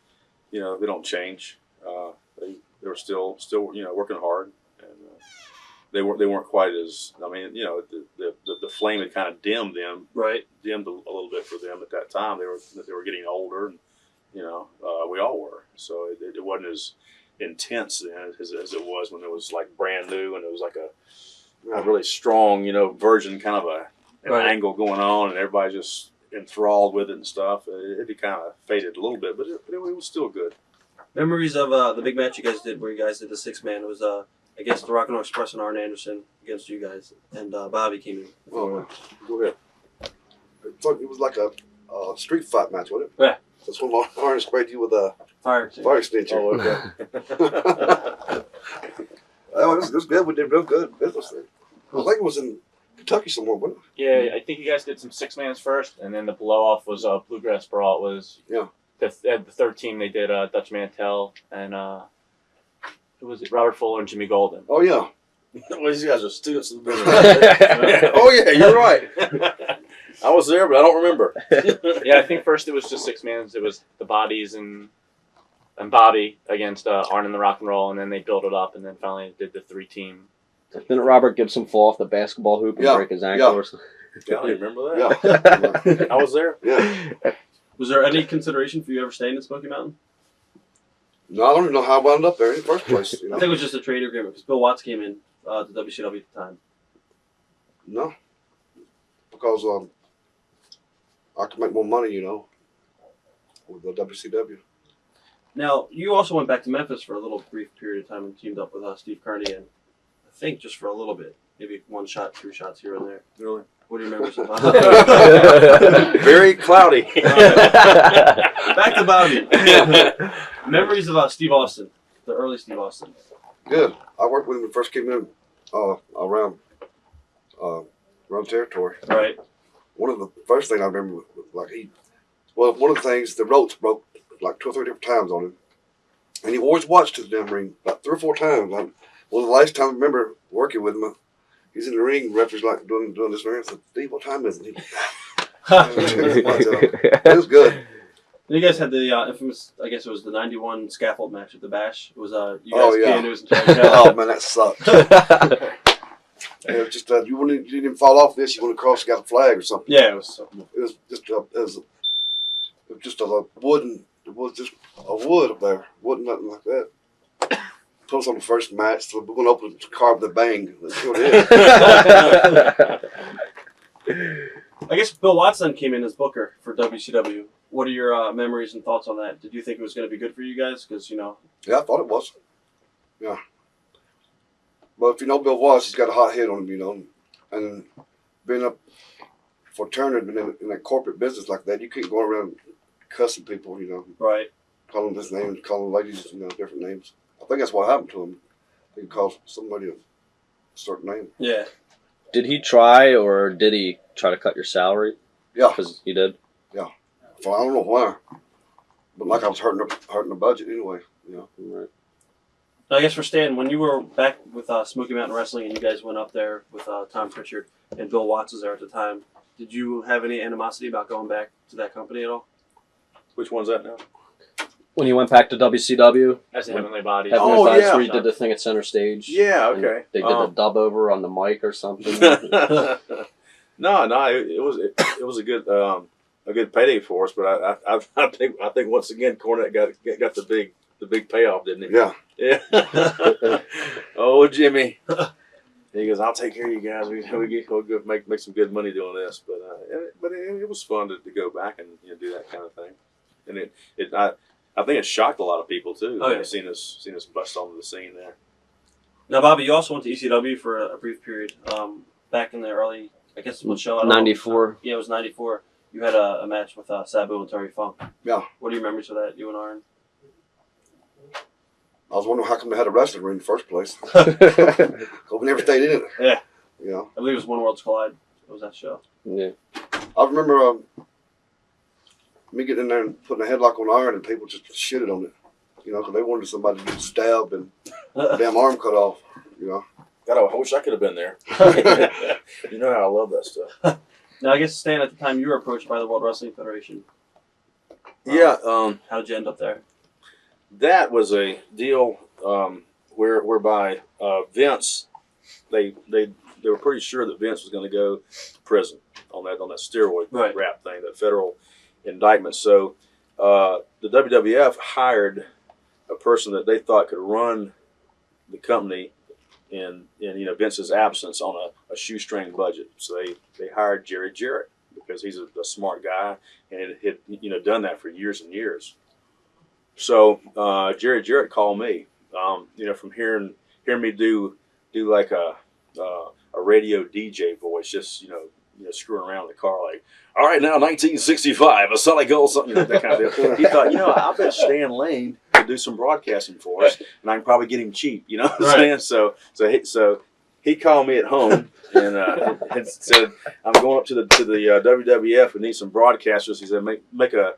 they don't change. They were still working hard, and they weren't quite as. I mean, the flame had kind of dimmed a little bit for them at that time. They were getting older, and we all were. So it wasn't as intense then as it was when it was like brand new and it was like a really strong virgin kind of an angle going on, and everybody just enthralled with it and stuff. It kind of faded a little bit, but it was still good. Memories of the big match you guys did, where you guys did the 6-man. It was I guess the Rock and Roll Express and Arn Anderson against you guys, and Bobby came in. Oh, go ahead. It was like a street fight match, wasn't it? Yeah. That's when Arn sprayed you with a fire extinguisher. Oh, okay. Oh, it was good. We did real good business there. I think it was in Kentucky somewhere, wasn't it? Yeah, I think you guys did some 6-mans first, and then the blow-off was Bluegrass Brawl. It was the third team. They did Dutch Mantel and who was it? Robert Fuller and Jimmy Golden. Oh, yeah. Well, these guys are students of the business. Oh, yeah, you're right. I was there, but I don't remember. Yeah, I think first it was just 6-mans. It was the Bodies and Bobby against Arn and the Rock and Roll, and then they built it up, and then finally did the 3-team. Didn't Robert Gibson fall off the basketball hoop and break his ankle or something? Yeah, I remember that. Yeah. I was there. Yeah. Was there any consideration for you ever staying in Smoky Mountain? No, I don't even know how I wound up there in the first place. I think it was just a trade agreement because Bill Watts came in to WCW at the time. No. Because I could make more money, with the WCW. Now, you also went back to Memphis for a little brief period of time and teamed up with Steve Kearney, and I think just for a little bit, maybe 1 shot, 2 shots here and there. Really? What do you remember about Very cloudy. Back to Bobby. Memories about Steve Austin, the early Steve Austin. Good. I worked with him when he first came in around territory. Right. One of the first things I remember, one of the things, the ropes broke like 2 or 3 different times on him. And he always watched his damn ring about 3 or 4 times. Like, well, the last time I remember working with him, he's in the ring, the referee's like doing this ring. I said, Steve, what time is it? It was good. And you guys had the infamous, I guess it was the 91 scaffold match at the Bash. It was you guys Oh, yeah. P&News and charge. Oh, man, that sucked. It was just, you didn't even fall off this, you went across, got a flag or something. Yeah, it was something. It was just a wooden, it was just a wood up there. Wasn't nothing like that. Put us on the first match, so we went up and carved the bang. That's what it is. I guess Bill Watson came in as booker for WCW. What are your memories and thoughts on that? Did you think it was going to be good for you guys? Because, Yeah, I thought it was. Yeah. But if you know Bill Watts, he's got a hot head on him, And being up for Turner in that corporate business like that, you can't go around cussing people, Right. calling his names, calling ladies, different names. I think that's what happened to him. He called somebody a certain name. Yeah. Did he try, or did he try to cut your salary? Yeah. Because he did. So I don't know why. But like I was hurting the budget anyway, Right. I guess for Stan, when you were back with Smoky Mountain Wrestling and you guys went up there with Tom Pritchard and Bill Watts was there at the time, did you have any animosity about going back to that company at all? Which one's that now? When he went back to WCW, As a Heavenly Body. Heavenly Oh, Bodies, yeah. where he did the thing at center stage. Yeah, and okay. They did the dub over on the mic or something. No, it was a good payday for us, but I think once again Cornette got the big payoff, didn't he? Yeah. Yeah. Oh, Jimmy. He goes, I'll take care of you guys. We'll go make some good money doing this. But it was fun to go back and do that kind of thing. And I think it shocked a lot of people too. Oh, yeah. Seeing us bust onto the scene there. Now, Bobby, you also went to ECW for a brief period. Back in the early, I guess, what show? I don't know. 94. Yeah, it was 94. You had a match with Sabu and Terry Funk. Yeah. What are your memories of that, you and Arn? I was wondering how come they had a wrestling ring in the first place. Because we never stayed in it. Yeah. Yeah. I believe it was One Worlds Collide. It was that show. Yeah. I remember me getting in there and putting a headlock on Iron and people just shitted on it. Because they wanted somebody to get stabbed and damn arm cut off. God, I wish I could have been there. You know how I love that stuff. Now, I guess, Stan, at the time you were approached by the World Wrestling Federation. Yeah. How did you end up there? That was a deal whereby Vince, they were pretty sure that Vince was going to go to prison on that steroid Right. rap thing, that federal indictment. So the WWF hired a person that they thought could run the company in Vince's absence on a shoestring budget. So they hired Jerry Jarrett because he's a smart guy and had done that for years and years. So Jerry Jarrett called me, from hearing me do like a radio DJ voice, just screwing around in the car, like, all right, now 1965, a solid goal, something, that kind of deal. He thought, I bet Stan Lane could do some broadcasting for us, and I can probably get him cheap. You know what I'm saying? So he called me at home and said, I'm going up to the WWF. We need some broadcasters. He said, make a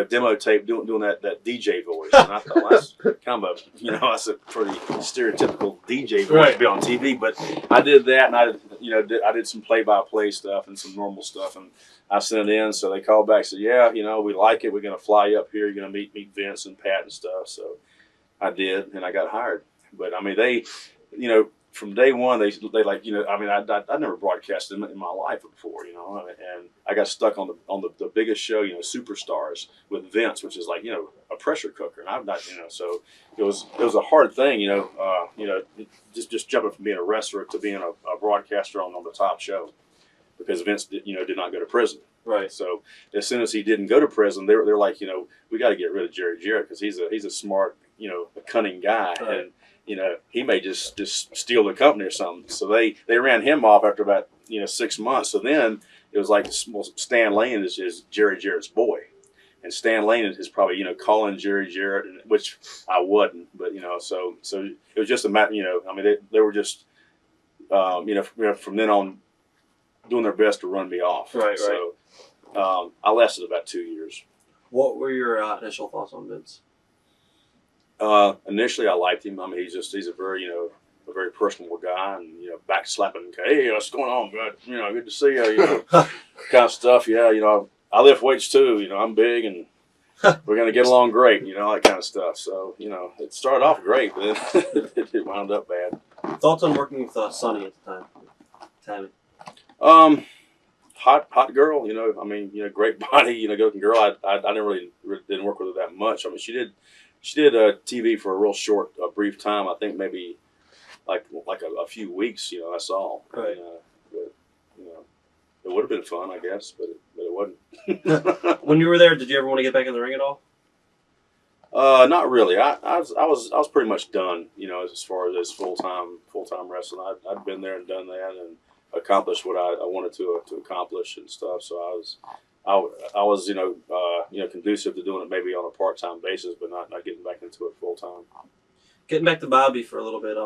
demo tape doing that DJ voice. And I thought, well, that's kind of that's a pretty stereotypical DJ voice to be on TV. But I did that, and I did some play-by-play stuff and some normal stuff, and I sent it in. So they called back and said, yeah, we like it. We're going to fly you up here. You're going to meet Vince and Pat and stuff. So I did, and I got hired. But I mean, they, from day one, they like, I never broadcasted in my life before, and I got stuck on the biggest show, Superstars with Vince, which is like, a pressure cooker. And I'm not, so it was a hard thing, just jumping from being a wrestler to being a broadcaster on the top show, because Vince did not go to prison. Right. So as soon as he didn't go to prison, they're like, we got to get rid of Jerry Jarrett because he's a smart, a cunning guy, Right. and he may just steal the company or something. So they ran him off after about 6 months. So then it was like Stan Lane is Jerry Jarrett's boy. And Stan Lane is probably, calling Jerry Jarrett, which I wouldn't, but so it was just a matter, I mean, they were just, from then on, doing their best to run me off. Right. So I lasted about 2 years. What were your initial thoughts on Vince? Initially, I liked him. I mean, he's a very, a very personable guy, and back slapping. Hey, what's going on, bud? Good to see you. Kind of stuff. Yeah, I lift weights too. I'm big, and we're gonna get along great. That kind of stuff. So it started off great, but then it wound up bad. Thoughts on working with Sonny at the time, Tammy? Hot girl. I mean, great body. Good-looking girl. I never really didn't work with her that much. I mean, she did TV for a real short, brief time. I think maybe like a few weeks. I saw. Right. But, it would have been fun, I guess, but it wasn't. When you were there, did you ever want to get back in the ring at all? Not really. I was pretty much done. As far as full time wrestling, I'd been there and done that and accomplished what I wanted to accomplish and stuff. So I was conducive to doing it maybe on a part-time basis, but not getting back into it full time. Getting back to Bobby for a little bit.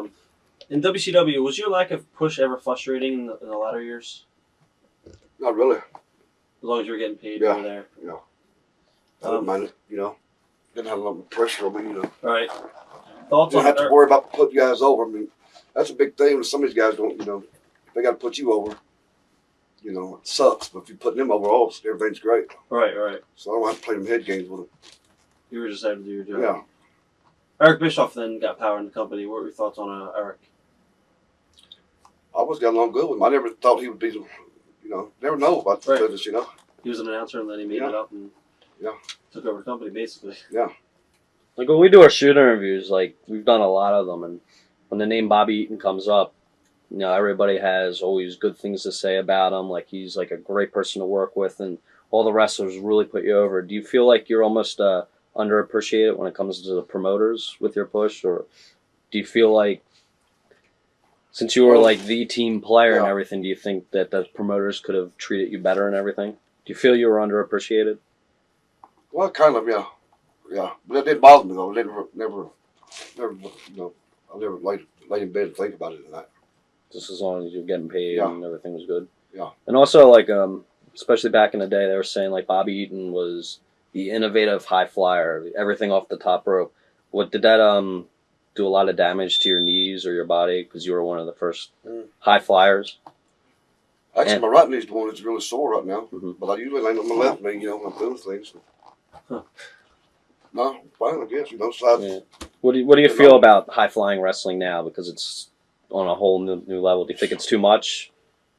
In WCW, was your lack of push ever frustrating in the latter years? Not really. As long as you were getting paid Yeah. over there. Yeah. I didn't mind it, Didn't have a lot of pressure on me, Right. Thoughts Don't on have to worry about putting guys over. I mean, that's a big thing. Some of these guys don't, they got to put you over. It sucks. But if you're putting them over, everything's great. Right. So I don't have to play them head games with them. You were just having to do your job. Yeah. Eric Bischoff then got power in the company. What were your thoughts on Eric? I always got along good with him. I never thought he would be, never know about the Right. business, He was an announcer, and then he made it up and took over the company, basically. Yeah. Like when we do our shoot interviews, like we've done a lot of them, and when the name Bobby Eaton comes up, everybody has always good things to say about him. Like he's like a great person to work with, and all the wrestlers really put you over. Do you feel like you're almost underappreciated when it comes to the promoters with your push, or do you feel like since you were like the team player and everything, do you think that the promoters could have treated you better and everything? Do you feel you were underappreciated? Well, kind of, yeah. But it didn't bother me though. I never, I never laid in bed and think about it tonight. Just as long as you're getting paid and everything was good. Yeah. And also, like, especially back in the day, they were saying like Bobby Eaton was the innovative high flyer, everything off the top rope. What did that do a lot of damage to your knees or your body because you were one of the first high flyers? Actually, my right knee's the one that's really sore right now. Mm-hmm. But I usually lay on my left knee, when I'm doing things. No, fine, I guess. So Yeah. What do you feel about high flying wrestling now? Because it's on a whole new level. Do you think it's too much?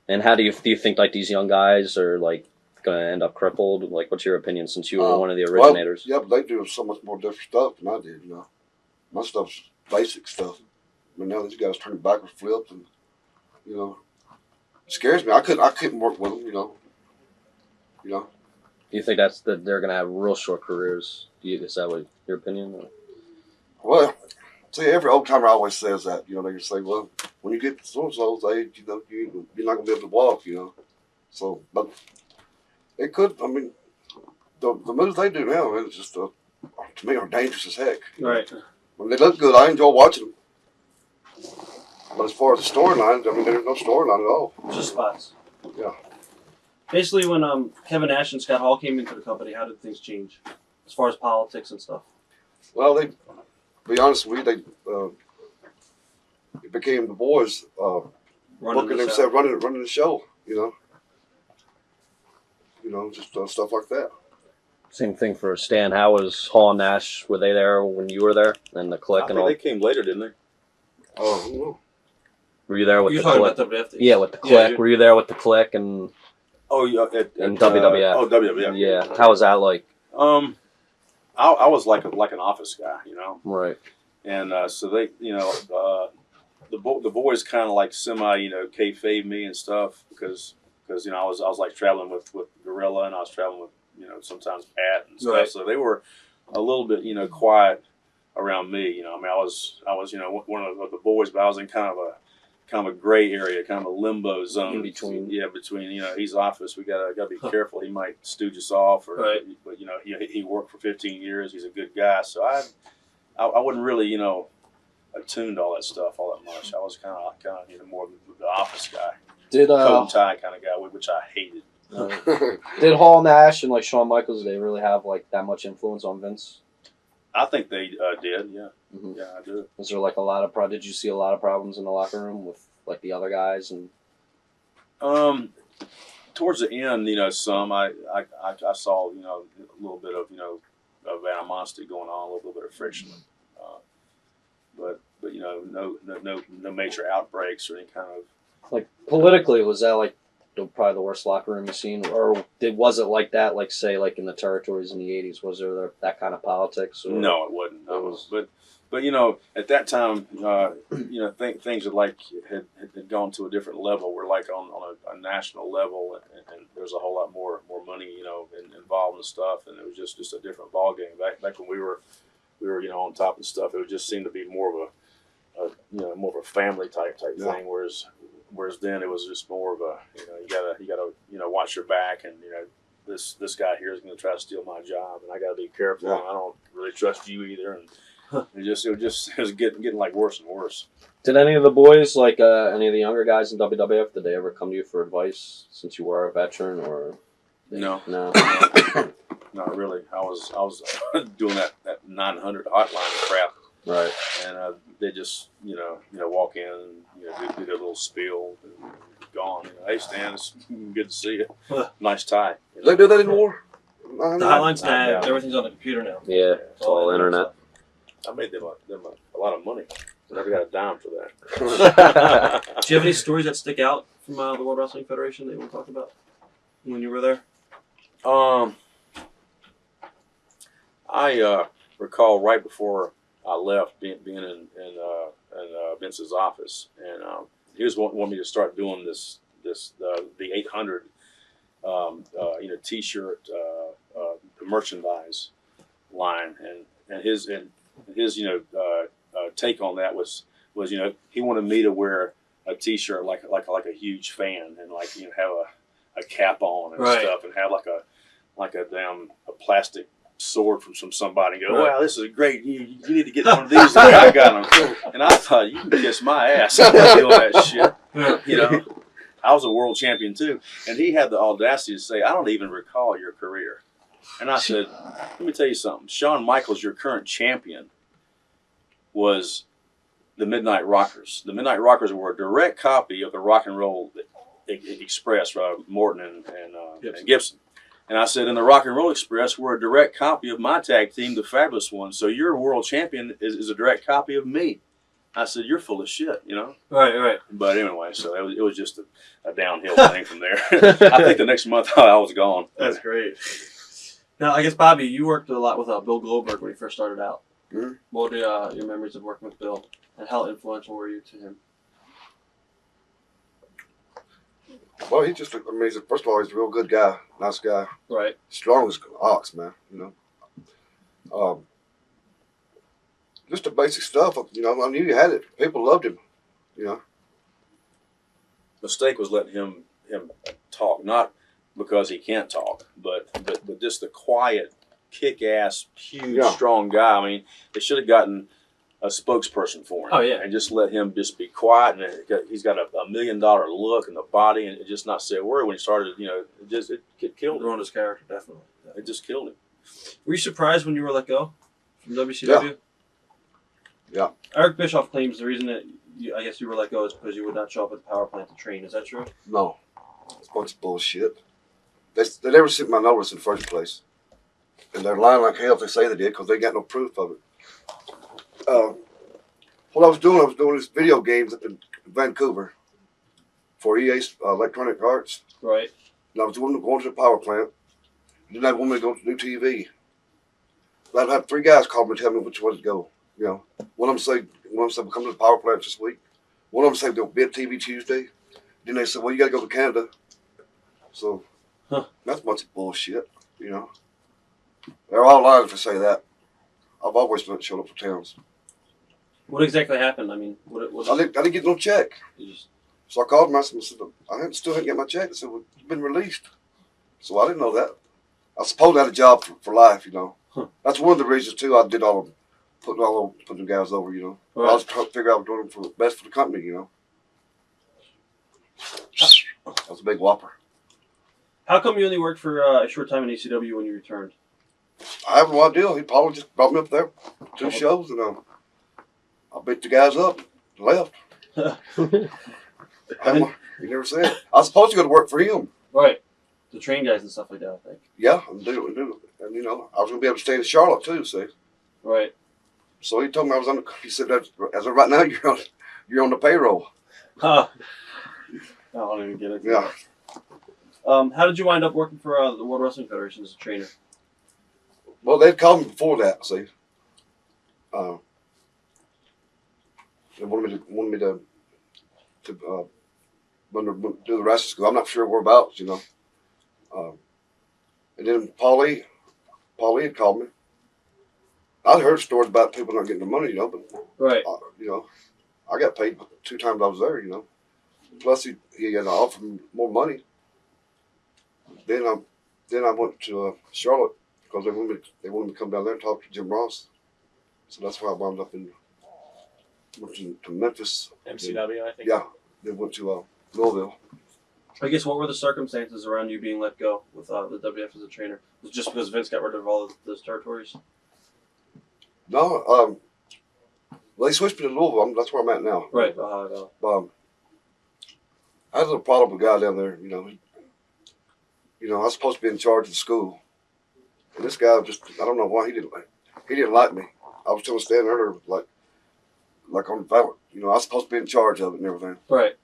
And how do you think like these young guys are like going to end up crippled? Like, what's your opinion since you were one of the originators? Well, yeah, but they do so much more different stuff than I did. My stuff's basic stuff. I mean, now these guys turning backward flips and it scares me. I couldn't work with them. Do you think that's that they're going to have real short careers? Is that what your opinion? Or? Well, see, every old timer always says that. They can say, well, when you get to so-and-so's age, you're not going to be able to walk, So, but it could, I mean, the moves they do now, man, it's just, to me, are dangerous as heck. Right. When they look good, I enjoy watching them. But as far as the storyline, I mean, there's no storyline at all. Just spots. Yeah. Basically, when Kevin Nash and Scott Hall came into the company, how did things change as far as politics and stuff? Well, to be honest with you, it became the boys booking themselves, running the show. Just stuff like that. Same thing for Stan. How was Hall and Nash? Were they there when you were there? And the Click I and all? think they came later, didn't they? Oh, I don't know. Were you there with You're the talking Click? about WWF days. Yeah, with the Click. Were you there with the Click and Oh, yeah. in WWF? WWF. Yeah. How was that like? I was like an office guy, Right. and so they, the boys kind of like semi, kayfabe me and stuff because because I was like traveling with Gorilla, and I was traveling with sometimes Pat and stuff. Right. So they were a little bit quiet around me. I mean, I was one of the boys, but I was in kind of a gray area, kind of a limbo zone In between. Yeah, between he's office. We gotta be careful. He might stooge us off, or Right. but he worked for 15 years. He's a good guy, so I wasn't really attuned to all that stuff all that much. I was kind of more of the office guy, Did coat and tie kind of guy, which I hated. did Hall Nash and like Shawn Michaels, did they really have like that much influence on Vince? I think they did. Yeah, Mm-hmm. yeah, I do. Was there like a lot of did you see a lot of problems in the locker room with like the other guys and? Towards the end, some I saw a little bit of animosity going on, a little bit of friction, but no major outbreaks or any kind of. Like politically, was that like probably the worst locker room you've seen, or was it like that? Like say, like in the territories in the '80s, was there that kind of politics? Or? No, it wasn't. It was- But at that time, things had gone to a different level. We're like on a national level, and there's a whole lot more money, involved and stuff, and it was just a different ball game. Back when we were on top of stuff, it would just seem to be more of a family type Yeah. thing. Whereas then it was just more of a you gotta watch your back, and this guy here is going to try to steal my job, and I got to be careful. Yeah. And I don't really trust you either, and it was getting like worse and worse. Did any of the boys, like any of the younger guys in WWF, did they ever come to you for advice since you were a veteran, or No, no? not really. I was doing that 900 hotline crap, Right. and they just walk in and do their little spiel and gone. Hey Stan, it's good to see you. Nice tie. Do they do that anymore? The hotline's now, Yeah. everything's on the computer now. Yeah, it's all internet. I made them a lot of money. I never got a dime for that. Do you have any stories that stick out from the World Wrestling Federation that you want to talk about when you were there? I recall right before I left being in Vince's office, and he was wanting me to start doing the 800 T-shirt merchandise line, and his take on that was he wanted me to wear a T-shirt like a huge fan, and have a cap on and Right. stuff, and have like a damn plastic sword from somebody, and go, Right. wow, this is great. You need to get one of these. I got them, and I thought, you can kiss my ass. I'm not doing that shit. I was a world champion too, and he had the audacity to say, I don't even recall your career. And I said, let me tell you something. Shawn Michaels, your current champion, was the Midnight Rockers. The Midnight Rockers were a direct copy of the Rock and Roll Express, Morton and Gibson. And I said, and the Rock and Roll Express were a direct copy of my tag team, the Fabulous Ones. So your world champion is a direct copy of me. I said, you're full of shit, Right. But anyway, so it was just a downhill thing from there. I think the next month I was gone. That's great. Now, I guess, Bobby, you worked a lot with Bill Goldberg when you first started out. Mm-hmm. What are your memories of working with Bill, and how influential were you to him? Well, he's just amazing. First of all, he's a real good guy, nice guy, Right. strong as ox, man. Just the basic stuff. I knew you had it. People loved him. Mistake was letting him talk, not because he can't talk, but just the quiet, kick-ass, huge, Yeah. strong guy. I mean, they should have gotten a spokesperson for him. Oh, yeah. And just let him just be quiet, and he's got a $1 million look in the body, and just not say a word when he started. It killed him. Ruined his character, definitely. It just killed him. Were you surprised when you were let go from WCW? Yeah. Eric Bischoff claims the reason that I guess you were let go is because you would not show up at the power plant to train. Is that true? No, it's a bunch of bullshit. They never sent my notice in the first place, and they're lying like hell if they say they did because they got no proof of it. What I was doing these video games up in Vancouver for EA's Electronic Arts. Right. And I was going to the power plant. Then they wanted me to go to do TV. But I had 3 guys call me and tell me which one to go. One of them said, come to the power plant this week. One of them said there'll be a TV Tuesday. Then they said, well, you got to go to Canada. So Huh. that's a bunch of bullshit, you know. They're all lying if they say that. I've always been showing up for towns. What exactly happened? I mean, what I didn't get no check. you just, So I called them. I said, still hadn't get my check. They said, well, you've been released. So I didn't know that. I suppose I had a job for life, you know. Huh. That's one of the reasons too. I did putting the guys over, you know. Right. I was trying to figure out doing for the best for the company, you know. That was a big whopper. how come you only worked for a short time in ACW when you returned? I have no idea. He probably just brought me up there, 2 shows, and I beat the guys up, and left. He never said. I was supposed to go to work for him. Right. To train guys and stuff like that, I think. Yeah, and do it. And you know, I was gonna be able to stay in Charlotte too. See, Right. so he told me I was on. He said that as of right now, you're on the payroll. Huh. I don't even get it. Yeah. How did you wind up working for the World Wrestling Federation as a trainer? Well, they'd called me before that. See, they wanted me to do the wrestling school. I'm not sure whereabouts, you know. And then Paulie had called me. I'd heard stories about people not getting the money, you know, but Right. you know, I got paid 2 times I was there, you know. Plus he had offered me more money. Then I went to Charlotte because they wanted me to come down there and talk to Jim Ross. So that's why I wound up went to Memphis. MCW, I think. Yeah, then went to Louisville. I guess what were the circumstances around you being let go with the WF as a trainer? Was it just because Vince got rid of all of those territories? No, well, they switched me to Louisville. That's where I'm at now. Right. I had a little problem with a guy down there. You know, I was supposed to be in charge of the school, and this guy I don't know why he didn't like me. I was telling Stan earlier, like on the ballot. You know, I was supposed to be in charge of it and everything. Right.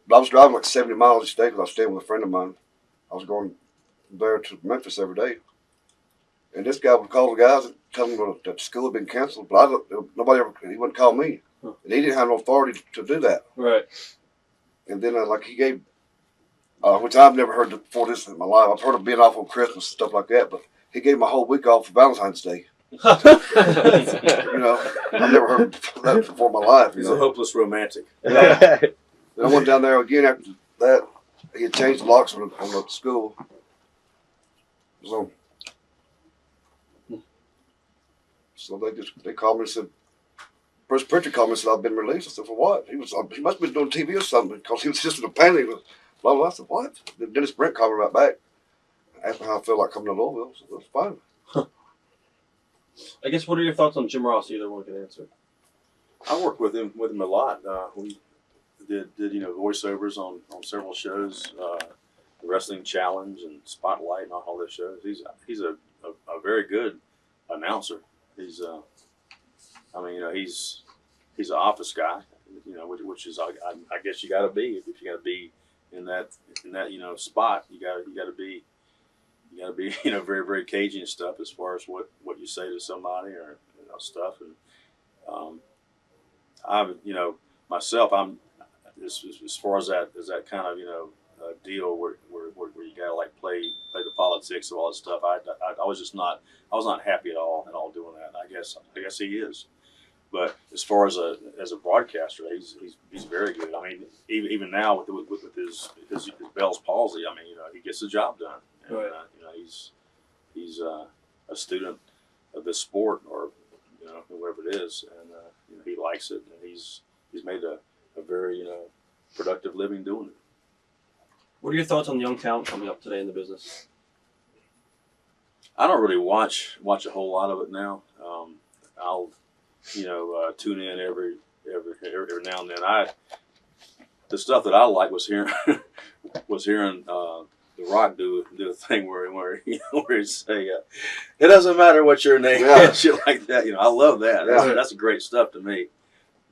But I was driving like 70 miles each day because I was staying with a friend of mine. I was going there to Memphis every day. And this guy would call the guys and tell them that the school had been canceled, but he wouldn't call me. Huh. And he didn't have no authority to do that. Right. And then he gave, which I've never heard before this in my life. I've heard of being off on Christmas and stuff like that, but he gave my whole week off for Valentine's Day. You know, I've never heard that before in my life. He's a hopeless romantic. Yeah. Then I went down there again after that. He had changed the locks on the school. So they called me and said, Bruce Pritchard called me and said, I've been released. I said, for what? He must have been doing TV or something because he was just in a panic. Blah, blah. I said, what? Then Dennis Brent called me right back. Asked me how I felt like coming to Louisville. So that's fine. I guess what are your thoughts on Jim Ross? Either one can answer. I worked with him a lot. We did voiceovers on several shows, the Wrestling Challenge and Spotlight and all those shows. He's a very good announcer. He's he's an office guy, you know, which is I guess you got to be if you got to be in that spot. You got to be very, very cagey and stuff as far as what you say to somebody or stuff. And myself, I'm as far as that kind of deal where you gotta like play the politics of all this stuff. I was not happy at all doing that. I guess he is. But as far as a broadcaster, he's very good. I mean, even now with his Bell's palsy, I mean, he gets the job done. And, right. He's a student of this sport, or whatever it is, and he likes it, and he's made a very productive living doing it. What are your thoughts on young talent coming up today in the business? I don't really watch a whole lot of it now. I'll tune in every now and then. The stuff that I like was hearing The Rock do a thing where he say, it doesn't matter what your name is, shit like that. I love that. That's great stuff to me.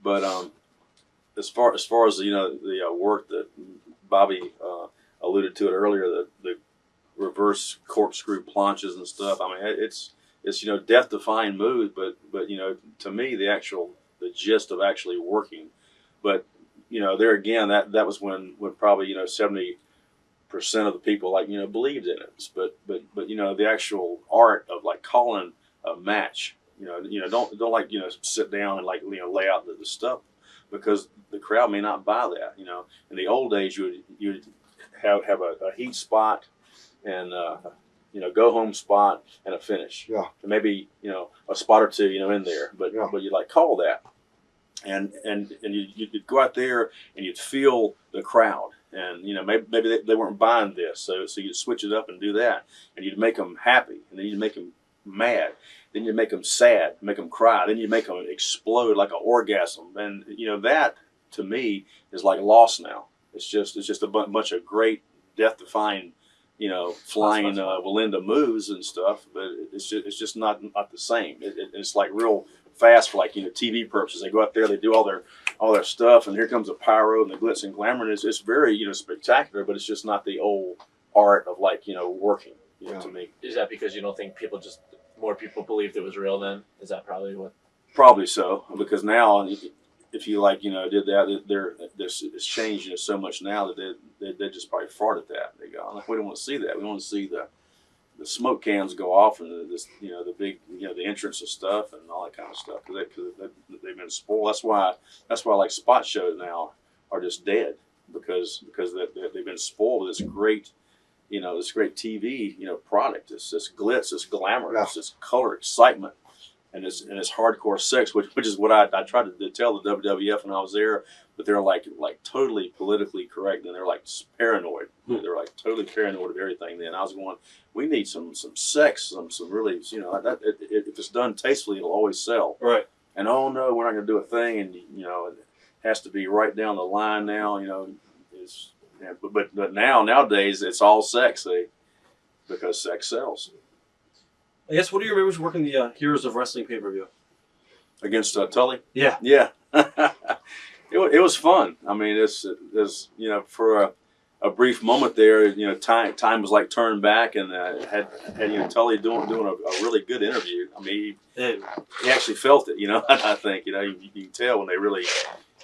But as far as the work that Bobby alluded to it earlier, the reverse corkscrew planches and stuff. I mean, it's death-defying moves, but to me the gist of actually working. But there again, that was when probably 70% percent of the people believed in it. But the actual art of like calling a match, don't sit down and lay out the stuff, because the crowd may not buy that. In the old days, you would have a heat spot and go home spot and a finish. Yeah. And maybe a spot or two in there, but you call that, and you'd go out there and you'd feel the crowd, and maybe they weren't buying this, so you'd switch it up and do that, and you'd make them happy, and then you'd make them mad, then you'd make them sad, make them cry, then you'd make them explode like an orgasm, and that to me is like lost now. It's just a bunch of great death-defying flying Belinda moves and stuff, but it's just not the same. It's like real fast for TV purposes. They go out there, they do all their stuff, and here comes the pyro and the glitz and glamour, and it's very spectacular, but it's just not the old art of working to me. Is that because you don't think more people believed it was real then? Is that probably what? Probably so, because now if you did that, it's changed so much now that they just probably fart at that. They go, we don't want to see that. We want to see the smoke cans go off and the big the entrance and stuff and all that kind of stuff, because they've been spoiled. That's why spot shows now are just dead, because they've been spoiled with this great TV product. This glitz, this glamour, this color, excitement. And it's hardcore sex, which is what I tried to tell the WWF when I was there, but they're like totally politically correct, and they're paranoid. They're totally paranoid of everything. Then I was going, we need some sex, some really if it's done tastefully, it'll always sell. Right. And oh no, we're not going to do a thing, and it has to be right down the line now. But nowadays it's all sex, because sex sells. I guess, what do you remember working the Heroes of Wrestling pay-per-view? Against Tully? Yeah. Yeah. It was fun. I mean, it's for a brief moment there, time was turned back, and had Tully doing a really good interview. I mean, he actually felt it, I think, you can tell when they really,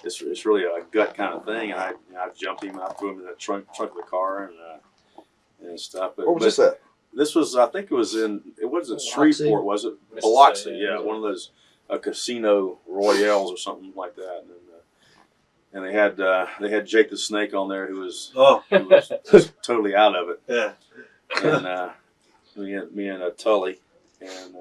it's really a gut kind of thing, and I jumped him and I threw him in the trunk of the car and stuff. But, Where was this at? This was, I think it wasn't Shreveport, was it? Biloxi, yeah, one of those casino royales or something like that. And they had Jake the Snake on there, who was just totally out of it. Yeah. And me and Tully, and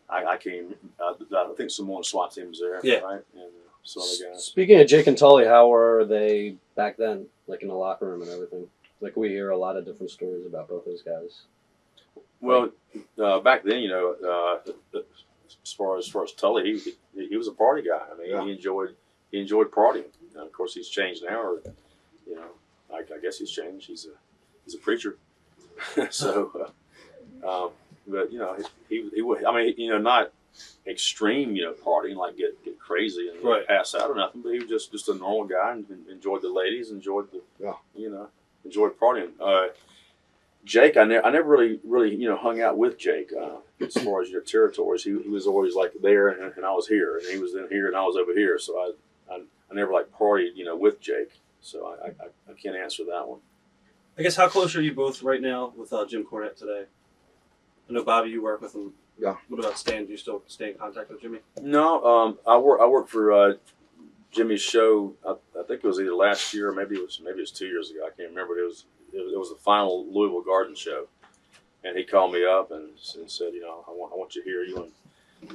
I came. I think Samoan SWAT team was there. Yeah. Right. And some other guys. Speaking of Jake and Tully, how were they back then, in the locker room and everything? We hear a lot of different stories about both those guys. Well, back then, as far as Tully, he was a party guy. I mean, he enjoyed partying. Of course, he's changed now, or I guess he's changed. He's a preacher. So, but he would. I mean, not extreme, partying get crazy and pass out or nothing. But he was just a normal guy and enjoyed the ladies, enjoyed enjoyed partying. Jake, I never really hung out with Jake as far as territories. He was always there, and I was here, and he was in here, and I was over here. So I never partied with Jake. So I can't answer that one. I guess, how close are you both right now with Jim Cornette today? I know, Bobby, you work with him. Yeah. What about Stan? Do you still stay in contact with Jimmy? No, I work for Jimmy's show. I think it was either last year, or maybe it was 2 years ago. I can't remember. It was the final Louisville Garden show, and he called me up and said, I want you here. You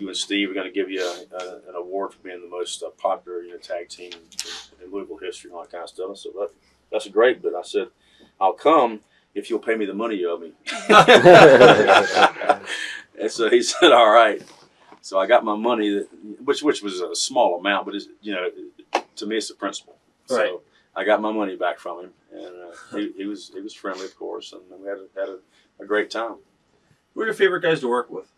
and Steve are going to give you an award for being the most popular tag team in Louisville history and all that kind of stuff. I said, that's great, but I said, I'll come if you'll pay me the money you owe me. And so he said, all right. So I got my money, which was a small amount, but to me it's a principle. Right. So I got my money back from him, and he was friendly, of course, and we had a great time. Who are your favorite guys to work with?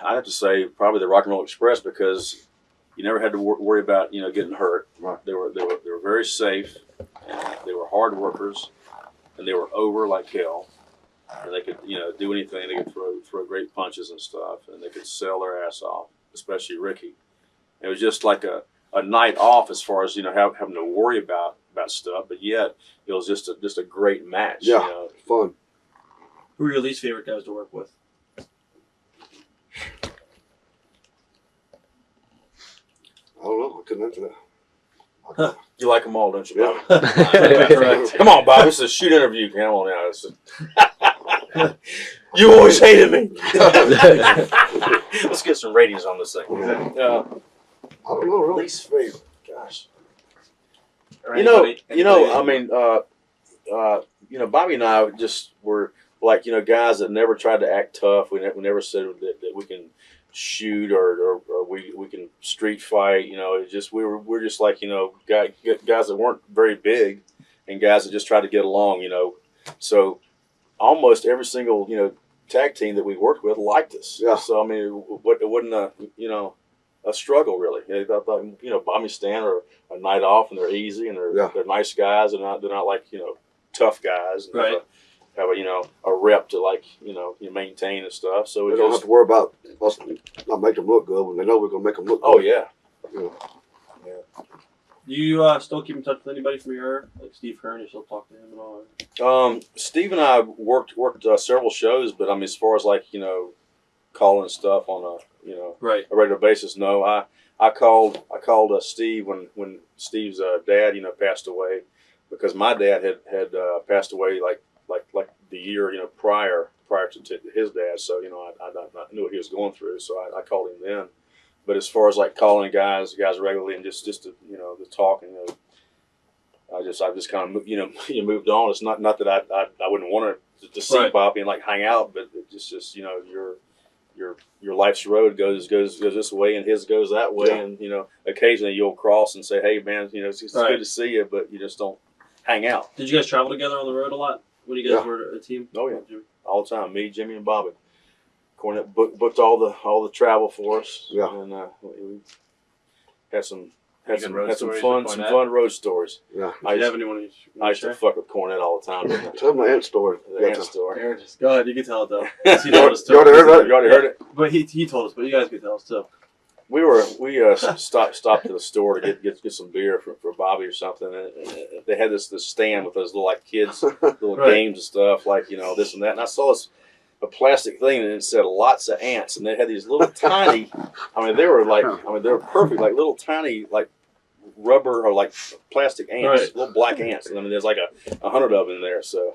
I have to say probably the Rock and Roll Express, because you never had to worry about getting hurt. Right. They were very safe, and they were hard workers, and they were over like hell, and they could do anything. They could throw great punches and stuff, and they could sell their ass off, especially Ricky. It was just like a night off as far as having to worry about about stuff, but yet it was just a great match. Yeah, You know? fun. Who are your least favorite guys to work with? I don't know. I couldn't answer that. You like them all, don't you, Bobby? Correct. Come on, Bob. This is a shoot interview. Come on now. You always hated me. Let's get some ratings on this thing. I don't know. Really. Least favorite. Gosh. Or I mean, Bobby and I just were like, guys that never tried to act tough. We never said that we can shoot or we can street fight. It's just we're just like guys that weren't very big and guys that just tried to get along. So almost every single tag team that we worked with liked us. Yeah. So I mean, it wasn't a struggle really. I thought Bobby and Stan are a night off and they're easy and they're nice guys and they're not like tough guys. And Right. Have a rep to you maintain and stuff. So We we don't have just to worry about us not making them look good when they know we're gonna make them look good. oh yeah. Do you still keep in touch with anybody from your era? Like Steve Kern, you still talk to him at all? Steve and I worked several shows, but I mean as far as calling stuff on Right. a regular basis, no. I called Steve when Steve's dad passed away because my dad had passed away like the year prior to his dad, so I knew what he was going through, so I called him then. But as far as calling guys regularly and just to the talk, I've just kind of moved on. It's not that I wouldn't want to see Right. Bobby and hang out, but it's just your life's road goes this way and his goes that way, Yeah. and occasionally you'll cross and say, hey man, it's Right. good to see you, but you just don't hang out Did you guys travel together on the road a lot when you guys Yeah. were a team? Oh, yeah. all the time. Me, Jimmy, and Bobby. Cornette booked all the travel for us. Yeah. And we had some Any good road stories fun with some Cornette? fun road stories. Yeah. Do you have anyone you I used to fuck with Cornette all the time. Didn't I? Tell my aunt story. The ant story. Go ahead, you can tell it though. He told us You already heard that? You already heard it. But he told us, but you guys can tell us too. We stopped at the store to get some beer for Bobby or something. And they had this stand with those little kids little Right. games and stuff this and that. And I saw a plastic thing and it said lots of ants, and they had these little tiny. they were perfect, like little tiny rubber or plastic ants, Right. little black ants. And there's 100 of them in there. So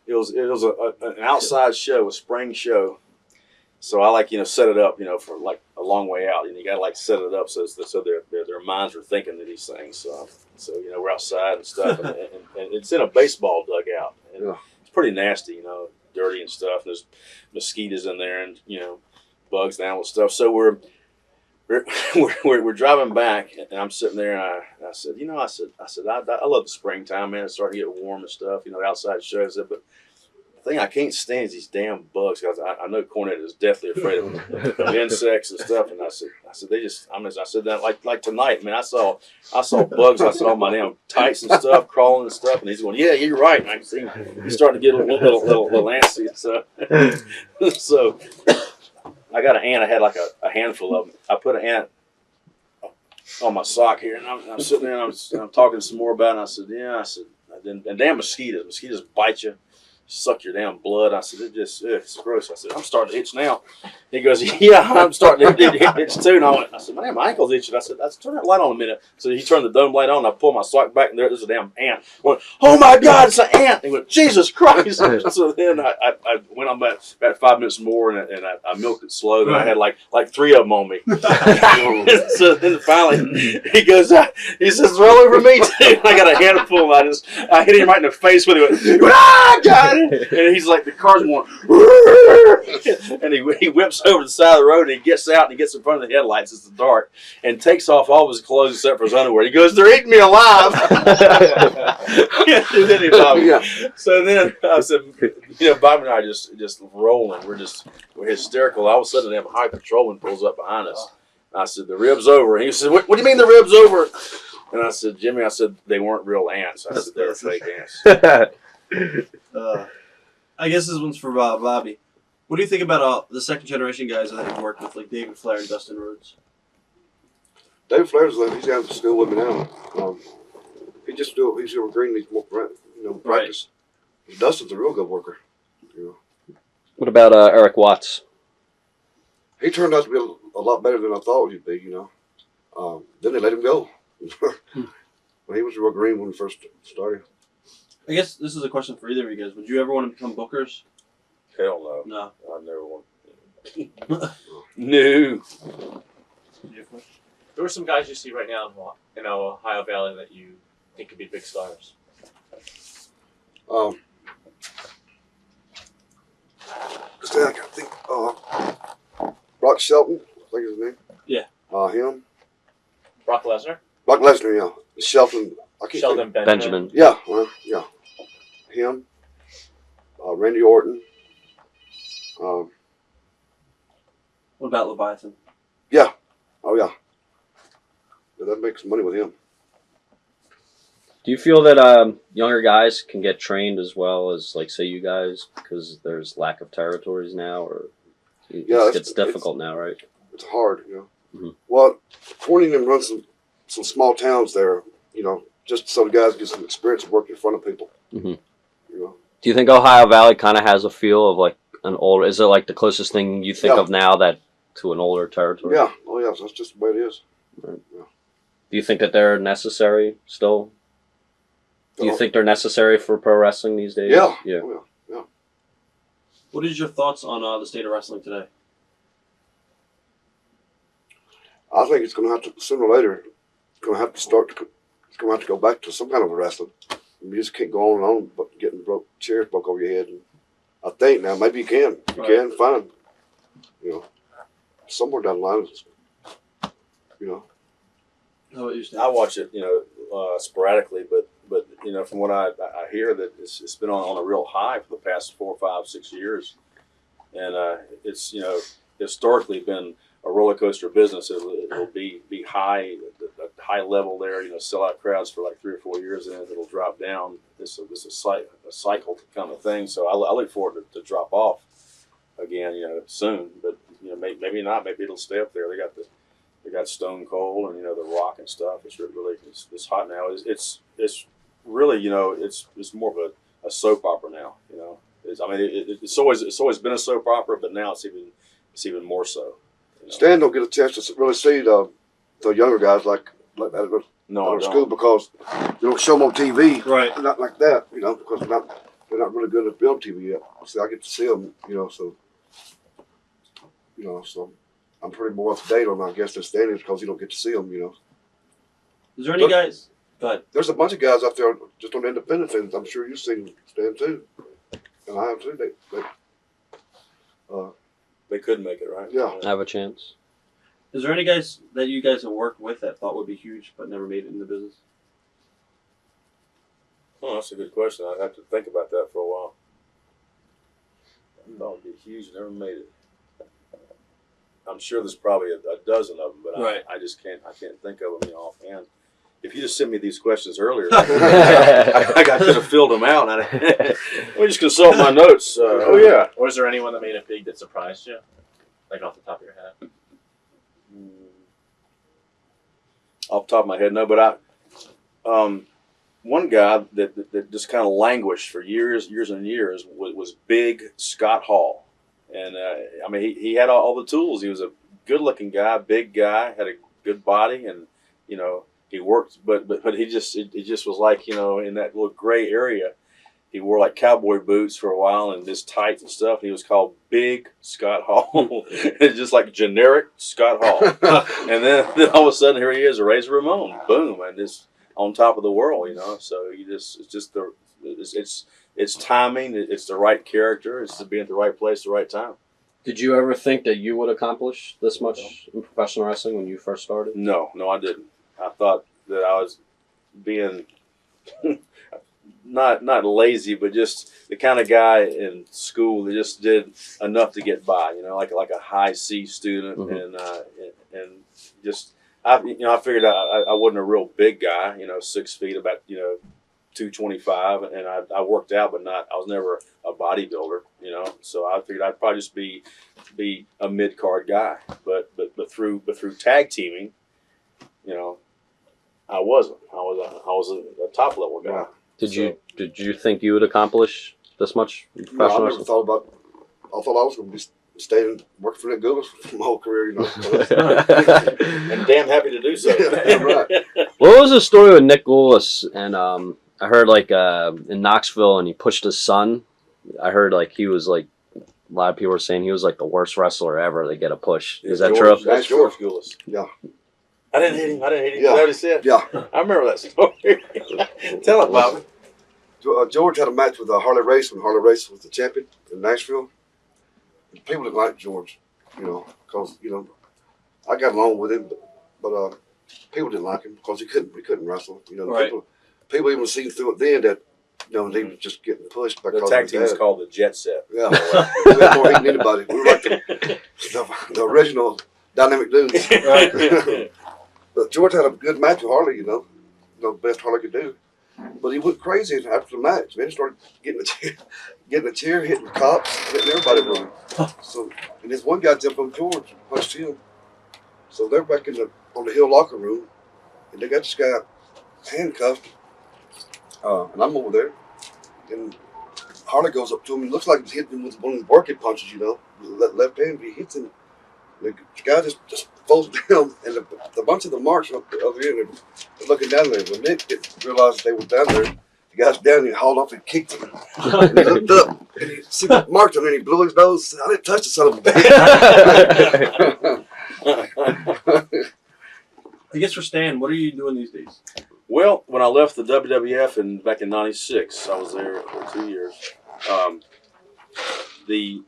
it was an outside show, a spring show. So I set it up, for a long way out, and you got to set it up so their minds are thinking of these things. So we're outside and stuff, and it's in a baseball dugout, and Yeah. it's pretty nasty, dirty and stuff. There's mosquitoes in there, and bugs down with stuff. So we're driving back, and I'm sitting there, and I said, I love the springtime, man. It's starting to get warm and stuff. The outside shows it, but the thing I can't stand is these damn bugs. Cause I know Cornette is deathly afraid of insects and stuff. And I said they just. I said that like tonight, man. I saw bugs. I saw my damn tights and stuff crawling and stuff. And he's going, yeah, you're right. And I can see he's starting to get a little antsy. So I got an ant. I had a handful of them. I put an ant on my sock here, and I'm sitting there and I'm talking some more about it. And I said, yeah. And damn mosquitoes. Mosquitoes bite you. Suck your damn blood. I said, it's gross. I said, I'm starting to itch now. He goes, yeah, I'm starting to itch too. And I said, man, my ankle's itching. I said, turn that light on a minute. So he turned the dome light on. I pulled my sock back, and there's a damn ant. I went, oh my God, it's an ant. He went, Jesus Christ. So then I went on about 5 minutes more, and I milked it slow. And I had like 3 of them on me. So then finally, he goes, he says, it's all over me too. I got a handful. I hit him right in the face with it. He went, ah, God. And he's like, the car's going, and he whips over the side of the road, and he gets out and he gets in front of the headlights. It's dark, and takes off all of his clothes except for his underwear. He goes, they're eating me alive. Yeah. So then I said, Bob and I are just rolling. We're hysterical. All of a sudden, a high patrolman pulls up behind us. I said, the rib's over. And he said, what do you mean the rib's over? And I said, Jimmy, they weren't real ants. I said, they were fake ants. I guess this one's for Bobby. What do you think about the second generation guys that have worked with, like David Flair and Dustin Rhodes? David Flair's he's out of school with me now. He's over green. He's more practice. Dustin's a real good worker. What about Eric Watts? He turned out to be a lot better than I thought he'd be. Then they let him go. Well, he was real green when we first started. I guess this is a question for either of you guys. Would you ever want to become bookers? Hell no. No. I never want. No. Who are some guys you see right now in Ohio Valley that you think could be big stars? I think Brock Shelton, I think is his name. Yeah. Him. Brock Lesnar? Brock Lesnar, yeah. Shelton. I can't Sheldon think. Benjamin. Yeah, yeah. Him. Randy Orton. What about Leviathan? Yeah. Oh, yeah. That makes money with him. Do you feel that younger guys can get trained as well as, like, say, you guys, because there's lack of territories now, or it's difficult now, right? It's hard, Mm-hmm. Well, Corning runs some small towns there, just so the guys get some experience of working in front of people. Mm-hmm. Do you think Ohio Valley kind of has a feel of like an older? Is it like the closest thing you think of now that to an older territory? Yeah. Oh, yeah. So that's just the way it is. Right. Yeah. Do you think that they're necessary still? Do you think they're necessary for pro wrestling these days? Yeah. Yeah. Oh, yeah. What is your thoughts on the state of wrestling today? I think it's going to have to, sooner or later, it's going to have to go back to some kind of a wrestling. You just can't go on and on, but getting chairs broke over your head. And I think now maybe you can. You can, fine. Somewhere down the line, How about you, Steve? I watch it, sporadically, but from what I hear that it's been on a real high for the past 4, 5, 6 years, and it's historically been a roller coaster business. It'll be high, a high level there. Sell out crowds for like 3 or 4 years, and then it'll drop down. This is a cycle kind of thing. So I look forward to drop off again, soon. But maybe not. Maybe it'll stay up there. They got Stone Cold and The Rock and stuff. It's really it's hot now. It's really it's more of a soap opera now. It's always been a soap opera, but now it's even more so. Stan don't get a chance to really see the younger guys like that at school because you don't show them on TV. Right. Not like that, because they're not really good at film TV yet. See, I get to see them, so I'm pretty more up to date on, I guess, than Stan is because you don't get to see them, Is there any guys? Go ahead. There's a bunch of guys out there just on the independent things. I'm sure you've seen Stan too, and I have too. They could make it, right? Yeah. Have a chance. Is there any guys that you guys have worked with that thought would be huge but never made it in the business? Oh, that's a good question. I'd have to think about that for a while. I thought it would be huge, never made it. I'm sure there's probably a dozen of them, but I just can't think of them offhand. If you just sent me these questions earlier, I could have filled them out. Let me just consult my notes. Oh yeah. Or is there anyone that made it big that surprised you, like off the top of your head? Off the top of my head, no. But one guy that just kind of languished for years and years was Big Scott Hall, and he had all the tools. He was a good-looking guy, big guy, had a good body, and he worked, but he just was like in that little gray area. He wore like cowboy boots for a while and this tights and stuff. He was called Big Scott Hall. It's just like generic Scott Hall. And then all of a sudden here he is, a Razor Ramon, boom, and just on top of the world, So it's timing. It's the right character. It's to be at the right place, the right time. Did you ever think that you would accomplish this much in professional wrestling when you first started? No, I didn't. I thought that I was being not lazy, but just the kind of guy in school that just did enough to get by. Like a high C student, and just I figured I wasn't a real big guy. 6 feet, about 225, and I worked out, but I was never a bodybuilder. So I figured I'd probably just be a mid card guy. But through tag teaming, I wasn't. I was a top level guy. Did you think you would accomplish this much in No, I professional never wrestling? thought about. I thought I was going to be staying working for Nick Goulas for my whole career. You know. And damn happy to do so. Yeah, right. What was the story with Nick Goulas? And I heard like in Knoxville, and he pushed his son. I heard like he was like a lot of people were saying he was like the worst wrestler ever to get a push. Is that true? That's George Goulas. Yeah. I didn't hit him. Yeah. Is that what he said? Yeah. I remember that story. Tell it, Bobby. George had a match with Harley Race when Harley Race was the champion in Nashville. People didn't like George, you know, because I got along with him, but people didn't like him because he couldn't wrestle. You know, Right. people even seen through it then that he was just getting pushed The because tag of team his is dad. called the Jet Set. Yeah, we had more heat than anybody. We were like the original dynamic dudes. Right. But George had a good match with Harley, the best Harley could do. But he went crazy after the match. Man, he started getting a chair, hitting the cops, hitting everybody with him. So, and this one guy jumped on George and punched him. So they're back on the Hill locker room, and they got this guy handcuffed. And I'm over there, and Harley goes up to him and looks like he's hitting him with one of the working punches, left hand. He hits him. The guy just falls down, and the bunch of the marks up over here, and they're looking down there. When Nick realized they were down there, the guy's down, and he hauled off and kicked him. And he looked up, and he see the marks on there, and he blew his nose. I didn't touch the son of a bitch. I guess for Stan, what are you doing these days? Well, when I left the WWF back in '96, I was there for 2 years. The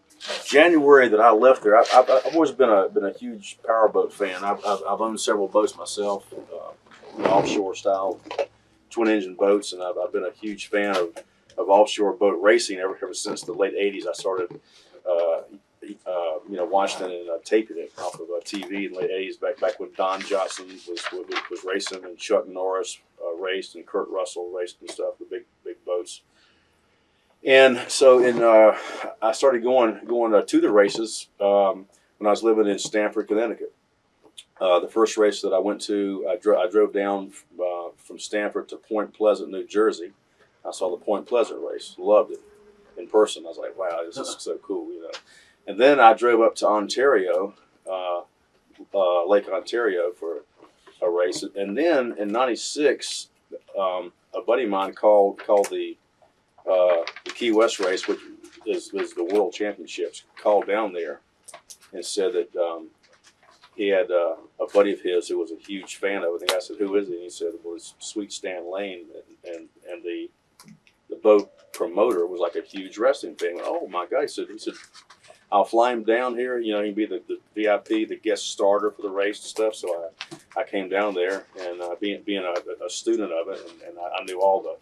January that I left there, I've always been a huge powerboat fan. I've owned several boats myself, offshore style, twin engine boats, and I've been a huge fan of offshore boat racing ever since the late '80s. I started, watching it and taping it off of TV in the late '80s, back when Don Johnson was racing and Chuck Norris raced and Kurt Russell raced and stuff, the big boats. And so I started going to the races when I was living in Stamford, Connecticut. The first race that I went to, I drove down from Stamford to Point Pleasant, New Jersey. I saw the Point Pleasant race, loved it in person. I was like, wow, this is so cool, And then I drove up to Ontario, Lake Ontario, for a race. And then in '96, a buddy of mine called the Key West race, which is the World Championships, called down there and said that he had a buddy of his who was a huge fan of it. And I said, "Who is he?" And he said, "Well, it's Sweet Stan Lane." And the boat promoter was like a huge wrestling fan. Oh my God! He said, "I'll fly him down here. He'd be the VIP, the guest starter for the race and stuff." So I came down there, and being a student of it, and I knew all the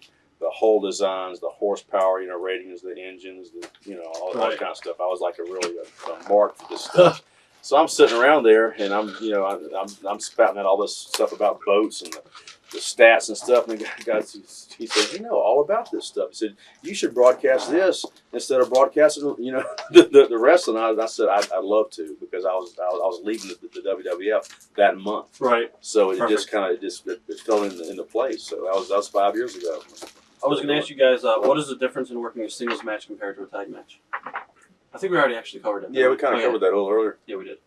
hull designs, the horsepower, ratings, the engines, all that kind of stuff. I was like a mark for this stuff. So I'm sitting around there, and I'm spouting out all this stuff about boats and the stats and stuff. And the guy, he said, "You know all about this stuff." He said, "You should broadcast this instead of broadcasting, the wrestling." I said, "I'd love to," because I was leaving the WWF that month. Right. So it just kind of it fell into place. So that was 5 years ago. I was going to ask you guys, what is the difference in working a singles match compared to a tag match? I think we already actually covered it. Yeah, we kind of covered that a little earlier. Yeah, we did.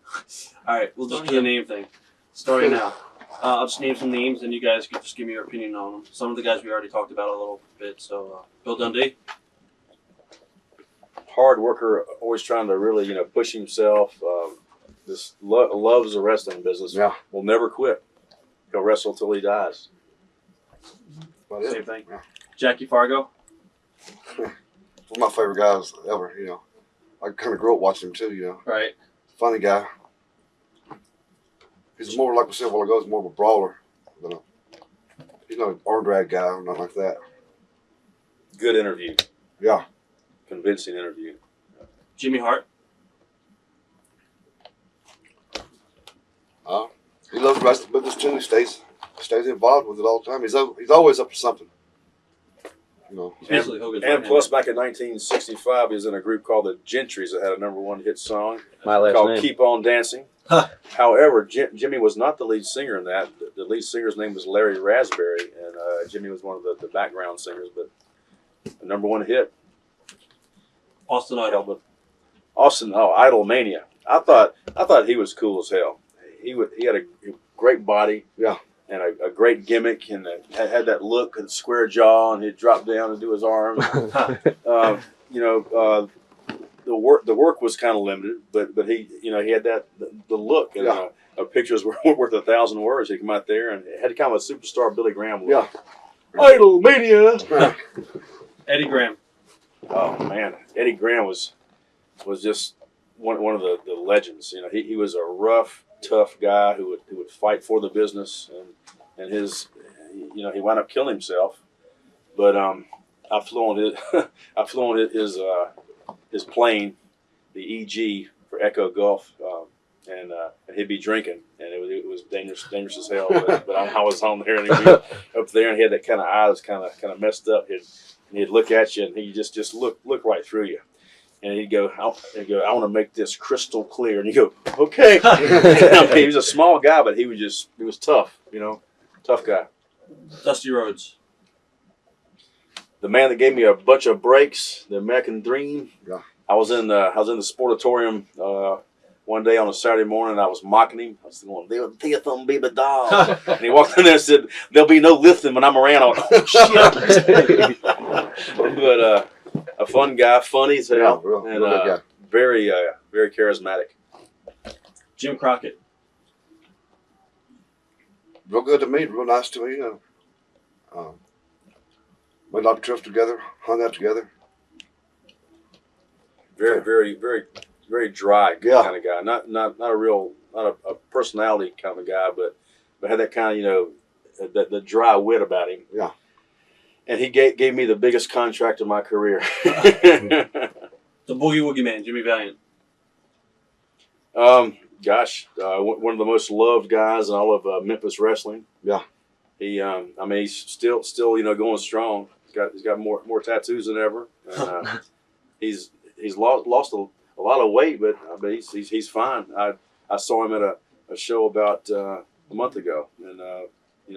All right, we'll just do the name thing. Starting now. I'll just name some names, and you guys can just give me your opinion on them. Some of the guys we already talked about a little bit. So, Bill Dundee. Hard worker, always trying to really, push himself. Just loves the wrestling business. Yeah. Will never quit. He'll wrestle till he dies. Same thing. Jackie Fargo. One of my favorite guys ever, I kind of grew up watching him too, Right. Funny guy. He's more, like we said a while ago, he's more of a brawler. He's not an arm drag guy or nothing like that. Good interview. Yeah. Convincing interview. Jimmy Hart. He loves the wrestling business too. He stays involved with it all the time. He's always up to something. You know, He's basically Hogan's And right plus, hand. back in 1965, he was in a group called the Gentrys that had a #1 hit song My last called name. "Keep On Dancing." Huh. However, Jimmy was not the lead singer in that. The lead singer's name was Larry Raspberry, and Jimmy was one of the background singers. But a #1 hit. Austin Idol. Austin, Idol Mania. I thought he was cool as hell. He had a great body. Yeah. And a great gimmick, and had that look and square jaw, and he'd drop down and do his arm. You know, the work was kind of limited, but he he had the look, and a picture's worth 1,000 words. He'd come out there and had kind of a superstar Billy Graham look. Yeah. Idol Mania. Eddie Graham. Oh man, Eddie Graham was just one of the legends. You know, he was a rough, tough guy who would fight for the business, and his he wound up killing himself. But I flew on his plane, the EG for Echo Gulf, and he'd be drinking, and it was dangerous as hell. But I was on there, and he'd be up there, and he had that kind of eye that's kind of messed up. He'd look at you, and he just look right through you. And he'd go, I want to make this crystal clear. And you go, okay. I mean, he was a small guy, but he was tough, tough guy. Dusty Rhodes. The man that gave me a bunch of breaks, the American Dream. Yeah. I was in the Sportatorium one day on a Saturday morning, and I was mocking him. I was going, "They'll take them, baby doll." And he walked in there and said, "There'll be no lifting when I'm around." I went, "Oh shit!" But a fun guy, funny as hell, real and good guy. very charismatic. Jim Crockett. Real good to me, real nice to me. Made a lot of trips together, hung out together. Very dry Yeah. kind of guy. Not a personality kind of guy, but had that kind of the dry wit about him. Yeah. And he gave me the biggest contract of my career. The Boogie Woogie Man, Jimmy Valiant. One of the most loved guys in all of Memphis wrestling. Yeah. He's still going strong. He's got more tattoos than ever. And, he's lost a lot of weight, but he's fine. I saw him at a show about a month ago in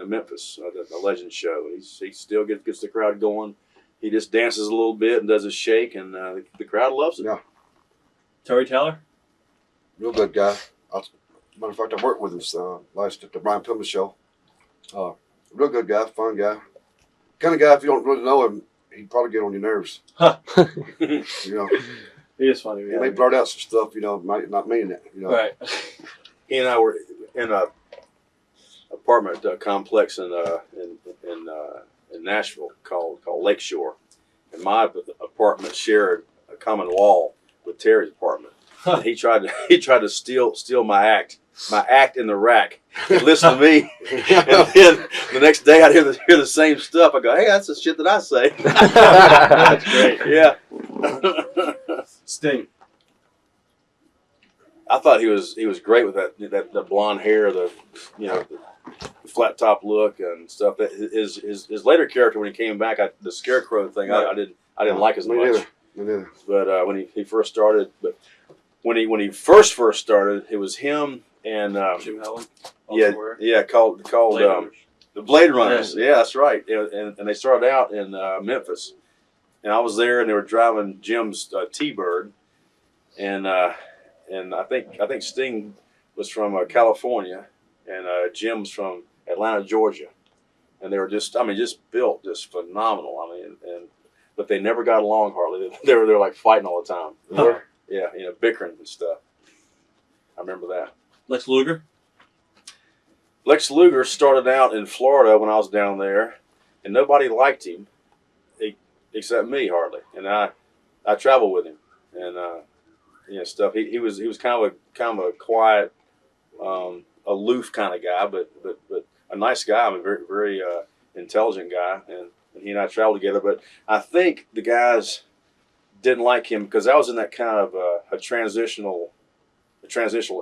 Memphis, the Legend show. He still gets the crowd going. He just dances a little bit and does a shake, and the crowd loves it. Yeah. Terry Taylor. Real good guy. Matter of fact, I worked with him last at the Brian Pillman show. Real good guy, fun guy. Kind of guy, if you don't really know him, he'd probably get on your nerves. Huh. You know, He is funny. he may blurt out some stuff, might not mean it. Right. He and I were in a apartment complex in Nashville called Lakeshore, and my apartment shared a common wall with Terry's apartment. And he tried to steal my act in the rack. He'd listen to me, and then the next day I'd hear the same stuff. I go, "Hey, that's the shit that I say." That's great. Yeah. Sting. I thought he was great with that blonde hair, the flat top look and stuff. That his later character when he came back, the Scarecrow thing, I didn't like as Me much. neither. But when he first started, when he first started, it was him and Jim Helen. called Blade Runners. the Blade Runners. Yeah, that's right. And they started out in Memphis, and I was there, and they were driving Jim's T-Bird, and I think Sting was from California, and Jim's from Atlanta, Georgia, and they were just built just phenomenal. But they never got along hardly. They were like fighting all the time. Huh. Yeah, bickering and stuff. I remember that. Lex Luger. Lex Luger started out in Florida when I was down there, and nobody liked him, except me hardly. And I traveled with him, and stuff. He was kind of a quiet, aloof kind of guy, but a nice guy. Very very intelligent guy, and he and I traveled together. But I think the guys didn't like him because I was in that kind of a transitional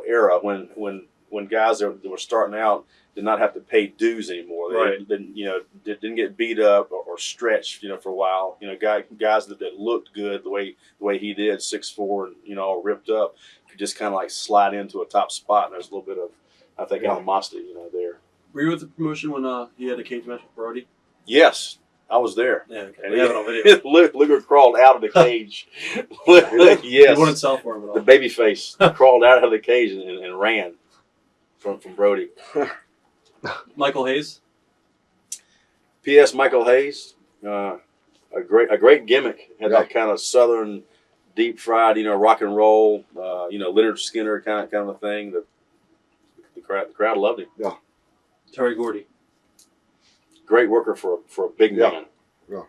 era when when guys that were starting out did not have to pay dues anymore. They Right. didn't get beat up or stretched, for a while. Guys that looked good the way he did, 6'4", and all ripped up, could just kind of like slide into a top spot. And there's a little bit of, I think, animosity, there. Were you with the promotion when he had a cage match with Brody? Yes, I was there. Yeah, okay. And We have it on video. Luger crawled out of the cage. He Yes, wouldn't sell for him at all. the baby face crawled out of the cage and ran from Brody. Michael Hayes. P.S. Michael Hayes, a great gimmick. Had that kind of southern, deep fried, rock and roll, Leonard Skinner kind of a thing. The crowd loved him. Terry Gordy. Great worker for a big man. Yeah.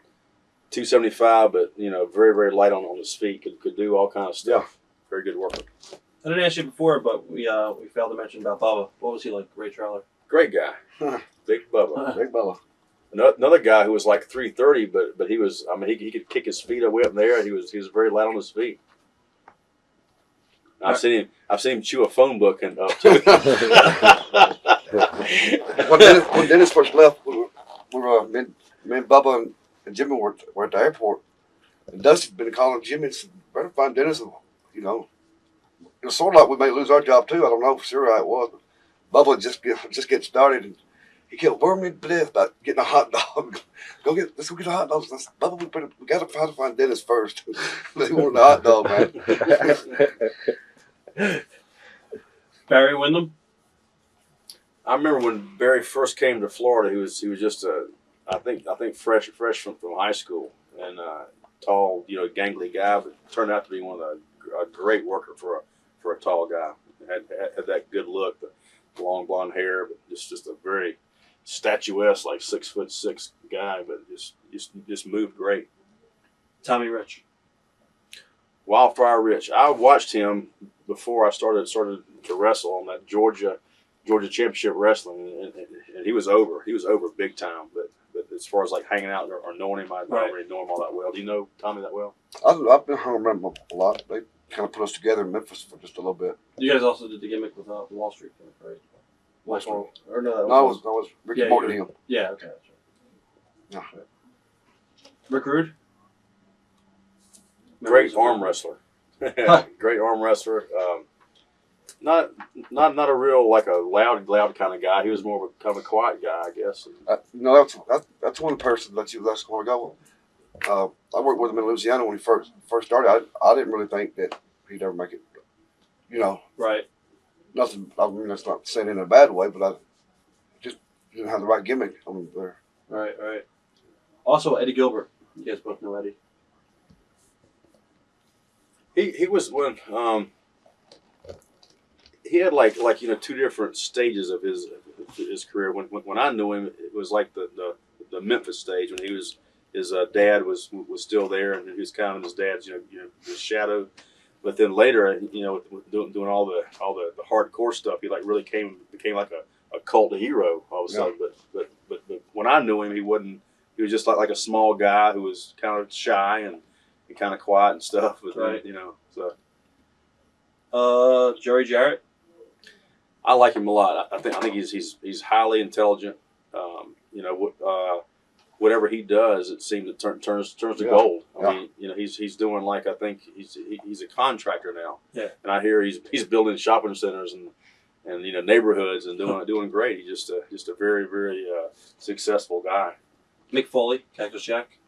275, but very very light on his feet. Could do all kind of stuff. Very good worker. I didn't ask you before, but we failed to mention about Bubba. What was he like? Ray Trower. Great guy. Big Bubba. Big Bella. Another guy who was like 330, but he was. I mean, he could kick his feet way up in the air. He was very light on his feet. I've seen him chew a phone book and up too. When Dennis first left, me and Bubba and Jimmy were at the airport, and Dusty's been calling Jimmy and said, "Better find Dennis." It was sort of like we may lose our job too. I don't know for sure how it was. But Bubba just get started, and he kept worrying me to death about getting a hot dog. Let's go get a hot dog. Bubba, we got to find Dennis first. They want a hot dog, man. Barry Windham. I remember when Barry first came to Florida. He was just I think fresh from high school, and tall, gangly guy, but turned out to be a great worker for a tall guy. Had that good look, the long blonde hair, but just a very statuesque, like 6'6" guy, but just moved great. Tommy Rich. Wildfire Rich. I watched him before I started to wrestle on that Georgia Championship Wrestling, and he was over. He was over big time. But as far as like hanging out or knowing him, I don't really know him all that well. Do you know Tommy that well? I've been hung around him a lot. They kind of put us together in Memphis for just a little bit. You guys also did the gimmick with the Wall Street gimmick, right? Wall Street. Or no, I was Ricky Yeah, Morton. you yeah, okay. That's right. Yeah. Rick Rude. Great arm wrestler. Great arm wrestler. Not a real like a loud kind of guy. He was more of a kind of a quiet guy, I guess. That's one person that's going to go. I worked with him in Louisiana when he first started. I didn't really think that he'd ever make it. Right. Nothing. I mean, that's not saying in a bad way, but I just didn't have the right gimmick on there. Right. Also, Eddie Gilbert. You guys both know Eddie. He was when he had like two different stages of his career. When I knew him, it was like the Memphis stage when his dad was still there, and he was kind of his dad's his shadow. But then later, doing all the hardcore stuff, he like really became like a cult hero all of a sudden. But when I knew him, he wasn't. He was just like a small guy who was kind of shy and kind of quiet and stuff. But Right. So. Jerry Jarrett. I like him a lot. I think he's highly intelligent. Whatever he does, it seems it turns to gold. I mean, he's doing like, I think he's a contractor now. Yeah. And I hear he's building shopping centers and neighborhoods and doing great. He's just a very very successful guy. Mick Foley, Cactus Jack.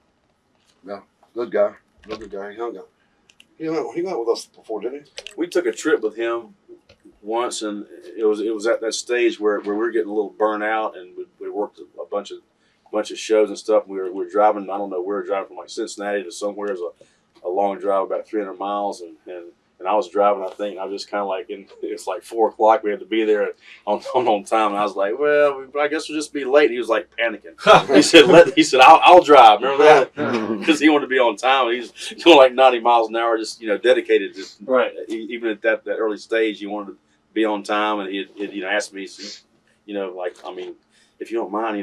Good guy. Good guy. Young guy. He went with us before, didn't he? We took a trip with him once, and it was at that stage where we were getting a little burnt out, and we worked a bunch of shows and stuff. We were driving. I don't know. We were driving from like Cincinnati to somewhere. It was a long drive, about 300 miles, and I was driving. I think I was just kind of like, it's like 4 o'clock. We had to be there on time, and I was like, well, I guess we'll just be late. And he was like panicking. He said, I'll drive. Remember that? Because he wanted to be on time. He's going like 90 miles an hour, just dedicated. Just Right. Even at that early stage, he wanted to be on time, and he asked me, like, I mean, if you don't mind,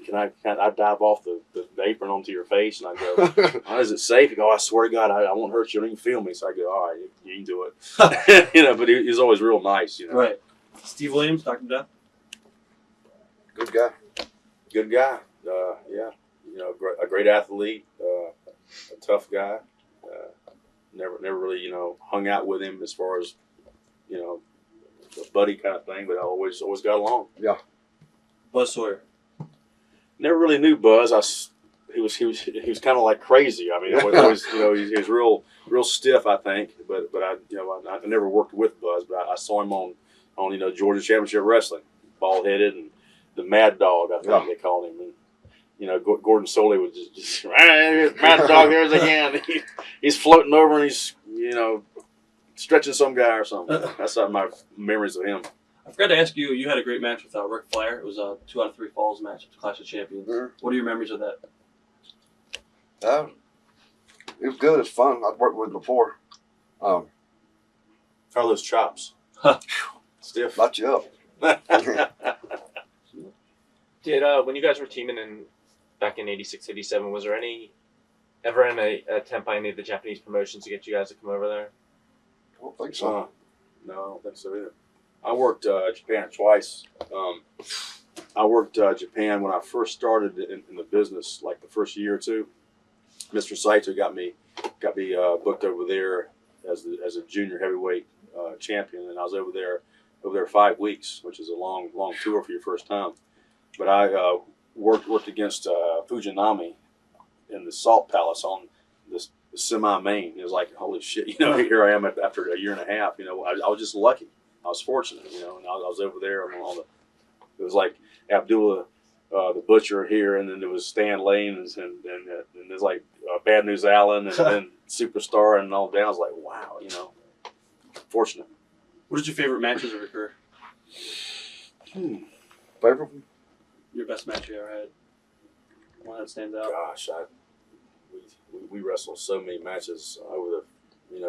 can I dive off the apron onto your face? And I go, oh, is it safe? He go, I swear to God, I won't hurt you. Don't even feel me. So I go, all right, you can do it. But he was always real nice. Right. Steve Williams, Dr. Death. Good guy. Good guy. Yeah, a great athlete, a tough guy. Never really hung out with him as far as a buddy kind of thing, but I always got along. Buzz Sawyer. Never really knew Buzz. He was kind of like crazy. I mean, always he was real stiff, I think. But I never worked with Buzz, but I saw him on Georgia Championship Wrestling, bald headed and the Mad Dog, I think they called him. And Gordon Soley was just Mad Dog. There's again. He's floating over and he's stretching some guy or something. That's my memories of him. I forgot to ask you. You had a great match with Ric Flair. It was a 2 out of 3 falls match at the Clash of Champions. Mhm. What are your memories of that? It was good. It's fun. I've worked with him before. How are those chops? Huh. Stiff. Light you up. Did when you guys were teaming back in '86, '87, was there ever an attempt by any of the Japanese promotions to get you guys to come over there? I don't think so. No, I don't think so either. I worked Japan twice. I worked Japan when I first started in the business, like the first year or two. Mr. Saito got me booked over there as a junior heavyweight champion, and I was over there 5 weeks, which is a long tour for your first time. But I worked against Fujinami in the Salt Palace on this semi-main. It was like, holy shit, here I am after a year and a half. I was just lucky. I was fortunate, and I was over there. It was like Abdullah the Butcher here, and then there was Stan Lane, and there's like Bad News Allen, and then Superstar, and all that. I was like, wow, fortunate. What is your favorite matches of your career? Favorite? Your best match you ever had? One that stands out. Gosh, we wrestled so many matches over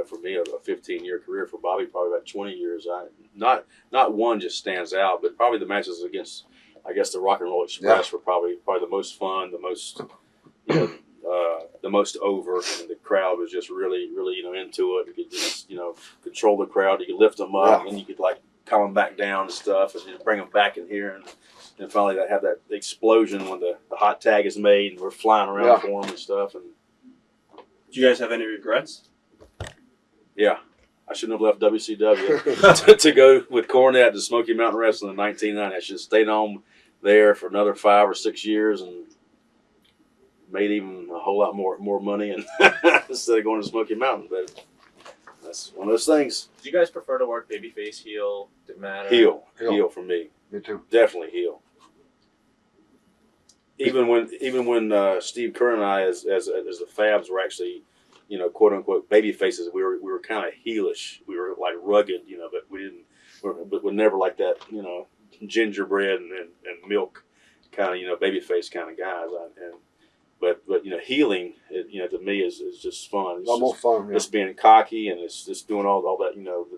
for me, a 15-year career. For Bobby, probably about 20 years. Not one just stands out, but probably the matches against, I guess, the Rock and Roll Express were probably the most fun, the most the most over, and the crowd was just really into it. You could just control the crowd. You could lift them up, and you could like calm them back down and stuff, and then bring them back in here, and finally have that explosion when the hot tag is made and we're flying around for them and stuff. And do you guys have any regrets? yeah, I shouldn't have left WCW to go with Cornette to Smoky Mountain Wrestling in 1990. I should have stayed on there for another 5 or 6 years and made even a whole lot more money and instead of going to Smoky Mountain. But that's one of those things. Do you guys prefer to work babyface, heel? Didn't matter. Heel for me. Me too. Definitely heel. Even when Steve Kerr and I, as the Fabs, were actually, quote unquote baby faces, we were kind of heelish. We were like rugged, but we're never like that, gingerbread and milk kind of, baby face kind of guys. But healing, to me is just fun. It's a lot more fun. Just being cocky and it's just doing all that,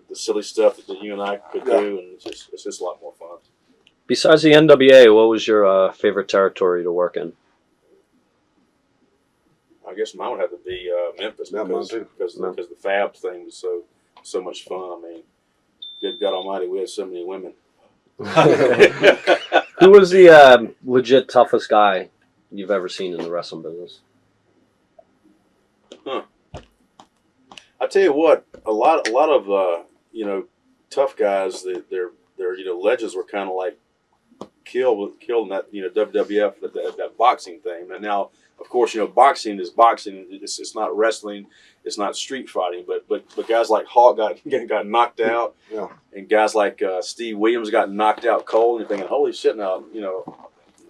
the silly stuff that you and I could do, and it's just a lot more fun. Besides the NWA, what was your favorite territory to work in? I guess mine would have to be Memphis because the Fab thing was so much fun. I mean, good God Almighty, we had so many women. Who was the legit toughest guy you've ever seen in the wrestling business? I tell you what, a lot of tough guys, their legends were kind of like killed in that WWF that boxing thing. And now, of course, boxing is boxing. It's not wrestling. It's not street fighting. But guys like Hawk got knocked out, and guys like Steve Williams got knocked out cold. And you're thinking, holy shit! Now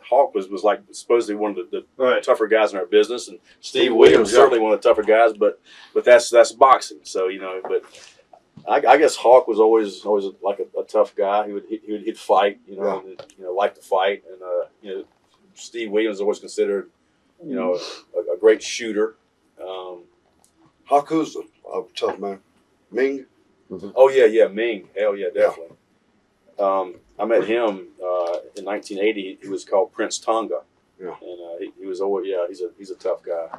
Hawk was like supposedly one of the tougher guys in our business, and Steve Williams certainly one of the tougher guys. But that's boxing. So but I guess Hawk was always like a tough guy. He'd fight, like to fight, and Steve Williams was always considered a great shooter. Haku's a tough man. Ming. Mm-hmm. Oh yeah, Ming. Hell yeah, definitely. I met him in 1980. He was called Prince Tonga. Yeah. And he was always he's a tough guy.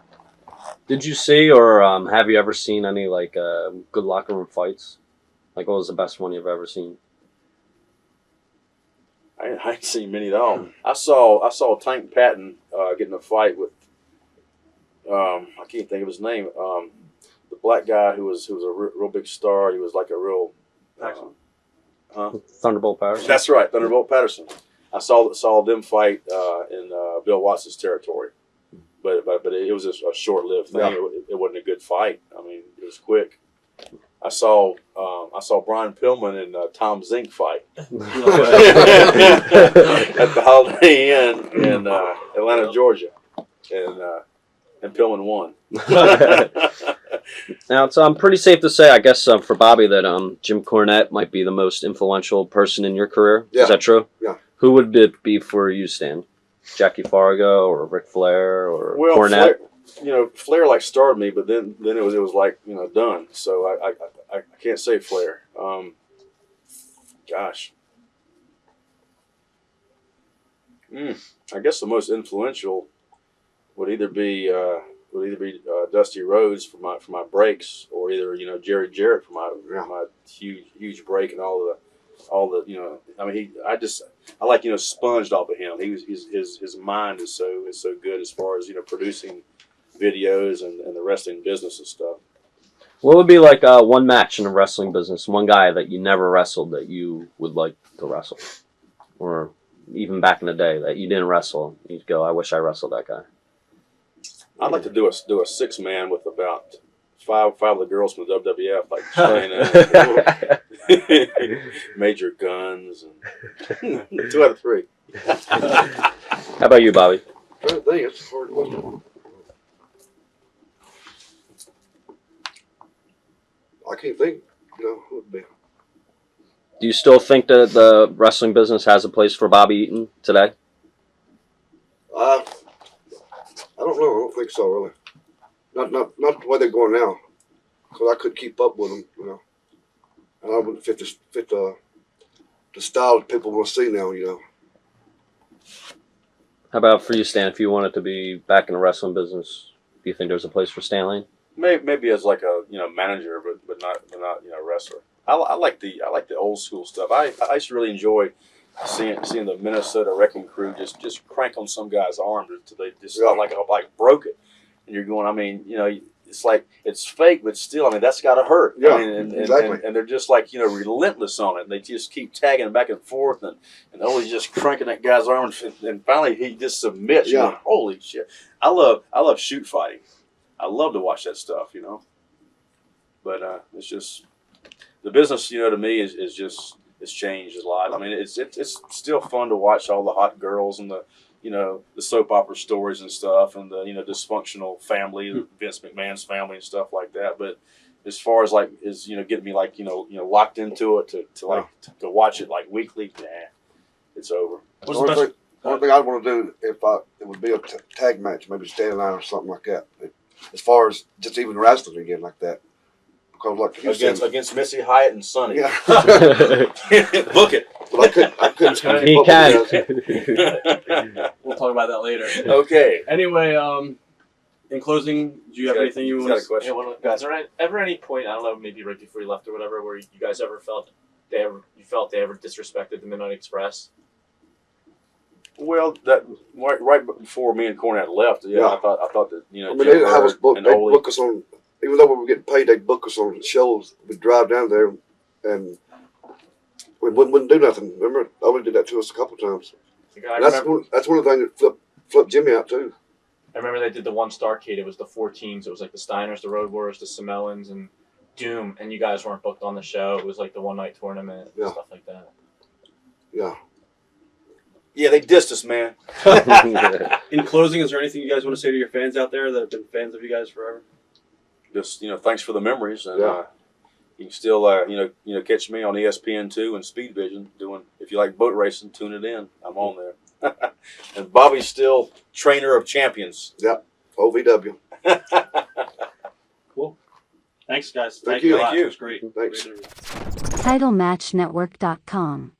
Did you see or have you ever seen any like good locker room fights? Like, what was the best one you've ever seen? I ain't seen many at all. I saw Tank Patton get in a fight with I can't think of his name. The black guy who was a real big star. He was like a real Thunderbolt Powers. That's right, Thunderbolt Patterson. I saw them fight in Bill Watts' territory, but it was a short-lived thing. Yeah. It wasn't a good fight. I mean, it was quick. I saw Brian Pillman and Tom Zink fight at the Holiday Inn in Atlanta, Georgia, and Pillman won. Now, it's pretty safe to say, I guess, for Bobby, that Jim Cornette might be the most influential person in your career. Yeah. Is that true? Yeah. Who would it be for you, Stan? Jackie Fargo or Ric Flair or Cornette? Flair like started me, but then it was like done. So I can't say Flair. Gosh, I guess the most influential would either be Dusty Rhodes for my breaks, or either Jerry Jarrett for my huge break and all the I mean I like sponged off of him. His mind is so good as far as producing videos and the wrestling business and stuff. What would be like one match in the wrestling business, one guy that you never wrestled that you would like to wrestle? Or even back in the day that you didn't wrestle, you'd go, I wish I wrestled that guy. I'd like to do a 6-man with about five of the girls from the WWF, like Shayna, Major Guns, and 2 out of 3. How about you, Bobby? I think it's a hard question. I can't think. Who would be? Do you still think that the wrestling business has a place for Bobby Eaton today? I don't know. I don't think so, really. Not the way they're going now, because I couldn't keep up with them, and I wouldn't fit the style that people want to see now, How about for you, Stan? If you wanted to be back in the wrestling business, do you think there's a place for Stan Lane? Maybe as like a manager, but not wrestler. I like the old school stuff. I used to really enjoy seeing the Minnesota Wrecking Crew just crank on some guy's arm until they just like broke it, and you're going. I mean, it's like it's fake, but still, I mean, that's got to hurt. Yeah, I mean, exactly. And they're just like relentless on it. And they just keep tagging back and forth, and Ollie's just cranking that guy's arm, and finally he just submits. Yeah. You're like, holy shit! I love shoot fighting. I love to watch that stuff, But it's just the business, to me is just it's changed a lot. I mean, it's still fun to watch all the hot girls and the the soap opera stories and stuff, and the dysfunctional family, Vince McMahon's family and stuff like that. But as far as getting me locked into it to watch it like weekly, nah, it's over. What's the best? One thing I'd want to do it would be a tag match, maybe stand line or something like that. As far as just even wrestling again like that, because like you said, against Missy Hyatt and Sonny. yeah. Book it. But I couldn't He keep up can. with that. We'll talk about that later. Okay. Anyway, in closing, do you have anything you want got a to? question? Guys, ever any point, I don't know, maybe right before you left or whatever, where you guys ever felt they ever disrespected the Midnight Express? Well, that right before me and Cornette left, Yeah. I thought that I mean, they didn't have us book. They book us on, even though we were getting paid, they book us on shows. We'd drive down there and we wouldn't do nothing. Remember, Ollie did that to us a couple times. And that's one of the things that flipped Jimmy out too. I remember they did the one Starrcade. It was the 4 teams. It was like the Steiners, the Road Warriors, the Samoans, and Doom. And you guys weren't booked on the show. It was like the one-night tournament and stuff like that. Yeah. Yeah, they dissed us, man. In closing, is there anything you guys want to say to your fans out there that have been fans of you guys forever? Just thanks for the memories, and Yeah. you can still catch me on ESPN2 and Speed Vision doing. If you like boat racing, tune it in. I'm on there. And Bobby's still trainer of champions. Yep. OVW. Cool. Thanks, guys. Thank you. A lot. Thank you. It was great. Thanks. Great interview. TitleMatchNetwork.com